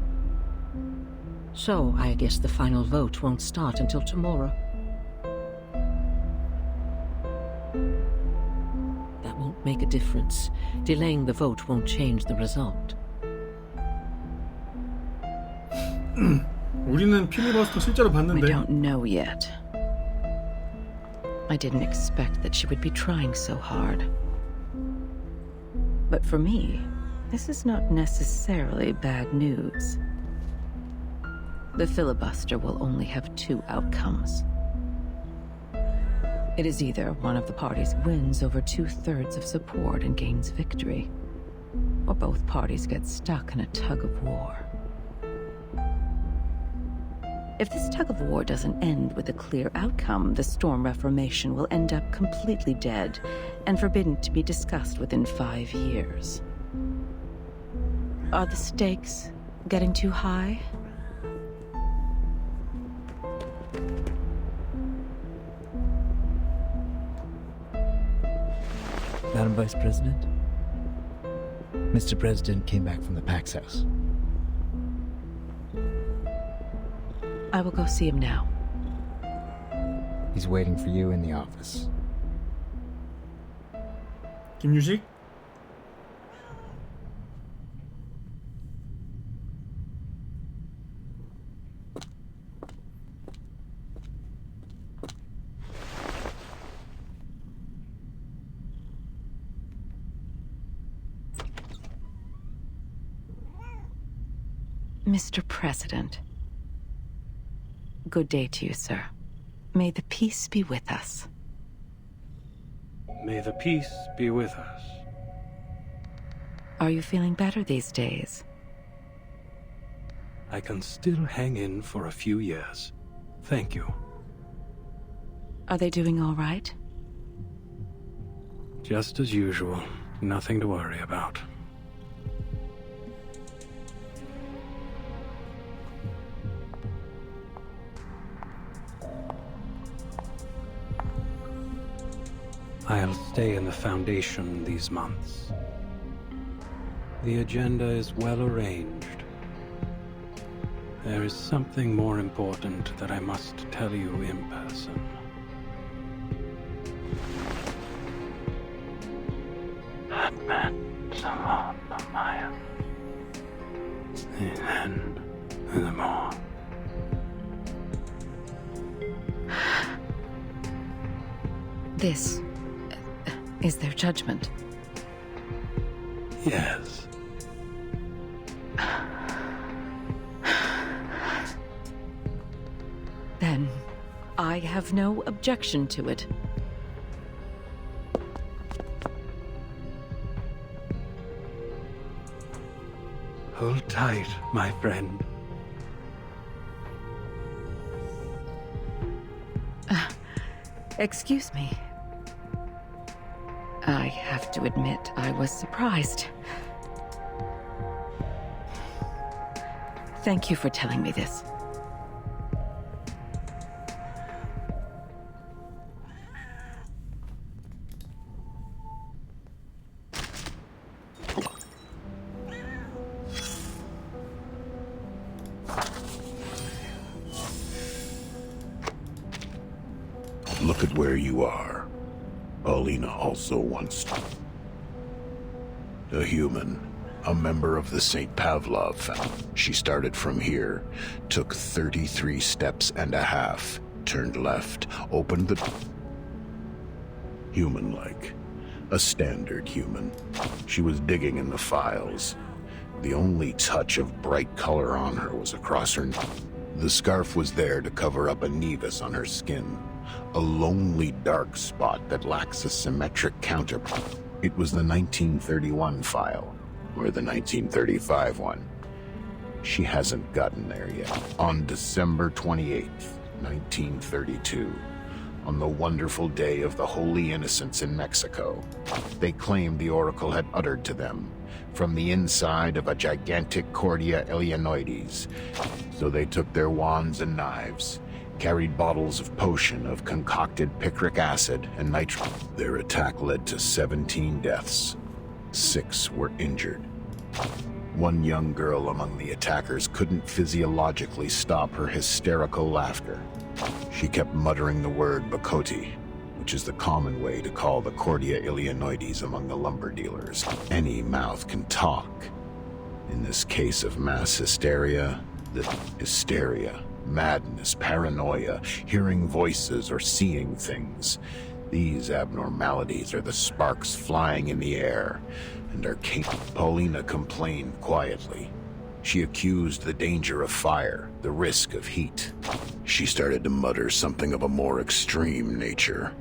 So, I guess the final vote won't start until tomorrow. That won't make a difference. Delaying the vote won't change the result. 우리는 필리버스터 실제로 봤는데. We don't know yet. I didn't expect that she would be trying so hard. But for me, this is not necessarily bad news. The filibuster will only have 2 outcomes. It is either one of the parties wins over 2/3 of support and gains victory, or both parties get stuck in a tug of war. If this tug of war doesn't end with a clear outcome, the Storm Reformation will end up completely dead and forbidden to be discussed within 5 years. Are the stakes getting too high? Madam Vice President, Mr. President came back from the Pax House. I will go see him now. He's waiting for you in the office. 김유식? Mr. President. Good day to you, sir. May the peace be with us. May the peace be with us. Are you feeling better these days? I can still hang in for a few years. Thank you. Are they doing all right? Just as usual. Nothing to worry about. I'll stay in the Foundation these months. The agenda is well arranged. There is something more important that I must tell you in person. This is their judgment. Yes. Then I have no objection to it. Hold tight, my friend. Excuse me. I have to admit, I was surprised. Thank you for telling me this. Look at where you are. Paulina also once... a human. A member of the St. Pavlov family. She started from here, took 33 steps and a half, turned left, opened the... Human-like. A standard human. She was digging in the files. The only touch of bright color on her was across her neck. The scarf was there to cover up a nevus on her skin. A lonely dark spot that lacks a symmetric counterpart. It was the 1931 file. Or the 1935 one. She hasn't gotten there yet. On December 28th, 1932, on the wonderful day of the Holy Innocents in Mexico, they claimed the oracle had uttered to them from the inside of a gigantic Cordia Eleanoides. So they took their wands and knives, carried bottles of potion of concocted picric acid and nitrogen. Their attack led to 17 deaths. 6 were injured. One young girl among the attackers couldn't physiologically stop her hysterical laughter. She kept muttering the word Bakoti, which is the common way to call the Cordia Eleanoides among the lumber dealers. Any mouth can talk. In this case of mass hysteria, the hysteria, madness, paranoia, hearing voices or seeing things. These abnormalities are the sparks flying in the air, and are capable. Paulina complained quietly. She accused the danger of fire, the risk of heat. She started to mutter something of a more extreme nature.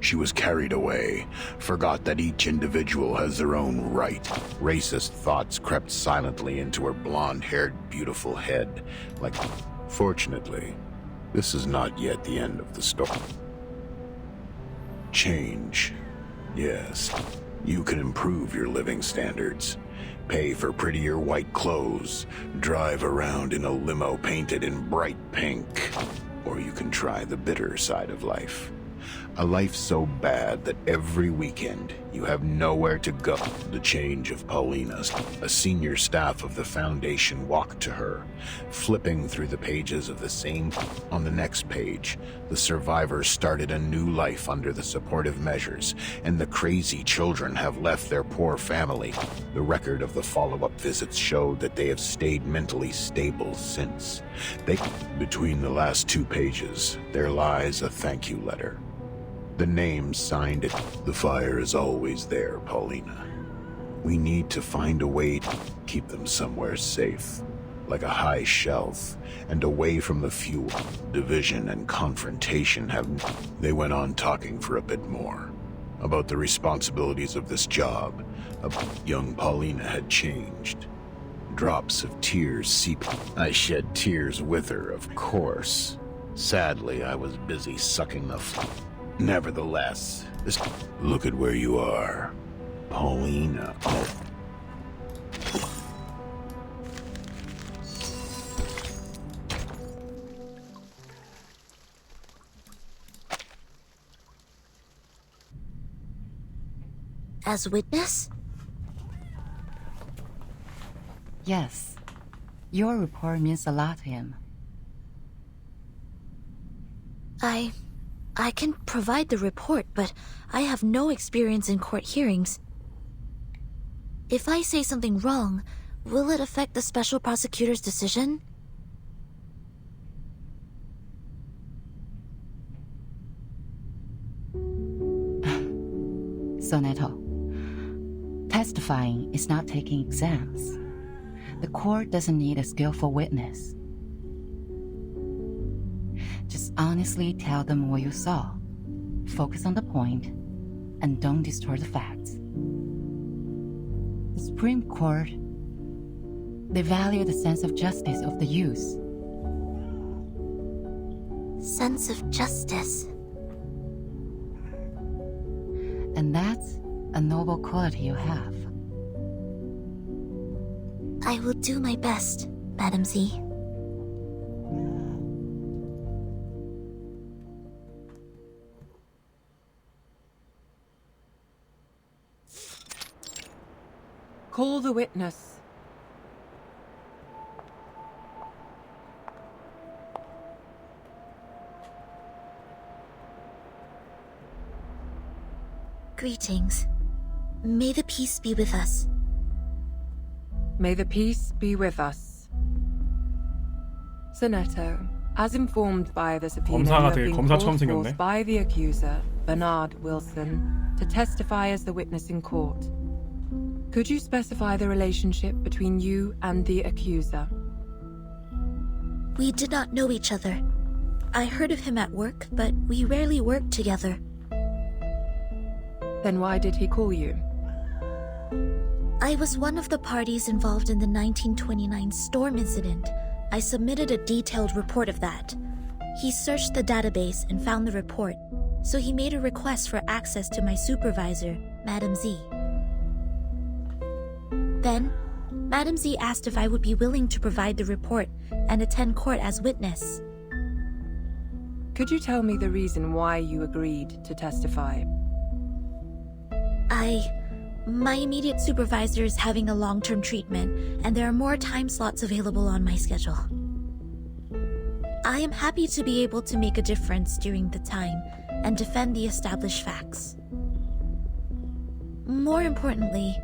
She was carried away, forgot that each individual has their own right. Racist thoughts crept silently into her blonde-haired, beautiful head, like... Fortunately, this is not yet the end of the story. Change. Yes, you can improve your living standards. Pay for prettier white clothes. Drive around in a limo painted in bright pink. Or you can try the bitter side of life. A life so bad that every weekend you have nowhere to go. The change of Paulina. A senior staff of the Foundation walked to her, flipping through the pages of the same. On the next page, the survivors started a new life under the supportive measures, and the crazy children have left their poor family. The record of the follow-up visits showed that they have stayed mentally stable since. Between the last 2 pages, there lies a thank you letter. The name signed it. The fire is always there, Paulina. We need to find a way to keep them somewhere safe, like a high shelf, and away from the fuel. Division and confrontation have... They went on talking for a bit more, about the responsibilities of this job. Young Paulina had changed. Drops of tears seep. I shed tears with her, of course. Sadly, I was busy sucking the... Nevertheless, look at where you are, Paulina. As witness? Yes. Your report means a lot to him. I can provide the report, but I have no experience in court hearings. If I say something wrong, will it affect the special prosecutor's decision? Soneto, testifying is not taking exams. The court doesn't need a skillful witness. Just honestly tell them what you saw. Focus on the point, and don't distort the facts. The Supreme Court, they value the sense of justice of the youth. Sense of justice. And that's a noble quality you have. I will do my best, Madam Z. Call the witness. Greetings. May the peace be with us. May the peace be with us. Sonetto, as informed by the subpoena, you 검사가 have 되게 been 검사처럼 called 생겼네. forth by the accuser, Bernard Wilson, to testify as the witness in court. Could you specify the relationship between you and the accuser? We did not know each other. I heard of him at work, but we rarely worked together. Then why did he call you? I was one of the parties involved in the 1929 storm incident. I submitted a detailed report of that. He searched the database and found the report, so he made a request for access to my supervisor, Madam Z. Then, Madam Z asked if I would be willing to provide the report and attend court as witness. Could you tell me the reason why you agreed to testify? My immediate supervisor is having a long-term treatment, and there are more time slots available on my schedule. I am happy to be able to make a difference during the time and defend the established facts. More importantly,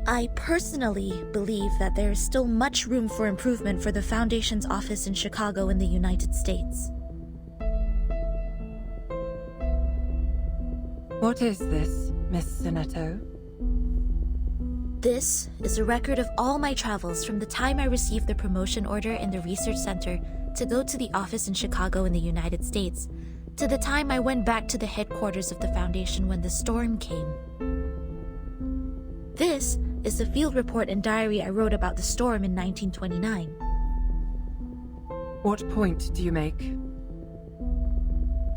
I personally believe that there is still much room for improvement for the Foundation's office in Chicago in the United States. What is this, Miss Sonetto? This is a record of all my travels from the time I received the promotion order in the research center to go to the office in Chicago in the United States, to the time I went back to the headquarters of the Foundation when the storm came. This is the field report and diary I wrote about the storm in 1929. What point do you make?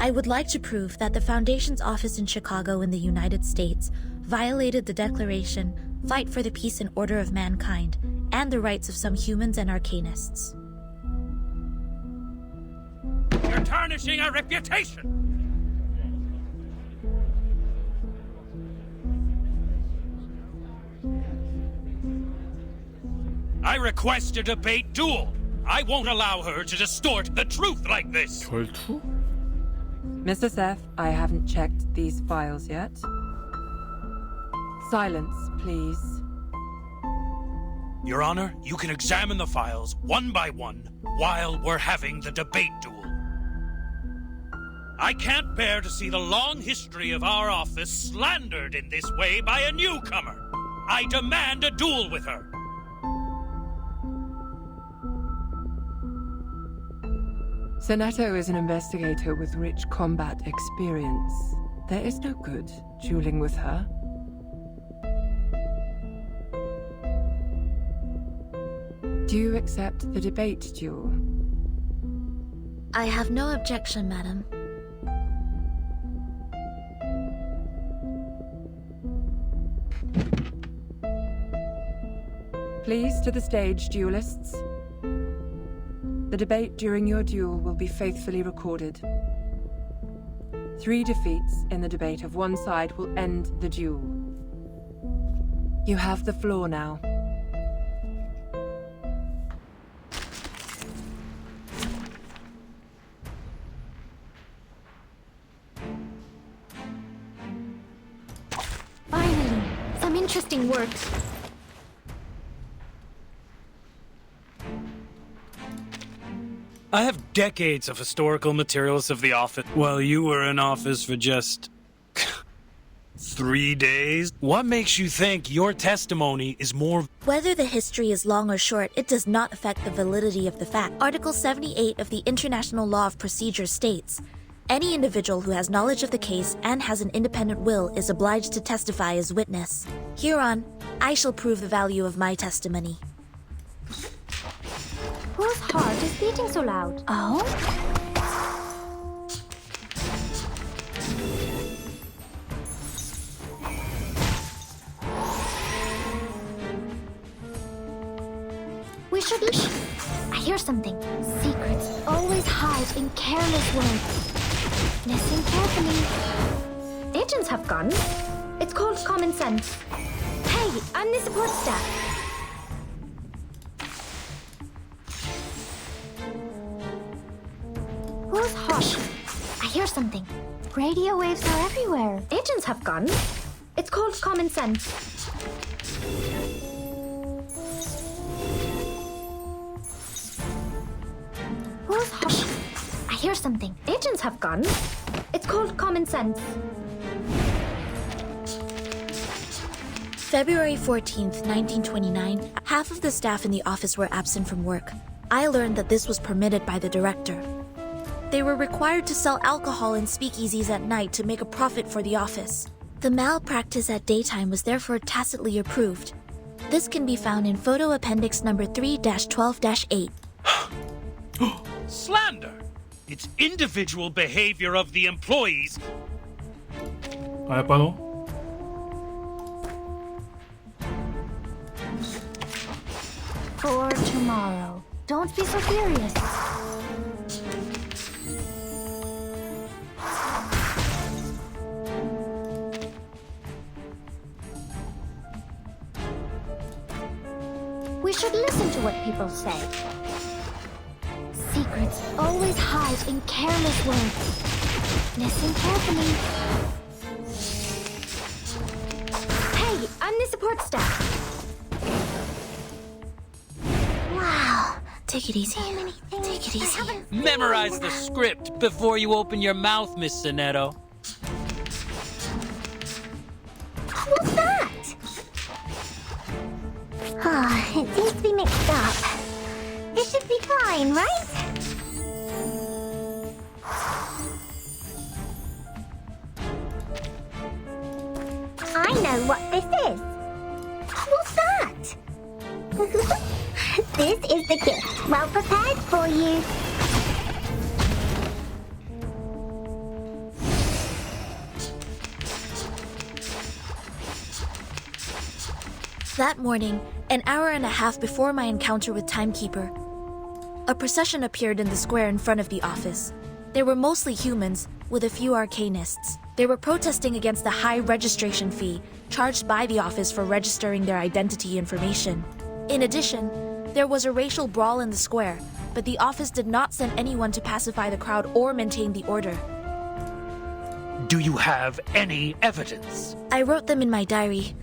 I would like to prove that the Foundation's office in Chicago in the United States violated the Declaration, Fight for the Peace and Order of Mankind, and the rights of some humans and arcanists. You're tarnishing our reputation! I request a debate duel. I won't allow her to distort the truth like this. 결투? Mr. Seth, I haven't checked these files yet. Silence, please. Your Honor, you can examine the files one by one while we're having the debate duel. I can't bear to see the long history of our office slandered in this way by a newcomer. I demand a duel with her. Sonetto is an investigator with rich combat experience. There is no good dueling with her. Do you accept the debate duel? I have no objection, madam. Please to the stage, duelists. The debate during your duel will be faithfully recorded. 3 defeats in the debate of one side will end the duel. You have the floor now. Finally, some interesting work. I have decades of historical materials of the office, while you were in office for just 3 days. What makes you think your testimony is more... Whether the history is long or short, it does not affect the validity of the fact. Article 78 of the International Law of Procedure states, any individual who has knowledge of the case and has an independent will is obliged to testify as witness. Hereon, I shall prove the value of my testimony. Whose heart is beating so loud? Oh? We should I hear something. Secrets always hide in careless words. Listen carefully. Agents have guns. It's called common sense. Hey, I'm the support staff. Who's hush? I hear something. Radio waves are everywhere. Agents have guns. It's called common sense. Who's hush? I hear something. Agents have guns. It's called common sense. February 14th, 1929, half of the staff in the office were absent from work. I learned that this was permitted by the director. They were required to sell alcohol in speakeasies at night to make a profit for the office. The malpractice at daytime was therefore tacitly approved. This can be found in photo appendix number 3-12-8. Slander! It's individual behavior of the employees. 알바노? For tomorrow. Don't be so furious. We should listen to what people say. Secrets always hide in careless words. Listen carefully. Hey, I'm the support staff. Wow. Take it easy. Take it easy. Memorize the script before you open your mouth, Miss Sonetto. What's that? It seems to be mixed up. It should be fine, right? I know what this is. What's that? This is the gift. Well prepared for you. That morning, an hour and a half before my encounter with Timekeeper, a procession appeared in the square in front of the office. They were mostly humans, with a few arcanists. They were protesting against the high registration fee charged by the office for registering their identity information. In addition, there was a racial brawl in the square, but the office did not send anyone to pacify the crowd or maintain the order. Do you have any evidence? I wrote them in my diary.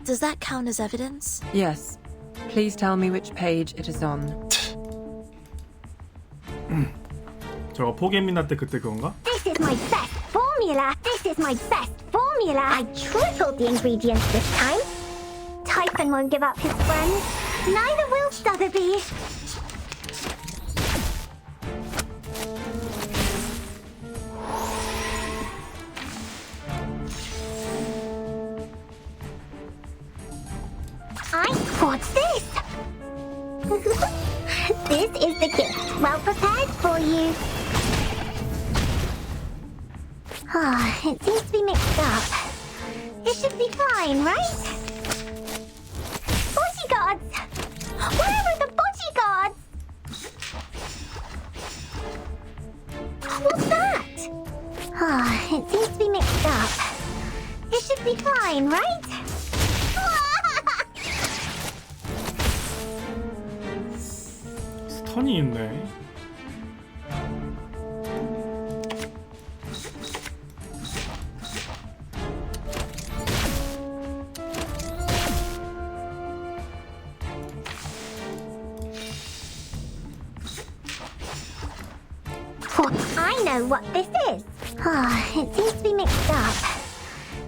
Does that count as evidence? Yes. Please tell me which page it is on. 저거 포개미나 때 그때 그건가? This is my best formula. This is my best formula. I tripled the ingredients this time. Typhon won't give up his friends. Neither will Sotheby. What's this? This is the gift. Well prepared for you. It seems to be mixed up. It should be fine, right? Bodyguards! Where are the bodyguards? What's that? It seems to be mixed up. It should be fine, right? 스턴이 있네. I know what this is. It seems to be mixed up.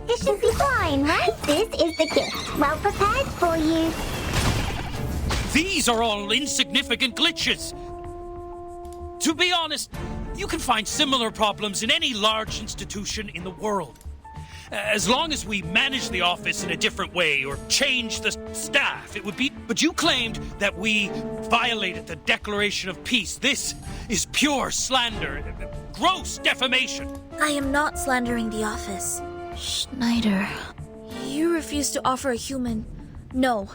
It should be fine, right? This is the gift. Well prepared for you. These are all insignificant glitches. To be honest, you can find similar problems in any large institution in the world. As long as we manage the office in a different way or change the staff, it would be... But you claimed that we violated the Declaration of Peace. This is pure slander, gross defamation. I am not slandering the office. Schneider, you refuse to offer a human, no,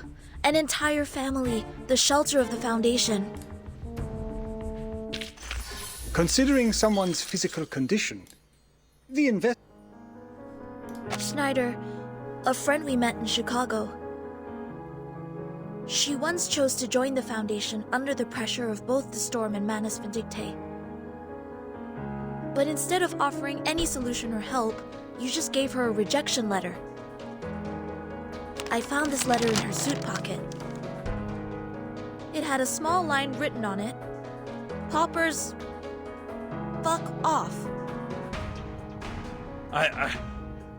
an entire family, the shelter of the Foundation. Considering someone's physical condition, the Schneider, a friend we met in Chicago. She once chose to join the Foundation under the pressure of both the Storm and Manus Vindictae. But instead of offering any solution or help, you just gave her a rejection letter. I found this letter in her suit pocket. It had a small line written on it. Paupers, fuck off.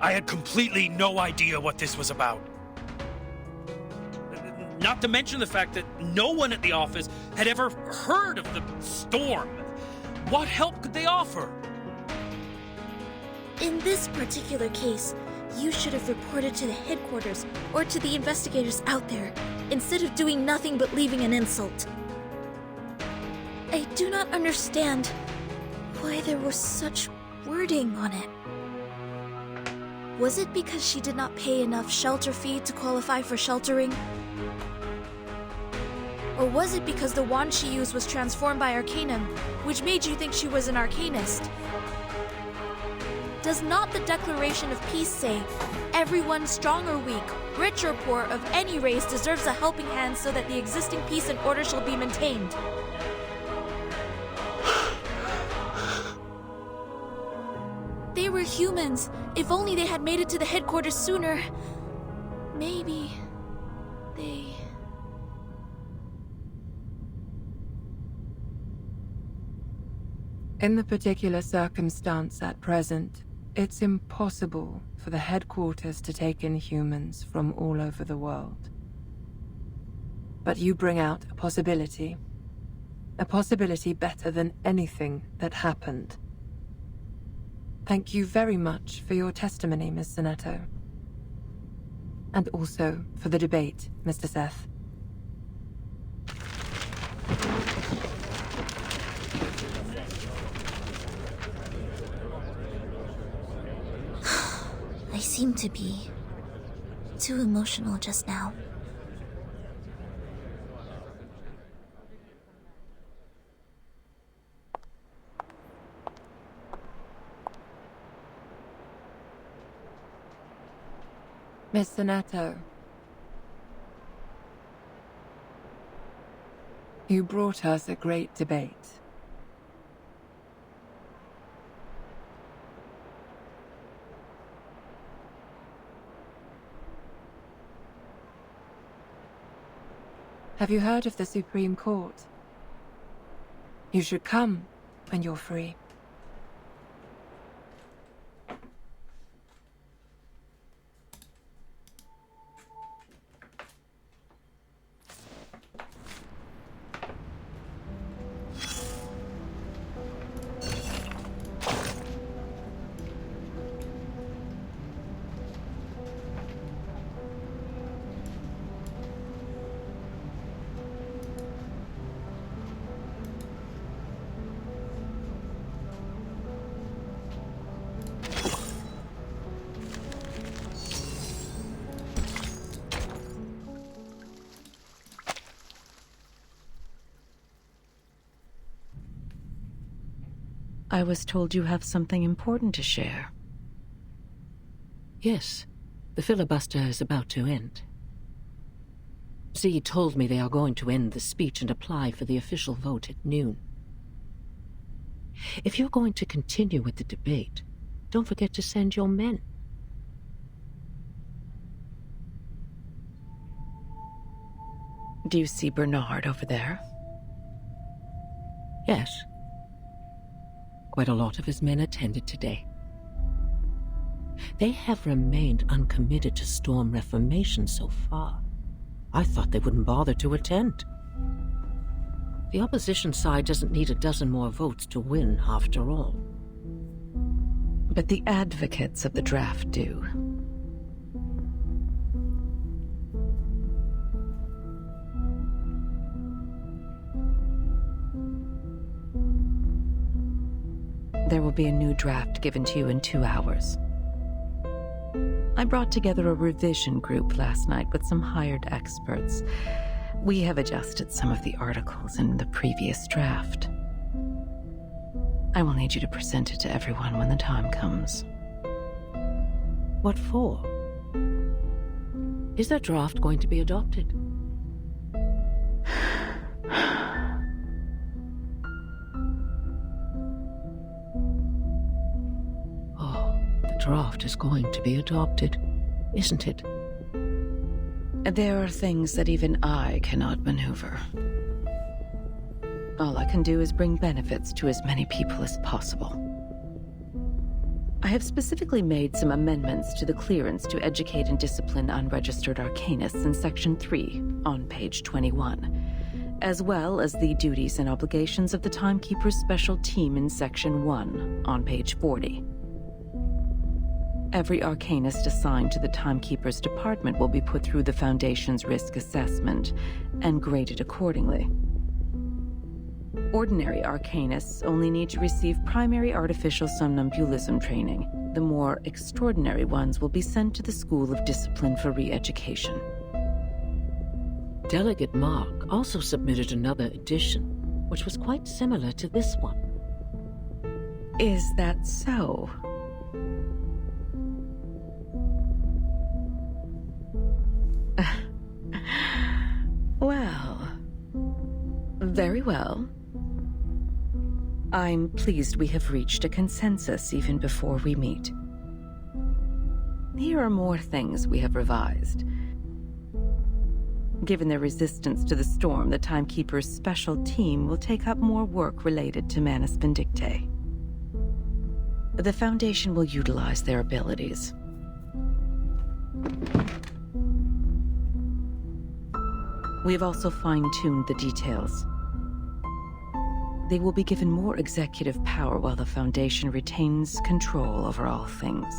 I had completely no idea what this was about. Not to mention the fact that no one at the office had ever heard of the Storm. What help could they offer? In this particular case, you should have reported to the headquarters or to the investigators out there, instead of doing nothing but leaving an insult. I do not understand why there was such wording on it. Was it because she did not pay enough shelter fee to qualify for sheltering? Or was it because the wand she used was transformed by Arcanum, which made you think she was an Arcanist? Does not the Declaration of Peace say, everyone, strong or weak, rich or poor, of any race deserves a helping hand so that the existing peace and order shall be maintained? They were humans. If only they had made it to the headquarters sooner. Maybe they... In the particular circumstance at present, it's impossible for the headquarters to take in humans from all over the world. But you bring out a possibility better than anything that happened. Thank you very much for your testimony, Miss Sonetto. And also for the debate, Mr. Seth. I seem to be too emotional just now. Miss Sonetto, you brought us a great debate. Have you heard of the Supreme Court? You should come when you're free. I was told you have something important to share. Yes, the filibuster is about to end. Z told me they are going to end the speech and apply for the official vote at noon. If you're going to continue with the debate, don't forget to send your men. Do you see Bernard over there? Yes. Quite a lot of his men attended today. They have remained uncommitted to Storm Reformation so far. I thought they wouldn't bother to attend. The opposition side doesn't need a dozen more votes to win, after all. but the advocates of the draft do. There will be a new draft given to you in 2 hours. I brought together a revision group last night with some hired experts. We have adjusted some of the articles in the previous draft. I will need you to present it to everyone when the time comes. What for? Is that draft going to be adopted? Draft is going to be adopted, isn't it? There are things that even I cannot maneuver. All I can do is bring benefits to as many people as possible. I have specifically made some amendments to the clearance to educate and discipline unregistered arcanists in Section 3 on page 21, as well as the duties and obligations of the Timekeeper's Special Team in Section 1 on page 40. Every arcanist assigned to the Timekeeper's department will be put through the Foundation's risk assessment and graded accordingly. Ordinary arcanists only need to receive primary artificial somnambulism training. The more extraordinary ones will be sent to the School of Discipline for re-education. Delegate Mark also submitted another edition, which was quite similar to this one. Is that so? Well, very well. I'm pleased we have reached a consensus even before we meet. Here are more things we have revised. Given their resistance to the storm, the Timekeeper's special team will take up more work related to Manus Vindictae. The Foundation will utilize their abilities. We have also fine-tuned the details. They will be given more executive power while the Foundation retains control over all things.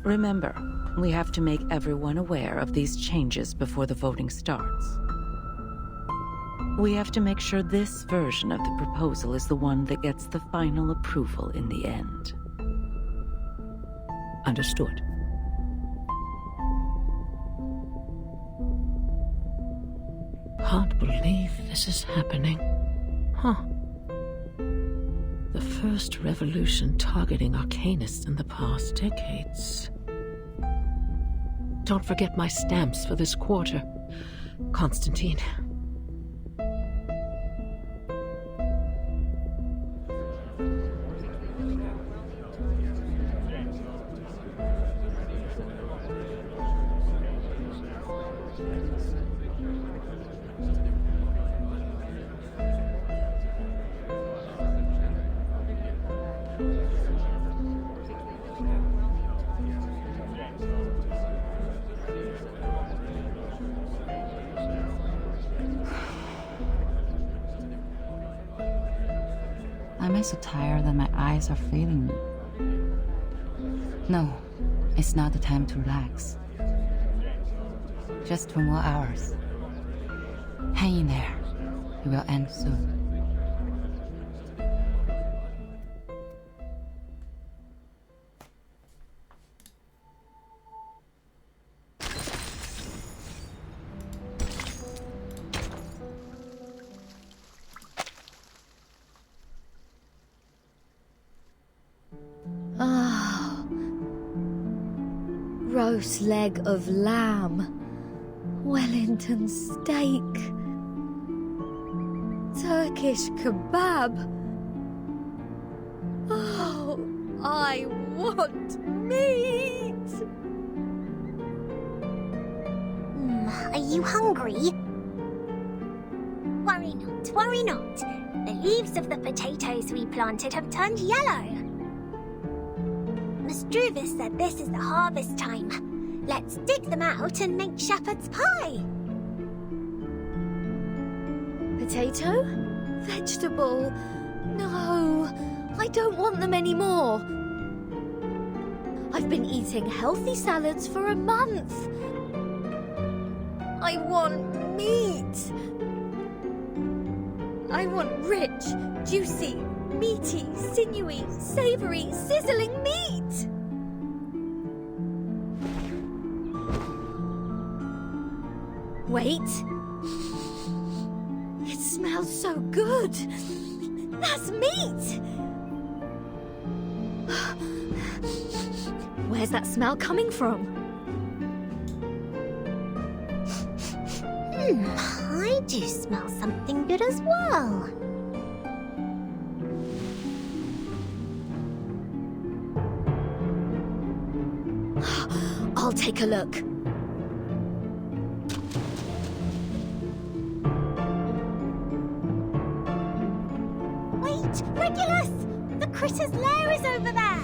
Remember, we have to make everyone aware of these changes before the voting starts. We have to make sure this version of the proposal is the one that gets the final approval in the end. Understood. Can't believe this is happening. Huh. The first revolution targeting arcanists in the past decades. Don't forget my stamps for this quarter, Constantine. Am I so tired that my eyes are failing me? No, it's not the time to relax. Just 2 more hours. Hang in there. It will end soon. Roast leg of lamb, Wellington steak, Turkish kebab. Oh, I want meat! Are you hungry? Worry not. The leaves of the potatoes we planted have turned yellow. Struvis said this is the harvest time. Let's dig them out and make shepherd's pie. Potato? Vegetable? No, I don't want them anymore. I've been eating healthy salads for a month. I want meat. I want rich, juicy, meaty, sinewy, savory, sizzling meat. Wait. It smells so good. That's meat. Where's that smell coming from? I do smell something good as well. I'll take a look. Wait, Regulus! The critter's lair is over there!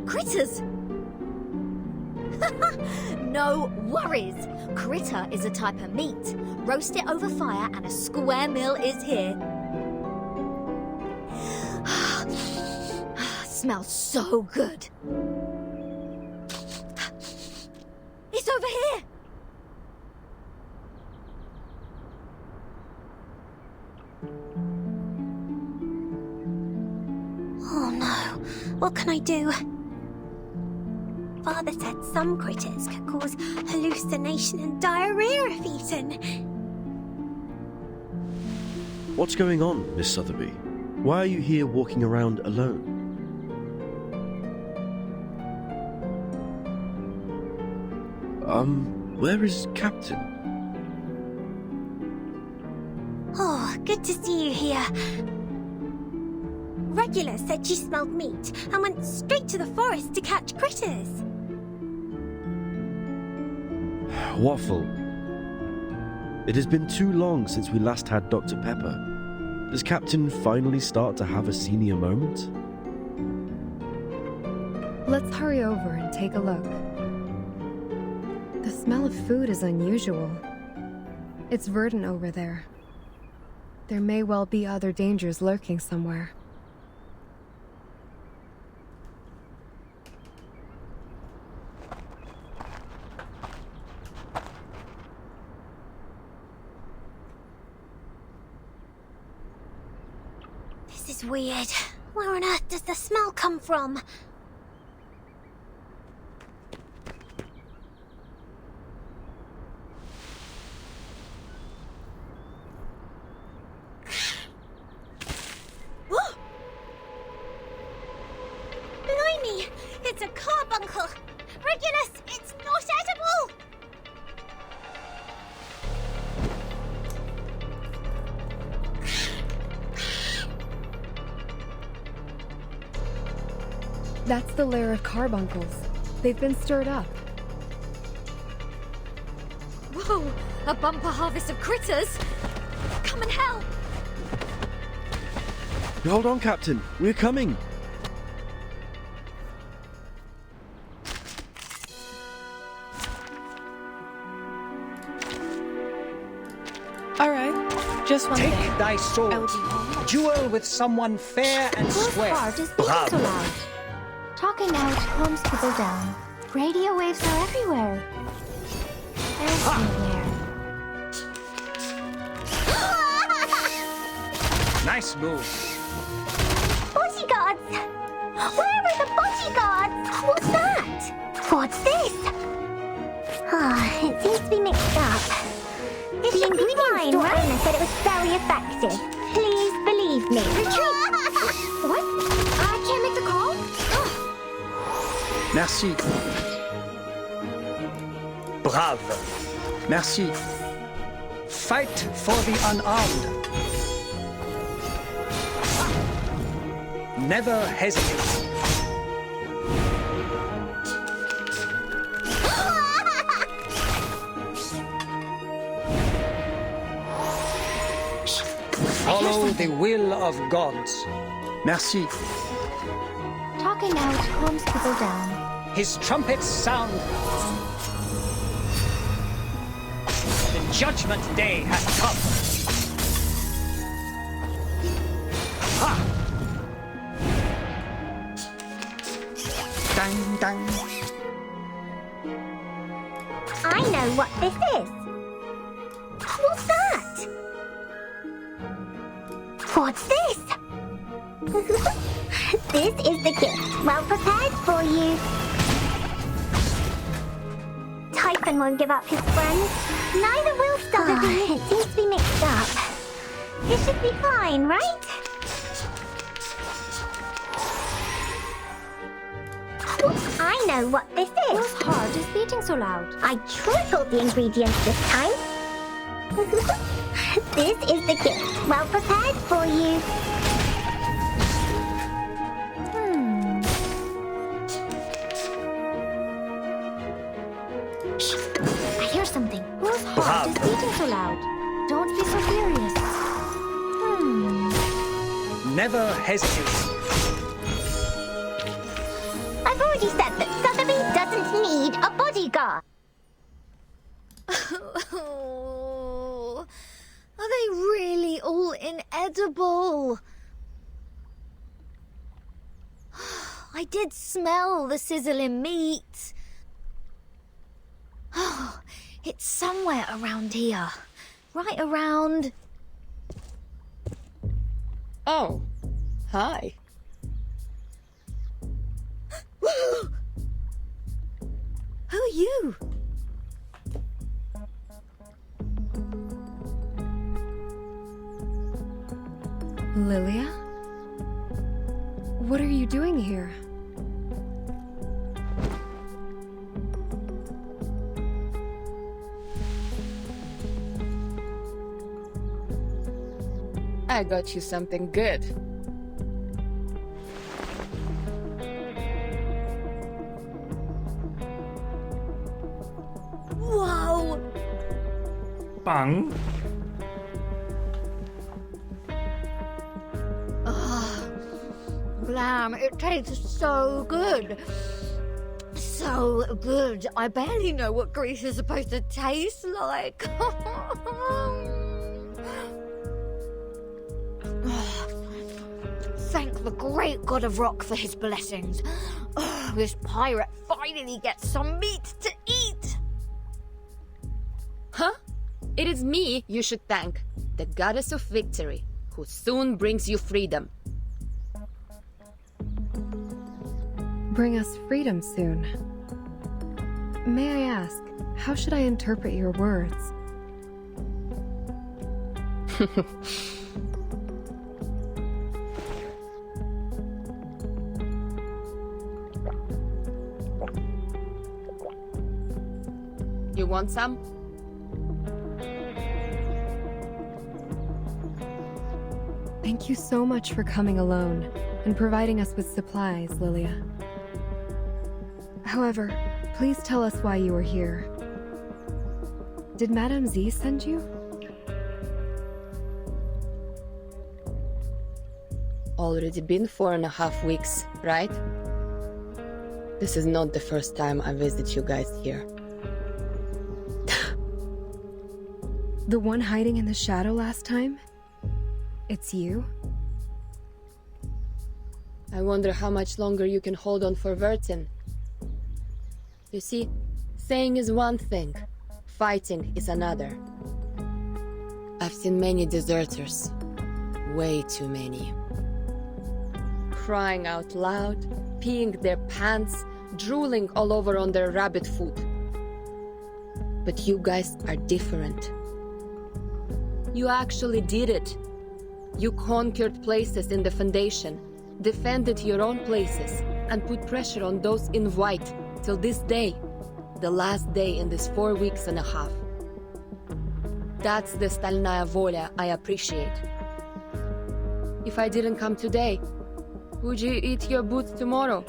Critters? No worries. Critter is a type of meat. Roast it over fire and a square meal is here. Smells so good. It's over here. Oh no, what can I do? Father said some critters could cause hallucination and diarrhea if eaten. What's going on, Miss Sotheby? Why are you here walking around alone? Where is Captain? Oh, good to see you here. Regulus said she smelled meat and went straight to the forest to catch critters. Waffle. It has been too long since we last had Dr. Pepper. Does Captain finally start to have a senior moment? Let's hurry over and take a look. The smell of food is unusual. It's verdant over there. There may well be other dangers lurking somewhere. This is weird. Where on earth does the smell come from? Blimey! It's a carbuncle! Regulus, it's not edible! That's the lair of carbuncles. They've been stirred up. Whoa! A bumper harvest of critters! Come and help! Hold on, Captain. We're coming. Alright, just one Take thing. thy sword. I will be home. Duel with someone fair and Whose square. heart is beating so loud? Talking out calms people down. Radio waves are everywhere. There's nowhere. Nice move. Bodyguards! Where are the bodyguards? What's that? What's this? Ah, it seems to be mixed up. The ingredients store owner said it was very effective. Please believe me. Retreat! What? I can't make the call? Merci. Brave. Merci. Fight for the unarmed. Never hesitate. Follow the will of gods. Merci. Talking out calms people down. His trumpets sound. The judgment day has come. Dang, dang. I know what this is. What's that? What's this? This is the gift, well prepared for you. Typhon won't give up his friends. Neither will Star. It seems to be mixed up. It should be fine, right? I know what this is. Whose heart is beating so loud? I tripled the ingredients this time. This is the gift, well prepared for you. Shh! I hear something. Whose heart is beating so loud? Don't be so furious. Never hesitate. I've already said that Sotheby doesn't need a bodyguard. Are they really all inedible? I did smell the sizzling meat. It's somewhere around here. Right around... Oh, hi. Who are you? Lilia? What are you doing here? I got you something good. Whoa! 빵. Blam, it tastes so good. So good. I barely know what grease is supposed to taste like. Thank the great god of rock for his blessings. This pirate finally gets some meat to eat. Huh? It is me you should thank, the goddess of victory, who soon brings you freedom. Bring us freedom soon. May I ask, how should I interpret your words? You want some? Thank you so much for coming alone and providing us with supplies, Lilia. However, please tell us why you are here. Did Madame Z send you? Already been 4.5 weeks, right? This is not the first time I visit you guys here. The one hiding in the shadow last time? It's you? I wonder how much longer you can hold on for Vertin. You see, saying is one thing, fighting is another. I've seen many deserters. Way too many. Crying out loud, peeing their pants, drooling all over on their rabbit food. But you guys are different. You actually did it. You conquered places in the Foundation, defended your own places, and put pressure on those in white till this day, the last day in this 4.5 weeks. That's the Stalnaya Volia I appreciate. If I didn't come today, would you eat your boots tomorrow?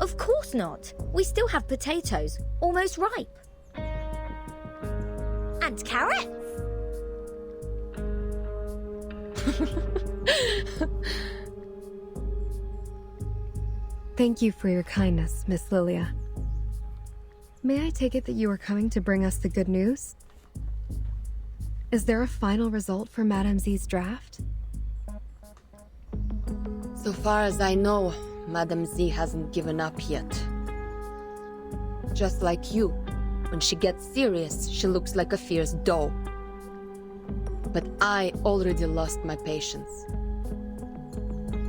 Of course not. We still have potatoes, almost ripe. And carrots. Thank you for your kindness, Miss Lilia. May I take it that you are coming to bring us the good news? Is there a final result for Madame Z's draft? So far as I know, Madame Z hasn't given up yet. Just like you, when she gets serious, she looks like a fierce doe. But I already lost my patience.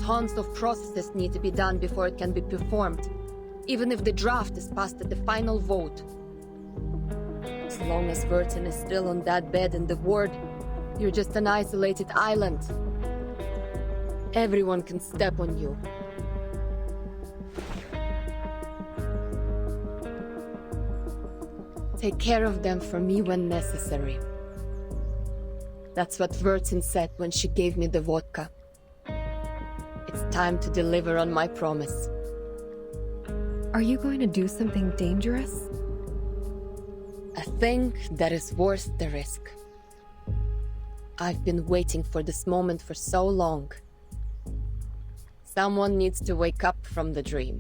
Tons of processes need to be done before it can be performed, even if the draft is passed at the final vote. As long as Vertin is still on that bed in the ward, you're just an isolated island. Everyone can step on you. Take care of them for me when necessary. That's what Vertin said when she gave me the vodka. It's time to deliver on my promise. Are you going to do something dangerous? A thing that is worth the risk. I've been waiting for this moment for so long. Someone needs to wake up from the dream.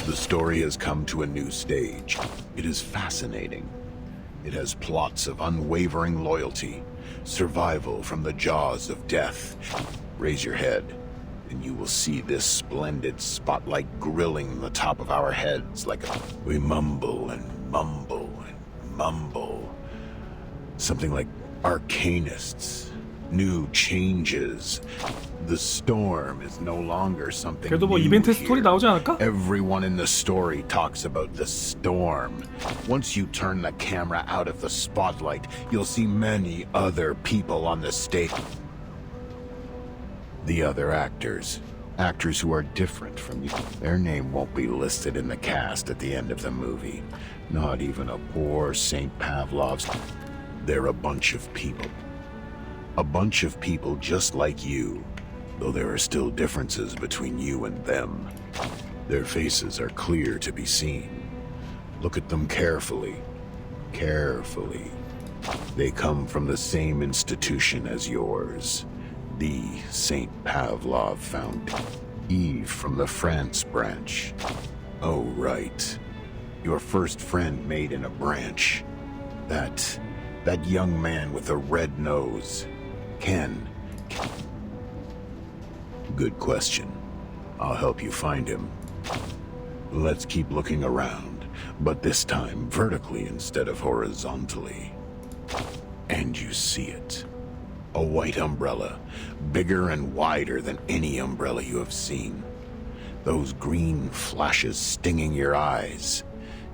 The story has come to a new stage. It is fascinating. It has plots of unwavering loyalty, survival from the jaws of death. Raise your head, and you will see this splendid spotlight grilling the top of our heads like we mumble and mumble and mumble. Something like arcanists, new changes. The storm is no longer something 그래도 뭐 new 이벤트 here. 스토리 나오지 않을까? Everyone in the story talks about the storm. Once you turn the camera out of the spotlight, you'll see many other people on the stage. The other actors who are different from you. Their name won't be listed in the cast at the end of the movie. Not even a poor St. Pavlov's. They're a bunch of people. A bunch of people just like you, though there are still differences between you and them. Their faces are clear to be seen. Look at them carefully. Carefully. They come from the same institution as yours. The St. Pavlov Foundation. Eve from the France branch. Oh, right. Your first friend made in a branch. That young man with a red nose. Ken. Good question. I'll help you find him. Let's keep looking around, but this time vertically instead of horizontally. And you see it. A white umbrella, bigger and wider than any umbrella you have seen. Those green flashes stinging your eyes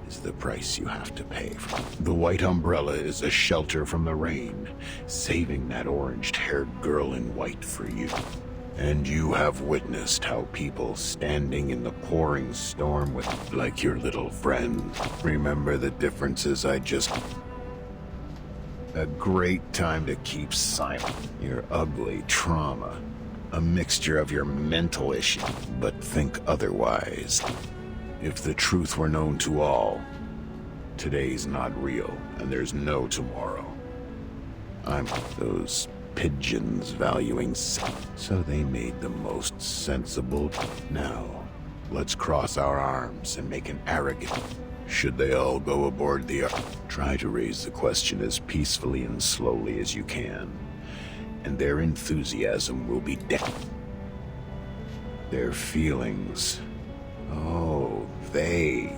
is the price you have to pay. The white umbrella is a shelter from the rain, saving that orange-haired girl in white for you. And you have witnessed how people standing in the pouring storm with, like your little friend, remember the differences I just... A great time to keep silent. Your ugly trauma. A mixture of your mental issue, but think otherwise. If the truth were known to all, today's not real, and there's no tomorrow. I'm those pigeons valuing so they made the most sensible. Now, let's cross our arms and make an arrogant. Should they all go aboard the ark, try to raise the question as peacefully and slowly as you can, and their enthusiasm will be dead. Their feelings. Oh, they.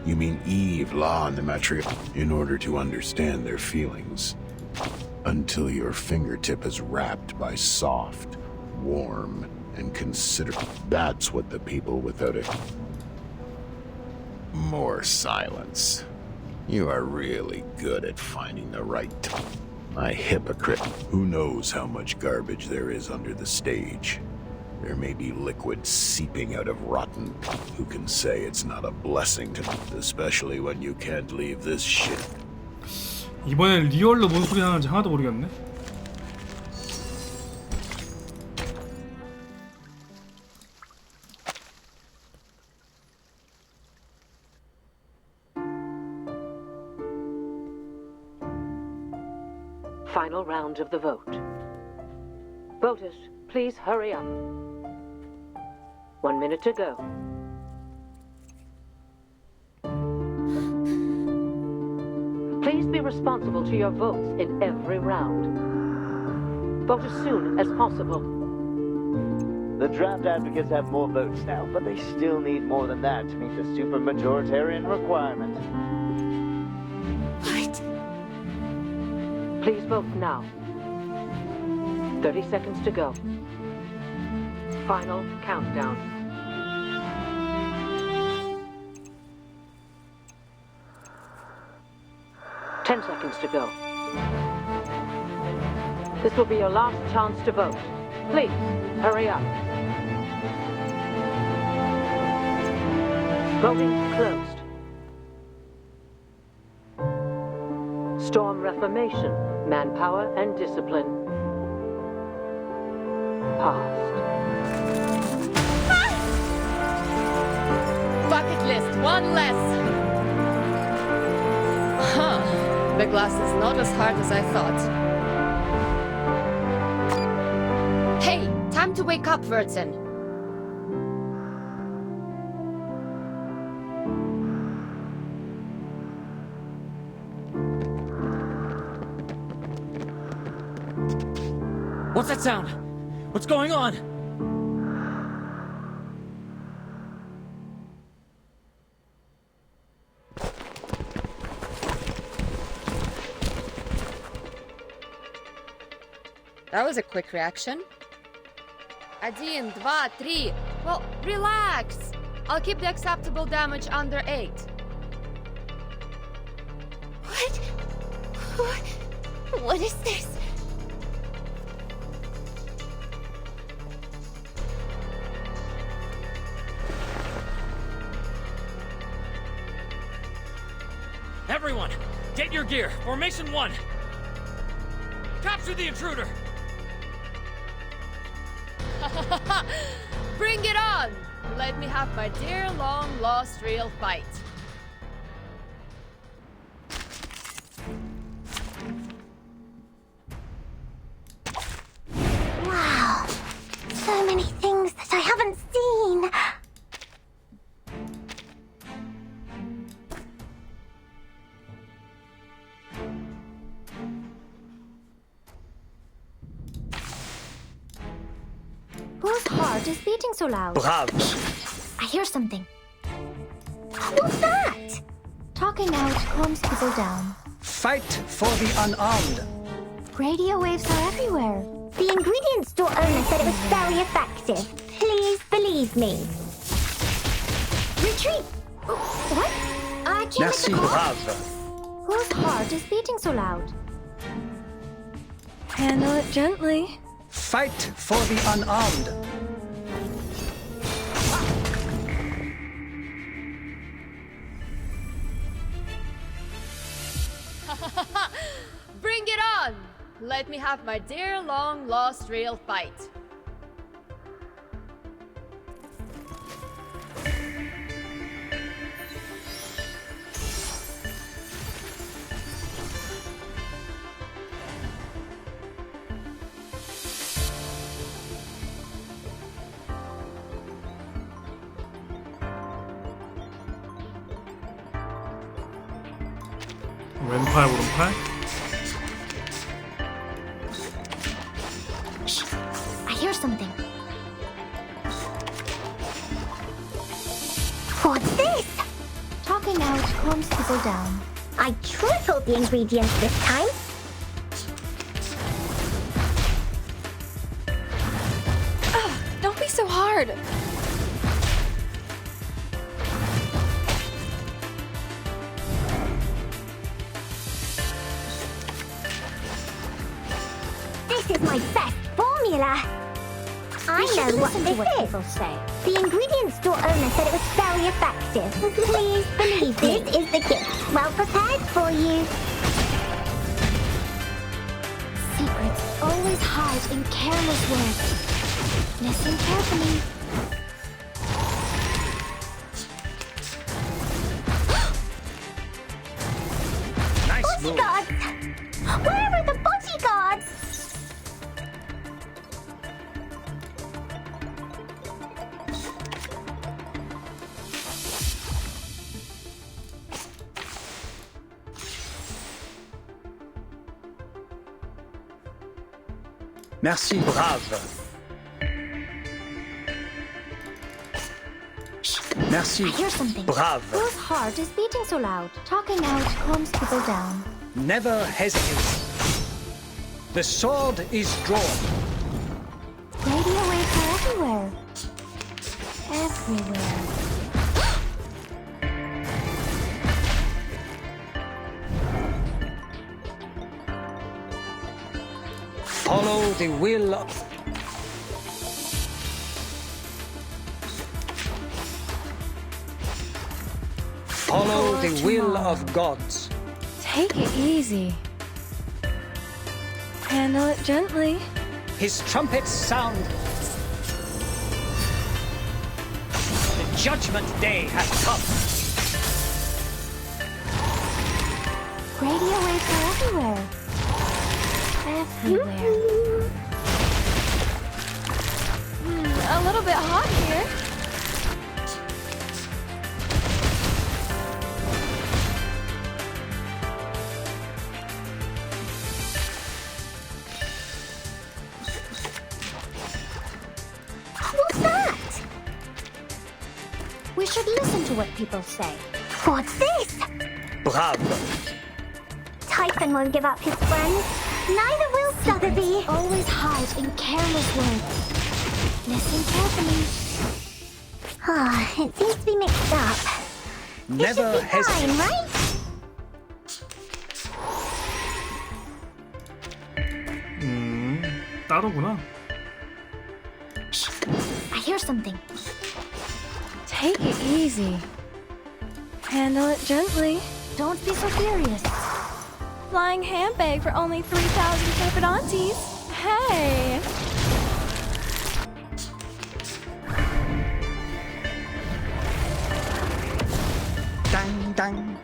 You mean Eve, La, and the Matri. In order to understand their feelings, until your fingertip is wrapped by soft, warm, and considerate. That's what the people without it. More silence. You are really good at finding the right time. My hypocrite. Who knows how much garbage there is under the stage? There may be liquid seeping out of rotten. Who can say it's not a blessing to me, especially when you can't leave this shit. 이번엔 리얼로 뭔 소리 나는지 하나도 모르겠네. Final round of the vote. Voters, please hurry up. 1 minute to go. Please be responsible to your votes in every round. Vote as soon as possible. The draft advocates have more votes now, but they still need more than that to meet the supermajoritarian requirement. What? Please vote now. 30 seconds to go. Final countdown. Ten seconds to go. This will be your last chance to vote. Please, hurry up. Voting closed. Storm Reformation, Manpower and Discipline. Passed. Bucket list, one less. Huh. The glass is not as hard as I thought. Hey, time to wake up, Vertin. What's that sound? What's going on? That was a quick reaction. 1, 2, 3. Well, relax. I'll keep the acceptable damage under 8. What is this? Everyone, get your gear. Formation 1. Capture the intruder. Bring it on! Let me have my dear long-lost real fight. Wow. So many things that I haven't seen. Whose heart is beating so loud? Bravo. I hear something. What's that? Talking out calms people down. Fight for the unarmed. Radio waves are everywhere. The ingredient store owner said it was very effective. Please believe me. Retreat! What? I can't Merci, get the call. brave. Whose heart is beating so loud? Handle it gently. Fight for the unarmed. Bring it on! Let me have my dear long-lost real fight. 왼팔 오른팔? I hear something. What's this? Talking out calms people down. I tripled the ingredients this time. Don't be so hard. This is my best formula. I know what this is. People say. The ingredient store owner said it was very effective. Please believe me. This is the gift. Well prepared for you. Secrets always hide in careless words. Listen carefully. Nice move. Bodyguards! Where are the bodyguards? Merci. Brave. Merci. I hear something. Brave. Whose heart is beating so loud? Talking out calms people down. Never hesitate. The sword is drawn. Radio waves are everywhere. Everywhere. Follow the will of... Follow the will of gods. Take it easy. Handle it gently. His trumpets sound. The judgment day has come. Radio waves are everywhere. Everywhere. A little bit hot here. What's that? We should listen to what people say. What's this? Bravo. Typhon won't give up his friends. Neither will Sotheby. Always hide in careless words. Listen carefully. Ah, it seems to be mixed up. Never hesitate. Fine, right? 따로구나. I hear something. Take it easy. Handle it gently. Don't be so furious. Flying handbag for only 3,000 Serpentantes. Hey! Dang, dang.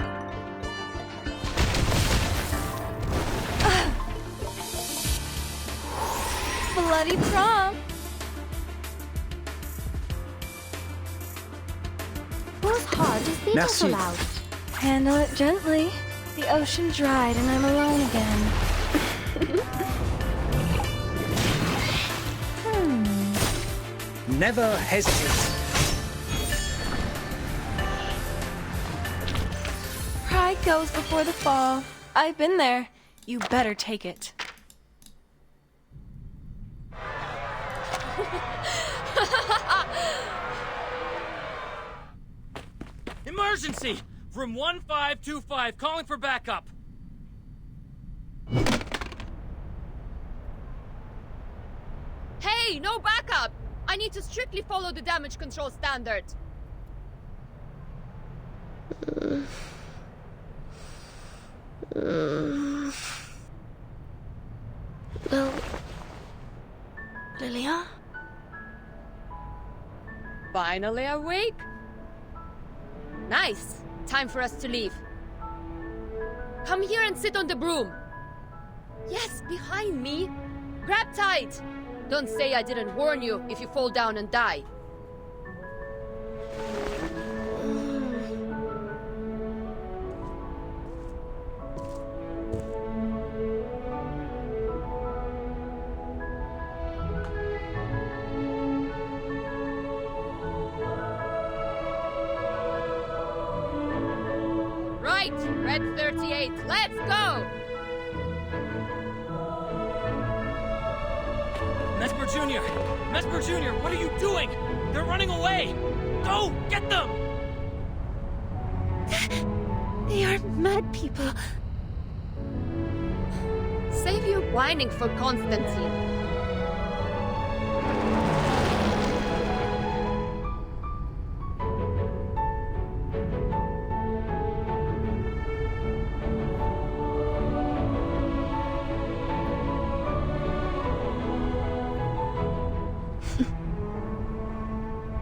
Bloody prom. Whose heart is beating so Merci. loud? Handle it gently. The ocean dried and I'm alone again. Never hesitate. Pride goes before the fall. I've been there. You better take it. Emergency! Room 1525, calling for backup. Hey, no backup! I need to strictly follow the damage control standard. Well, Lilia? Finally awake? Nice. Time for us to leave. Come here and sit on the broom. Yes, behind me. Grab tight. Don't say I didn't warn you if you fall down and die. Right, Red 38, let's go! Mesper Jr., Mesper Jr., what are you doing? They're running away! Go, get them! They are mad people. Save your whining for Constantine.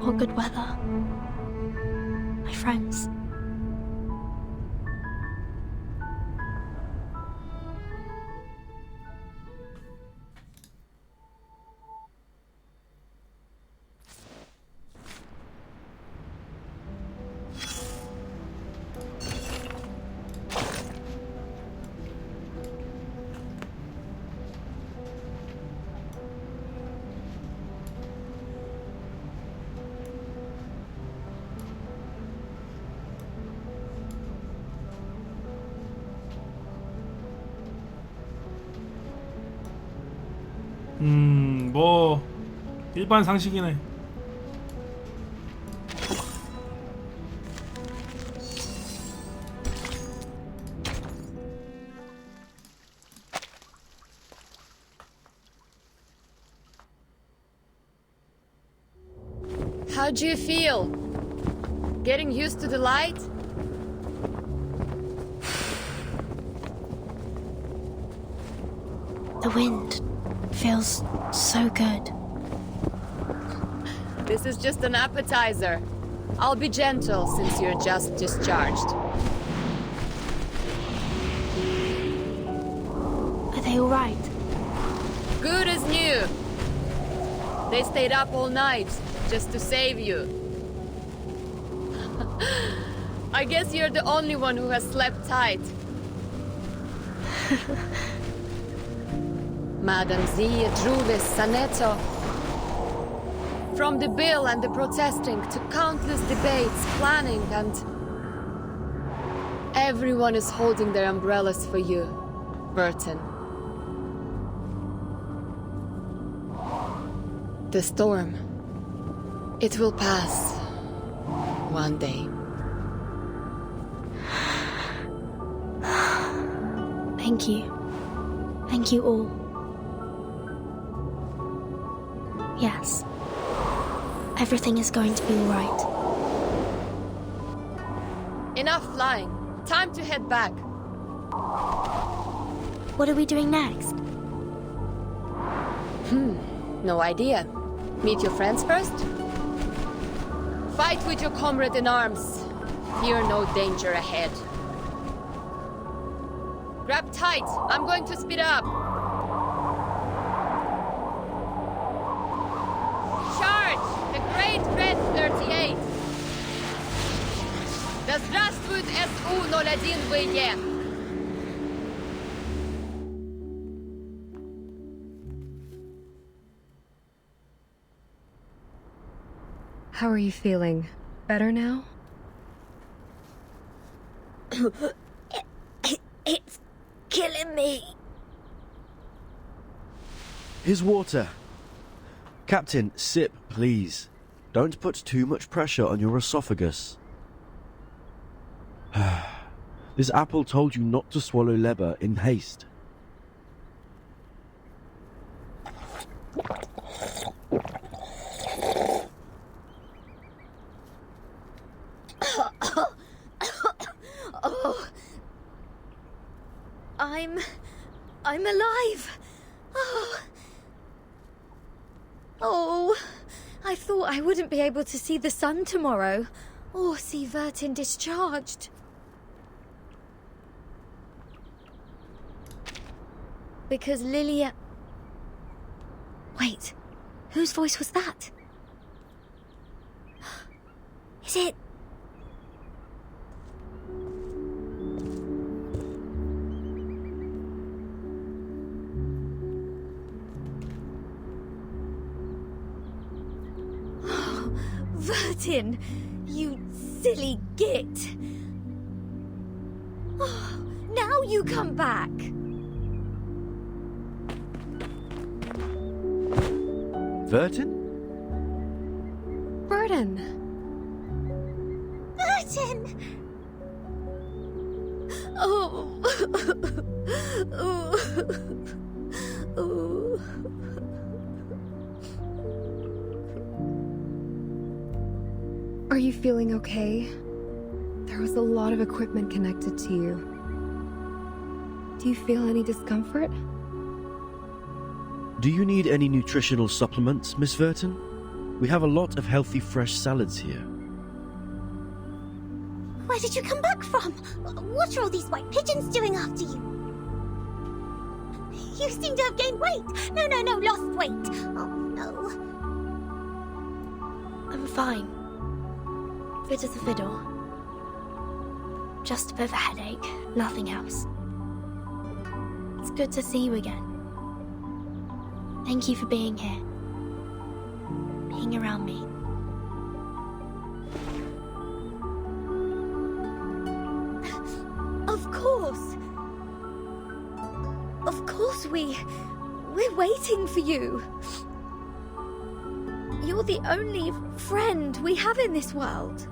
All good weather. My friends. 뭐 일반 상식이네. How do you feel? Getting used to the light? The wind feels so good. This is just an appetizer. I'll be gentle since you're just discharged. Are they all right? Good as new. They stayed up all night just to save you. I guess you're the only one who has slept tight. Madam Zie Druvis Saneto. From the bill and the protesting to countless debates, planning, and everyone is holding their umbrellas for you, Burton. The storm, it will pass one day. Thank you. Thank you all. Yes. Everything is going to be all right. Enough flying. Time to head back. What are we doing next? No idea. Meet your friends first? Fight with your comrade in arms. Fear no danger ahead. Grab tight. I'm going to speed up. Charge! The Great Red 38! Да здравствует СУ-01ВЕ! How are you feeling? Better now? It's killing me. Here's water. Captain, sip, please. Don't put too much pressure on your esophagus. This apple told you not to swallow leber in haste. Oh, I'm alive. Oh, I thought I wouldn't be able to see the sun tomorrow, or see Vertin discharged. Because Lilia... Wait, whose voice was that? Is it... Vertin, you silly git. Oh, now you come back. Vertin? Burden. Burton! Oh. Oh. Are you feeling okay? There was a lot of equipment connected to you. Do you feel any discomfort? Do you need any nutritional supplements, Miss Vertin? We have a lot of healthy fresh salads here. Where did you come back from? What are all these white pigeons doing after you? You seem to have gained weight. No, lost weight. Oh, no. I'm fine. Fit as a fiddle. Just a bit of a headache, nothing else. It's good to see you again. Thank you for being here. Being around me. Of course. Of course We're waiting for you. You're the only friend we have in this world.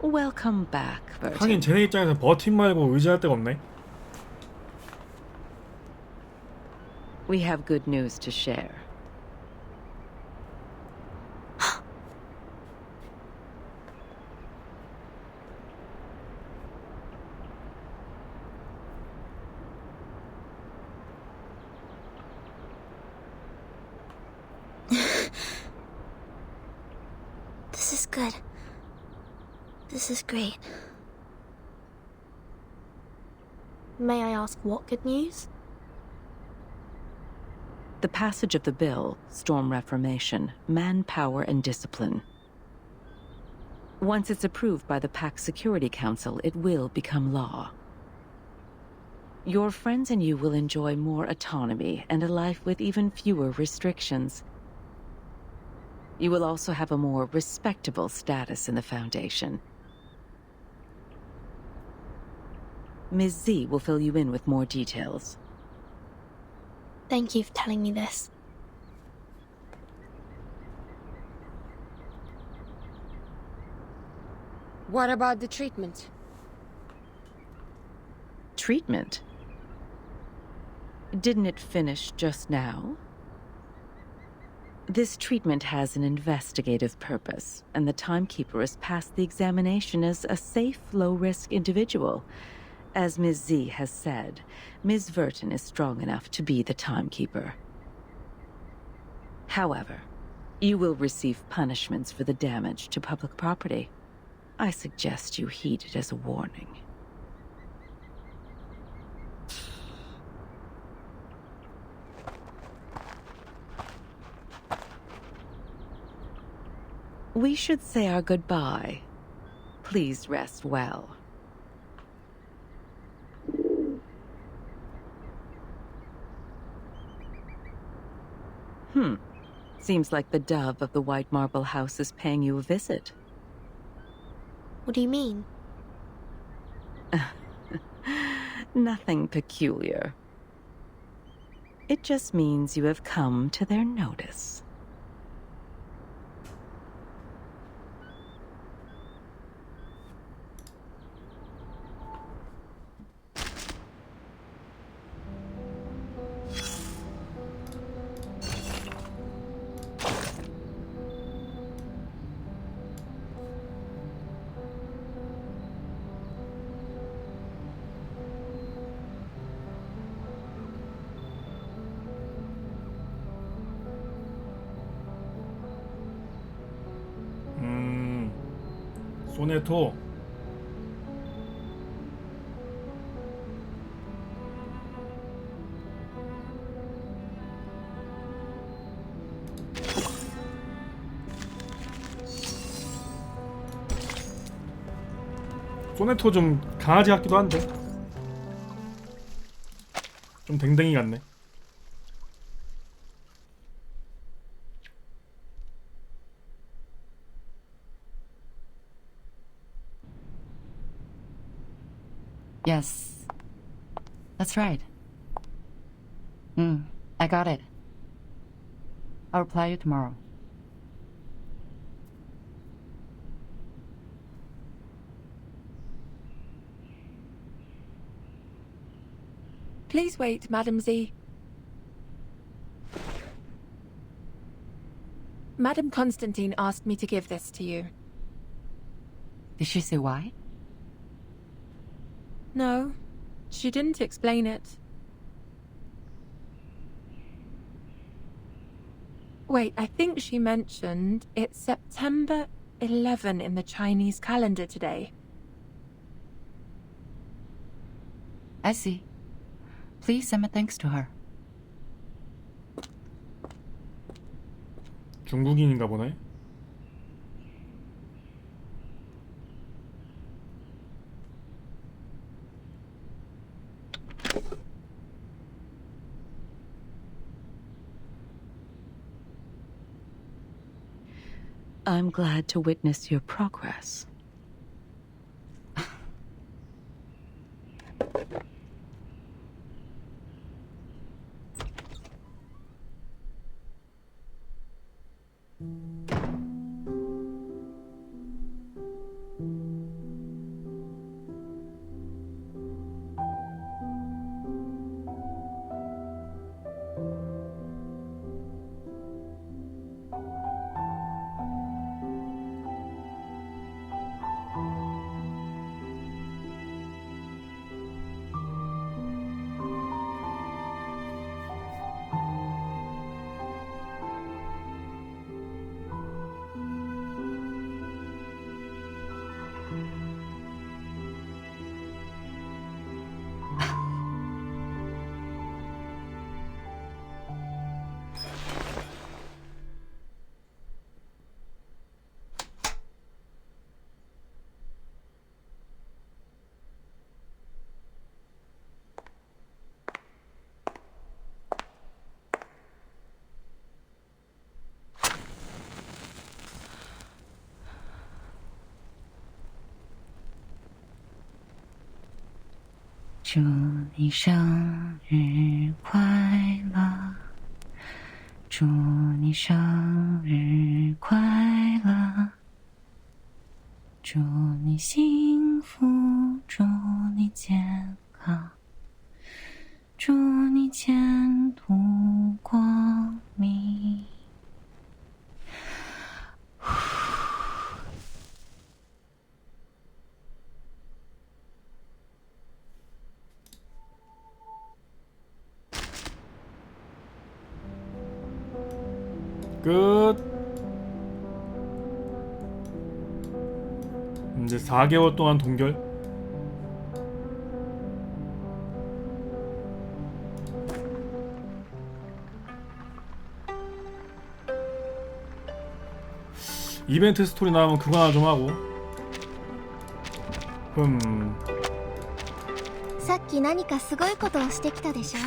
Welcome back, Burton. 하긴 쟤네 입장에서 버팀 말고 의지할 데가 없네. We have good news to share. This is good. This is great. May I ask what good news? The passage of the bill, Storm Reformation, Manpower and Discipline. Once it's approved by the Pact Security Council, it will become law. Your friends and you will enjoy more autonomy and a life with even fewer restrictions. You will also have a more respectable status in the Foundation. Ms. Z will fill you in with more details. Thank you for telling me this. What about the treatment? Treatment? Didn't it finish just now? This treatment has an investigative purpose, and the timekeeper has passed the examination as a safe, low-risk individual. As Ms. Z has said, Ms. Verton is strong enough to be the timekeeper. However, you will receive punishments for the damage to public property. I suggest you heed it as a warning. We should say our goodbye. Please rest well. Seems like the dove of the White Marble House is paying you a visit. What do you mean? Nothing peculiar. It just means you have come to their notice. 소네토. 소네토 좀 강아지 같기도 한데 좀 댕댕이 같네. Yes. That's right. I got it. I'll reply you tomorrow. Please wait, Madam Z. Madam Constantine asked me to give this to you. Did she say why? No, she didn't explain it. Wait, I think she mentioned it's September 11 in the Chinese calendar today. I see. Please send my thanks to her. 중국인인가 보네. I'm glad to witness your progress.祝你生日快乐，祝你生日快乐，祝你幸福，祝你健康，祝你前途光明。끝. 이제 4개월 동안 동결. 이벤트 스토리 나오면 그거 하나 좀 하고. さっき何かすごいことをしてきたでしょ。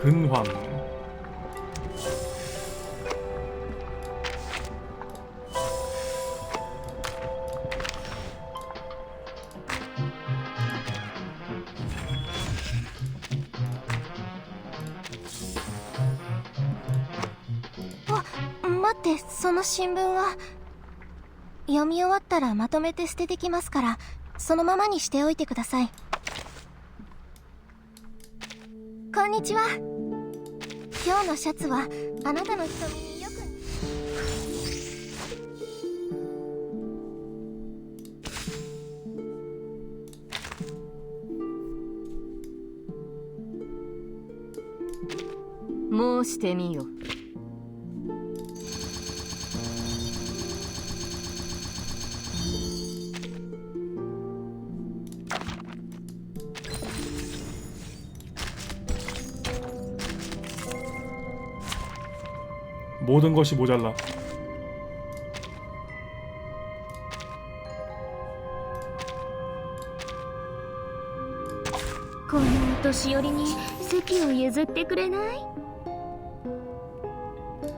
근황.あ、待って、その新聞は読み終わったらまとめて捨ててきますから、そのままにしておいてください。こんにちは。今日のシャツはあなたの瞳によく。申してみよ。모든 것이 모자라. このお年寄りに席を譲ってくれない？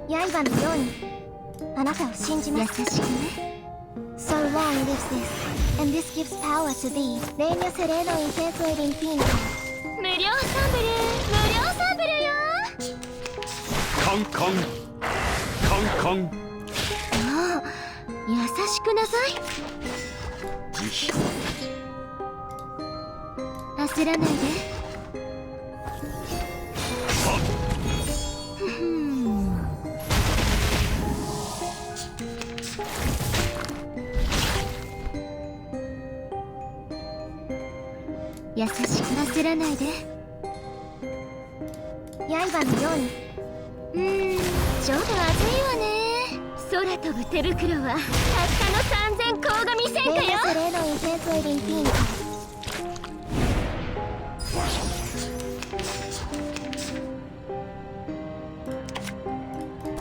刃のようにあなたを信じます。優しくね。So long lives this, and this gives power to thee. Regno sereno intenso ed infinito. 無料サンプル、無料サンプルよ。カンカンカンカン。もう優しくなさい。焦らないで。優しく焦らないで。刃のように。ちょっと熱いわね。空飛ぶ手袋はたったの3000光が見せんかよ。例のインテンスウェディングピン。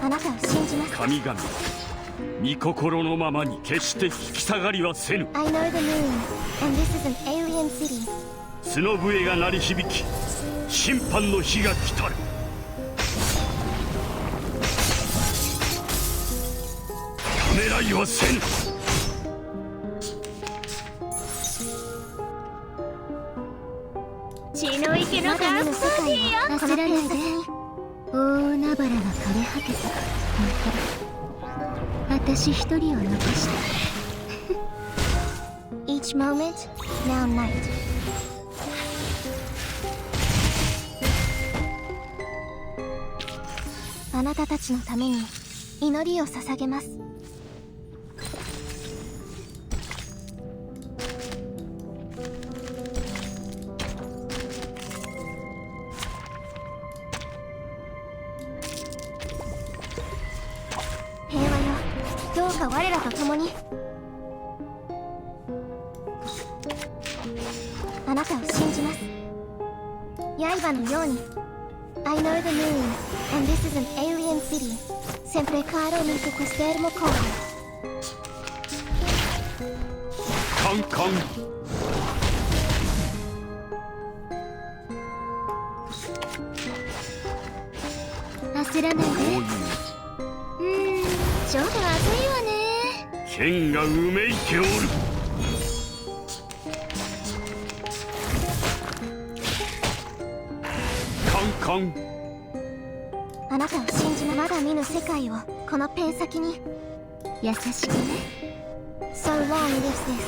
あなたを信じます。神々御心のままに決して引き下がりはせぬ。 I know the moon, and this is an alien city. 角笛が鳴り響き、審判の日が来たる。ためらいはせぬ。血の池のダークパーティーよ。焦らないで。大海原が枯れ果てた。私一人を残した。Each moment, now night. あなたたちのために祈りを捧げます。平和よ、どうか我らと共に。あなたを信じます。刃のように。I know the moon, and this is an alien city. Sempre caro mi tu questermo core. カンカン。焦らないで。ちょっと熱いわね。剣がうめいておる。カンカン。あなたを信じまだ見ぬ世界をこのペン先に。優しくね。So long lives this,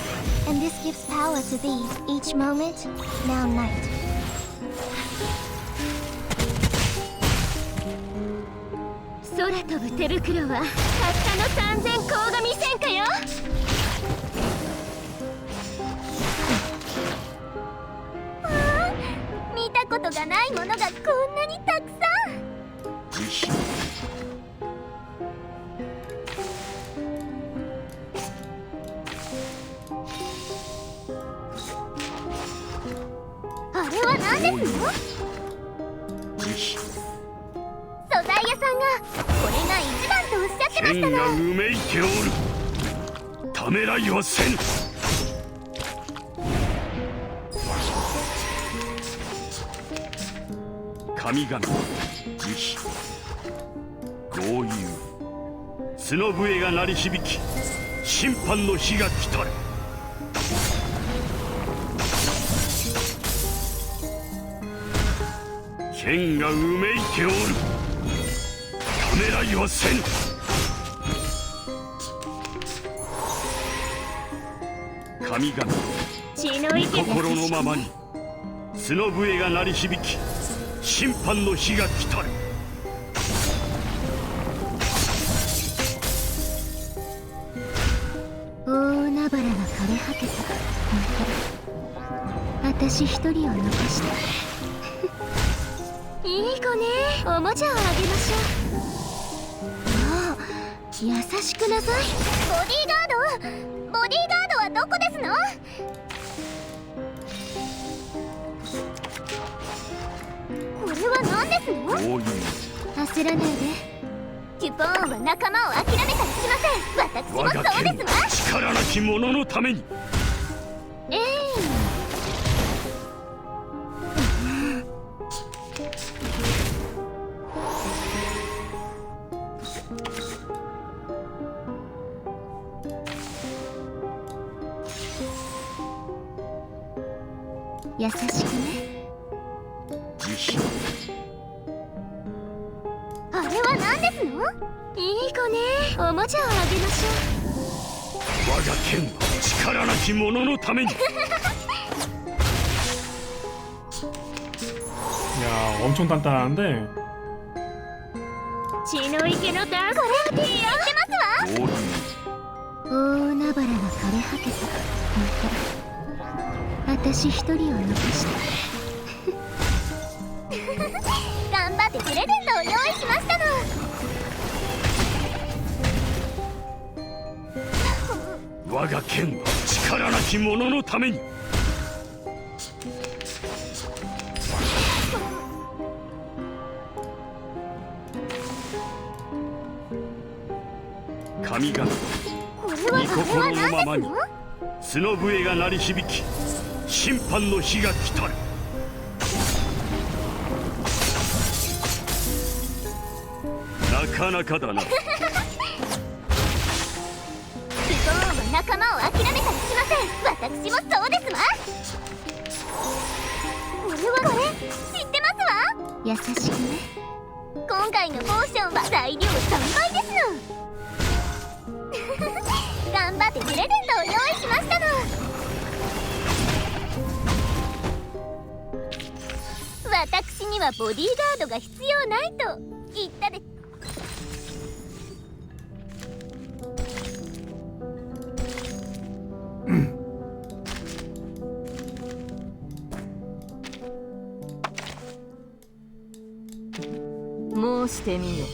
and this gives power to thee. Each moment, now night. 空飛ぶ手袋はたったの3000光が見せんかよ。見たことがないものがこんなにたくさん。あれは何ですの？素材屋さんがこれが一番とおっしゃってましたの。剣がうめいておる。ためらいはせぬ。神々慈悲豪遊、角笛が鳴り響き、審判の日が来たる。剣がうめいておる。ためらいはせぬ。神々心のままに。角笛が鳴り響き、審判の日が来たる。大海原が枯れ果てた。私一人を残した。いい子ね。おもちゃをあげましょう。もう優しくなさい。ボディーガードはどこですの？これは何ですの？焦らないで。デュポーンは仲間を諦めたりしません。私もそうですわ。力なき者のために。優しくね。あれは何ですの？いい子ね。おもちゃをあげましょう。我が剣は力なき者のために。야, 엄청 단단한데. 血の池のダークパーティーやってますわ。大海原が枯れ果てた。私私一人を残して頑張ってプレゼントを用意しましたの。我が剣は力なき者のために。神々御心のままに角笛が鳴り響き、審判の日が来たる。なかなかだな。不幸は仲間を諦めたりしません。私もそうですわ。これはこれ知ってますわ。優しくね。今回のポーションは材料3倍ですの。頑張ってプレゼントを用意しましたの。私にはボディーガードが必要ないと言ったで。申してみよ。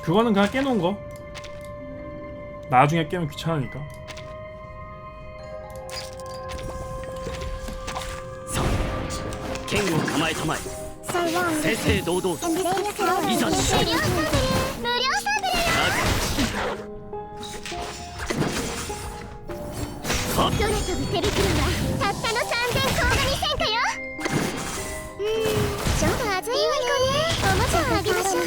그거는 그냥 깨놓은 거. 나중에 깨면 귀찮으니까.剣を構えたまえ。正々堂々と。いざ勝負。空飛ぶ手袋はたったの3000高画に戦果よ。ちょっと熱いわね。おもちゃをあげましょう。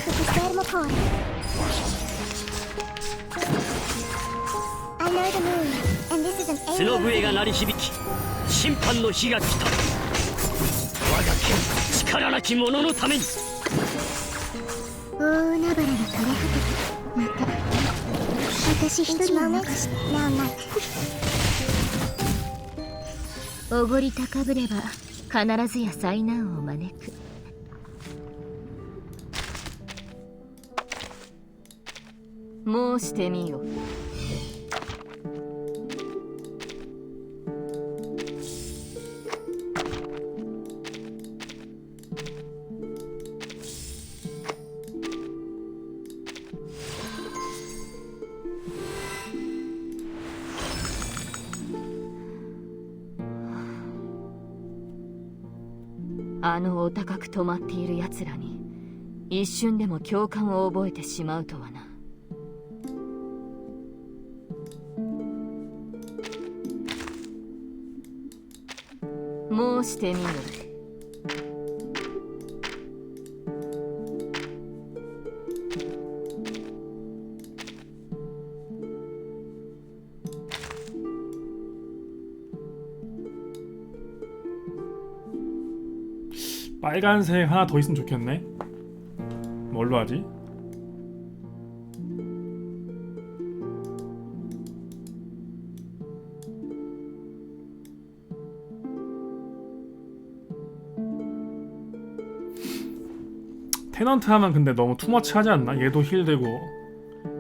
角笛が鳴り響き、審判の日が来た。我が剣力なき者のために。大海原が枯れ果てた。また私一人を残してなおなおごり高ぶれば必ずや災難を招く。申してみよ。あのお高く止まっている奴らに一瞬でも共感を覚えてしまうとはな。申してみよ。빨간색 하나 더 있으면 좋겠네. 뭘로 하지? 테넌트 하면 근데 너무 투머치 하지 않나? 얘도 힐 되고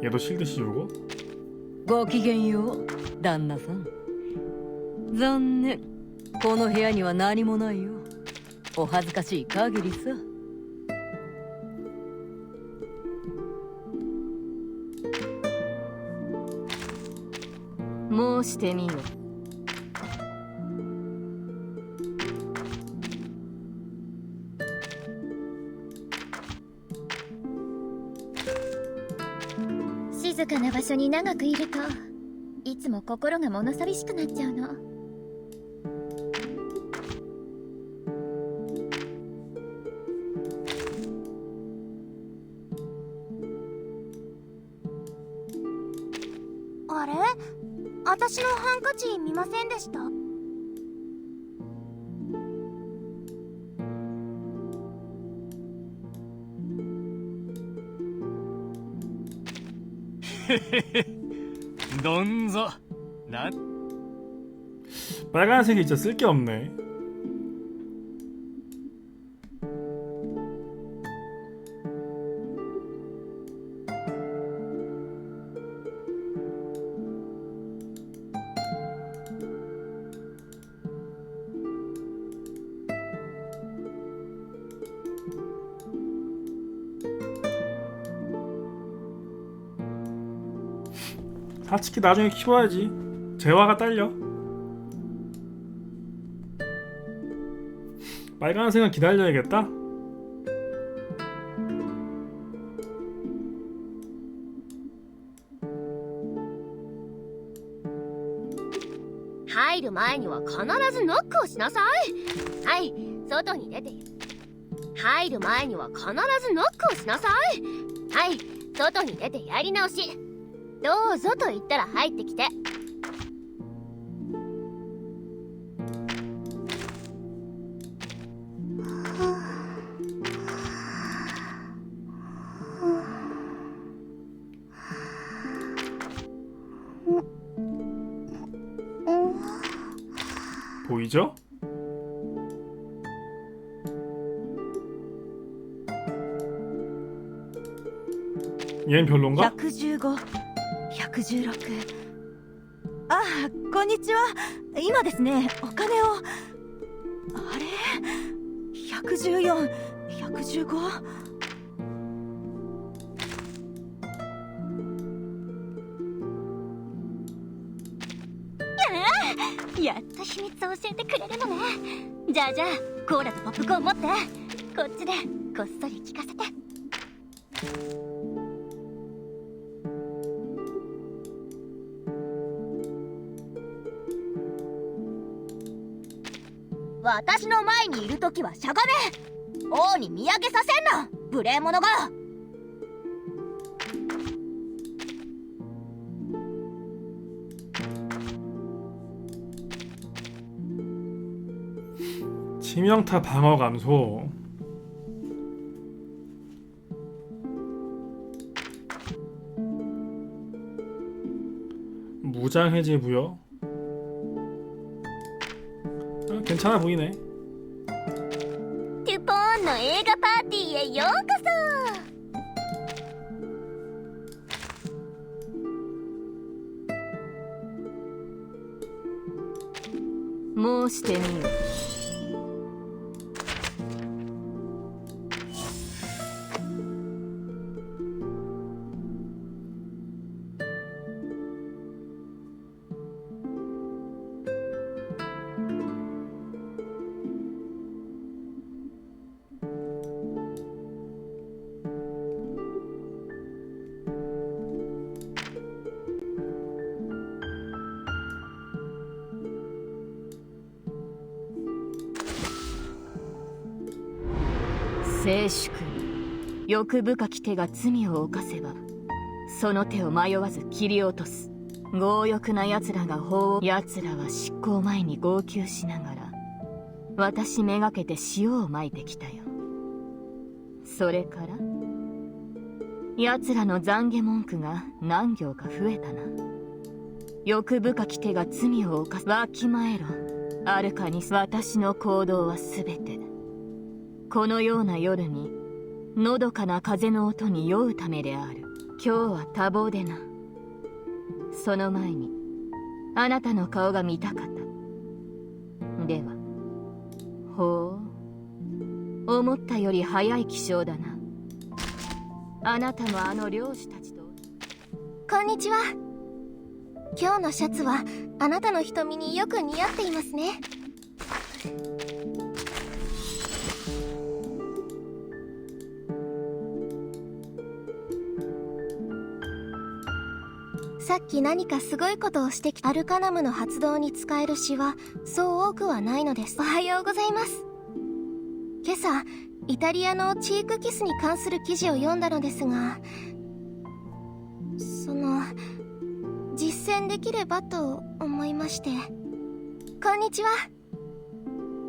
얘도 실드 씌우고. ごきげんよう、旦那さん。残念、この部屋には何もないよ。お恥ずかしい限りさ。申してみよ。静かな場所に長くいるといつも心が物寂しくなっちゃうの。あれ？私のハンカチ見ませんでした？どんぞ나 빨간색이 진짜 쓸 게 없네. 하츠키 나중에 키워야지. 재화가 딸려. 빨간색은 기다려야겠다.入る前には必ずノックをしなさい。はい、外に出て。入る前には必ずノックをしなさい。はい、外に出てやり直し。どうぞと言ったら入ってきて。보이죠? 얘는 별론가? 115、116。あ、こんにちは。今ですね、お金を。あれ ?114、115。やっと秘密を教えてくれるのね。じゃあコーラとポップコーン持って。こっちでこっそり聞かせて。私の前にいるときはしゃがめ。王に見上げさせんな、無礼者が。치명타 방어 감소. 무장 해제 부여. 괜찮아 보이네. 듀폰의 映画パーティーへようこそ。申してみよ。静粛に欲深き手が罪を犯せばその手を迷わず切り落とす。強欲な奴らが法を。奴らは執行前に号泣しながら私めがけて塩をまいてきたよ。それから奴らの懺悔文句が何行か増えたな。欲深き手が罪を犯す。わきまえろアルカニス。私の行動はすべてこのような夜にのどかな風の音に酔うためである。今日は多忙でな。その前にあなたの顔が見たかった。ではほう、思ったより早い起床だな。あなたもあの漁師たちと。こんにちは。今日のシャツはあなたの瞳によく似合っていますね。さっき何かすごいことをしてきた。アルカナムの発動に使える詩はそう多くはないのです。おはようございます。今朝イタリアのチークキスに関する記事を読んだのですが、実践できればと思いまして。こんにちは。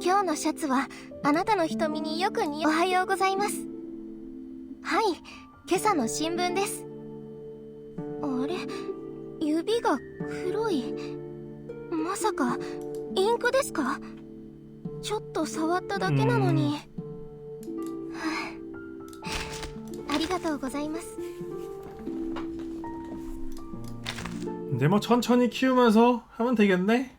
今日のシャツはあなたの瞳によく似合う。おはようございます。はい、今朝の新聞です。あれ、指が黒い。まさかインクですか？ちょっと触っただけなのに。ありがとうございます。 근데 뭐 천천히 키우면서 하면 되겠네?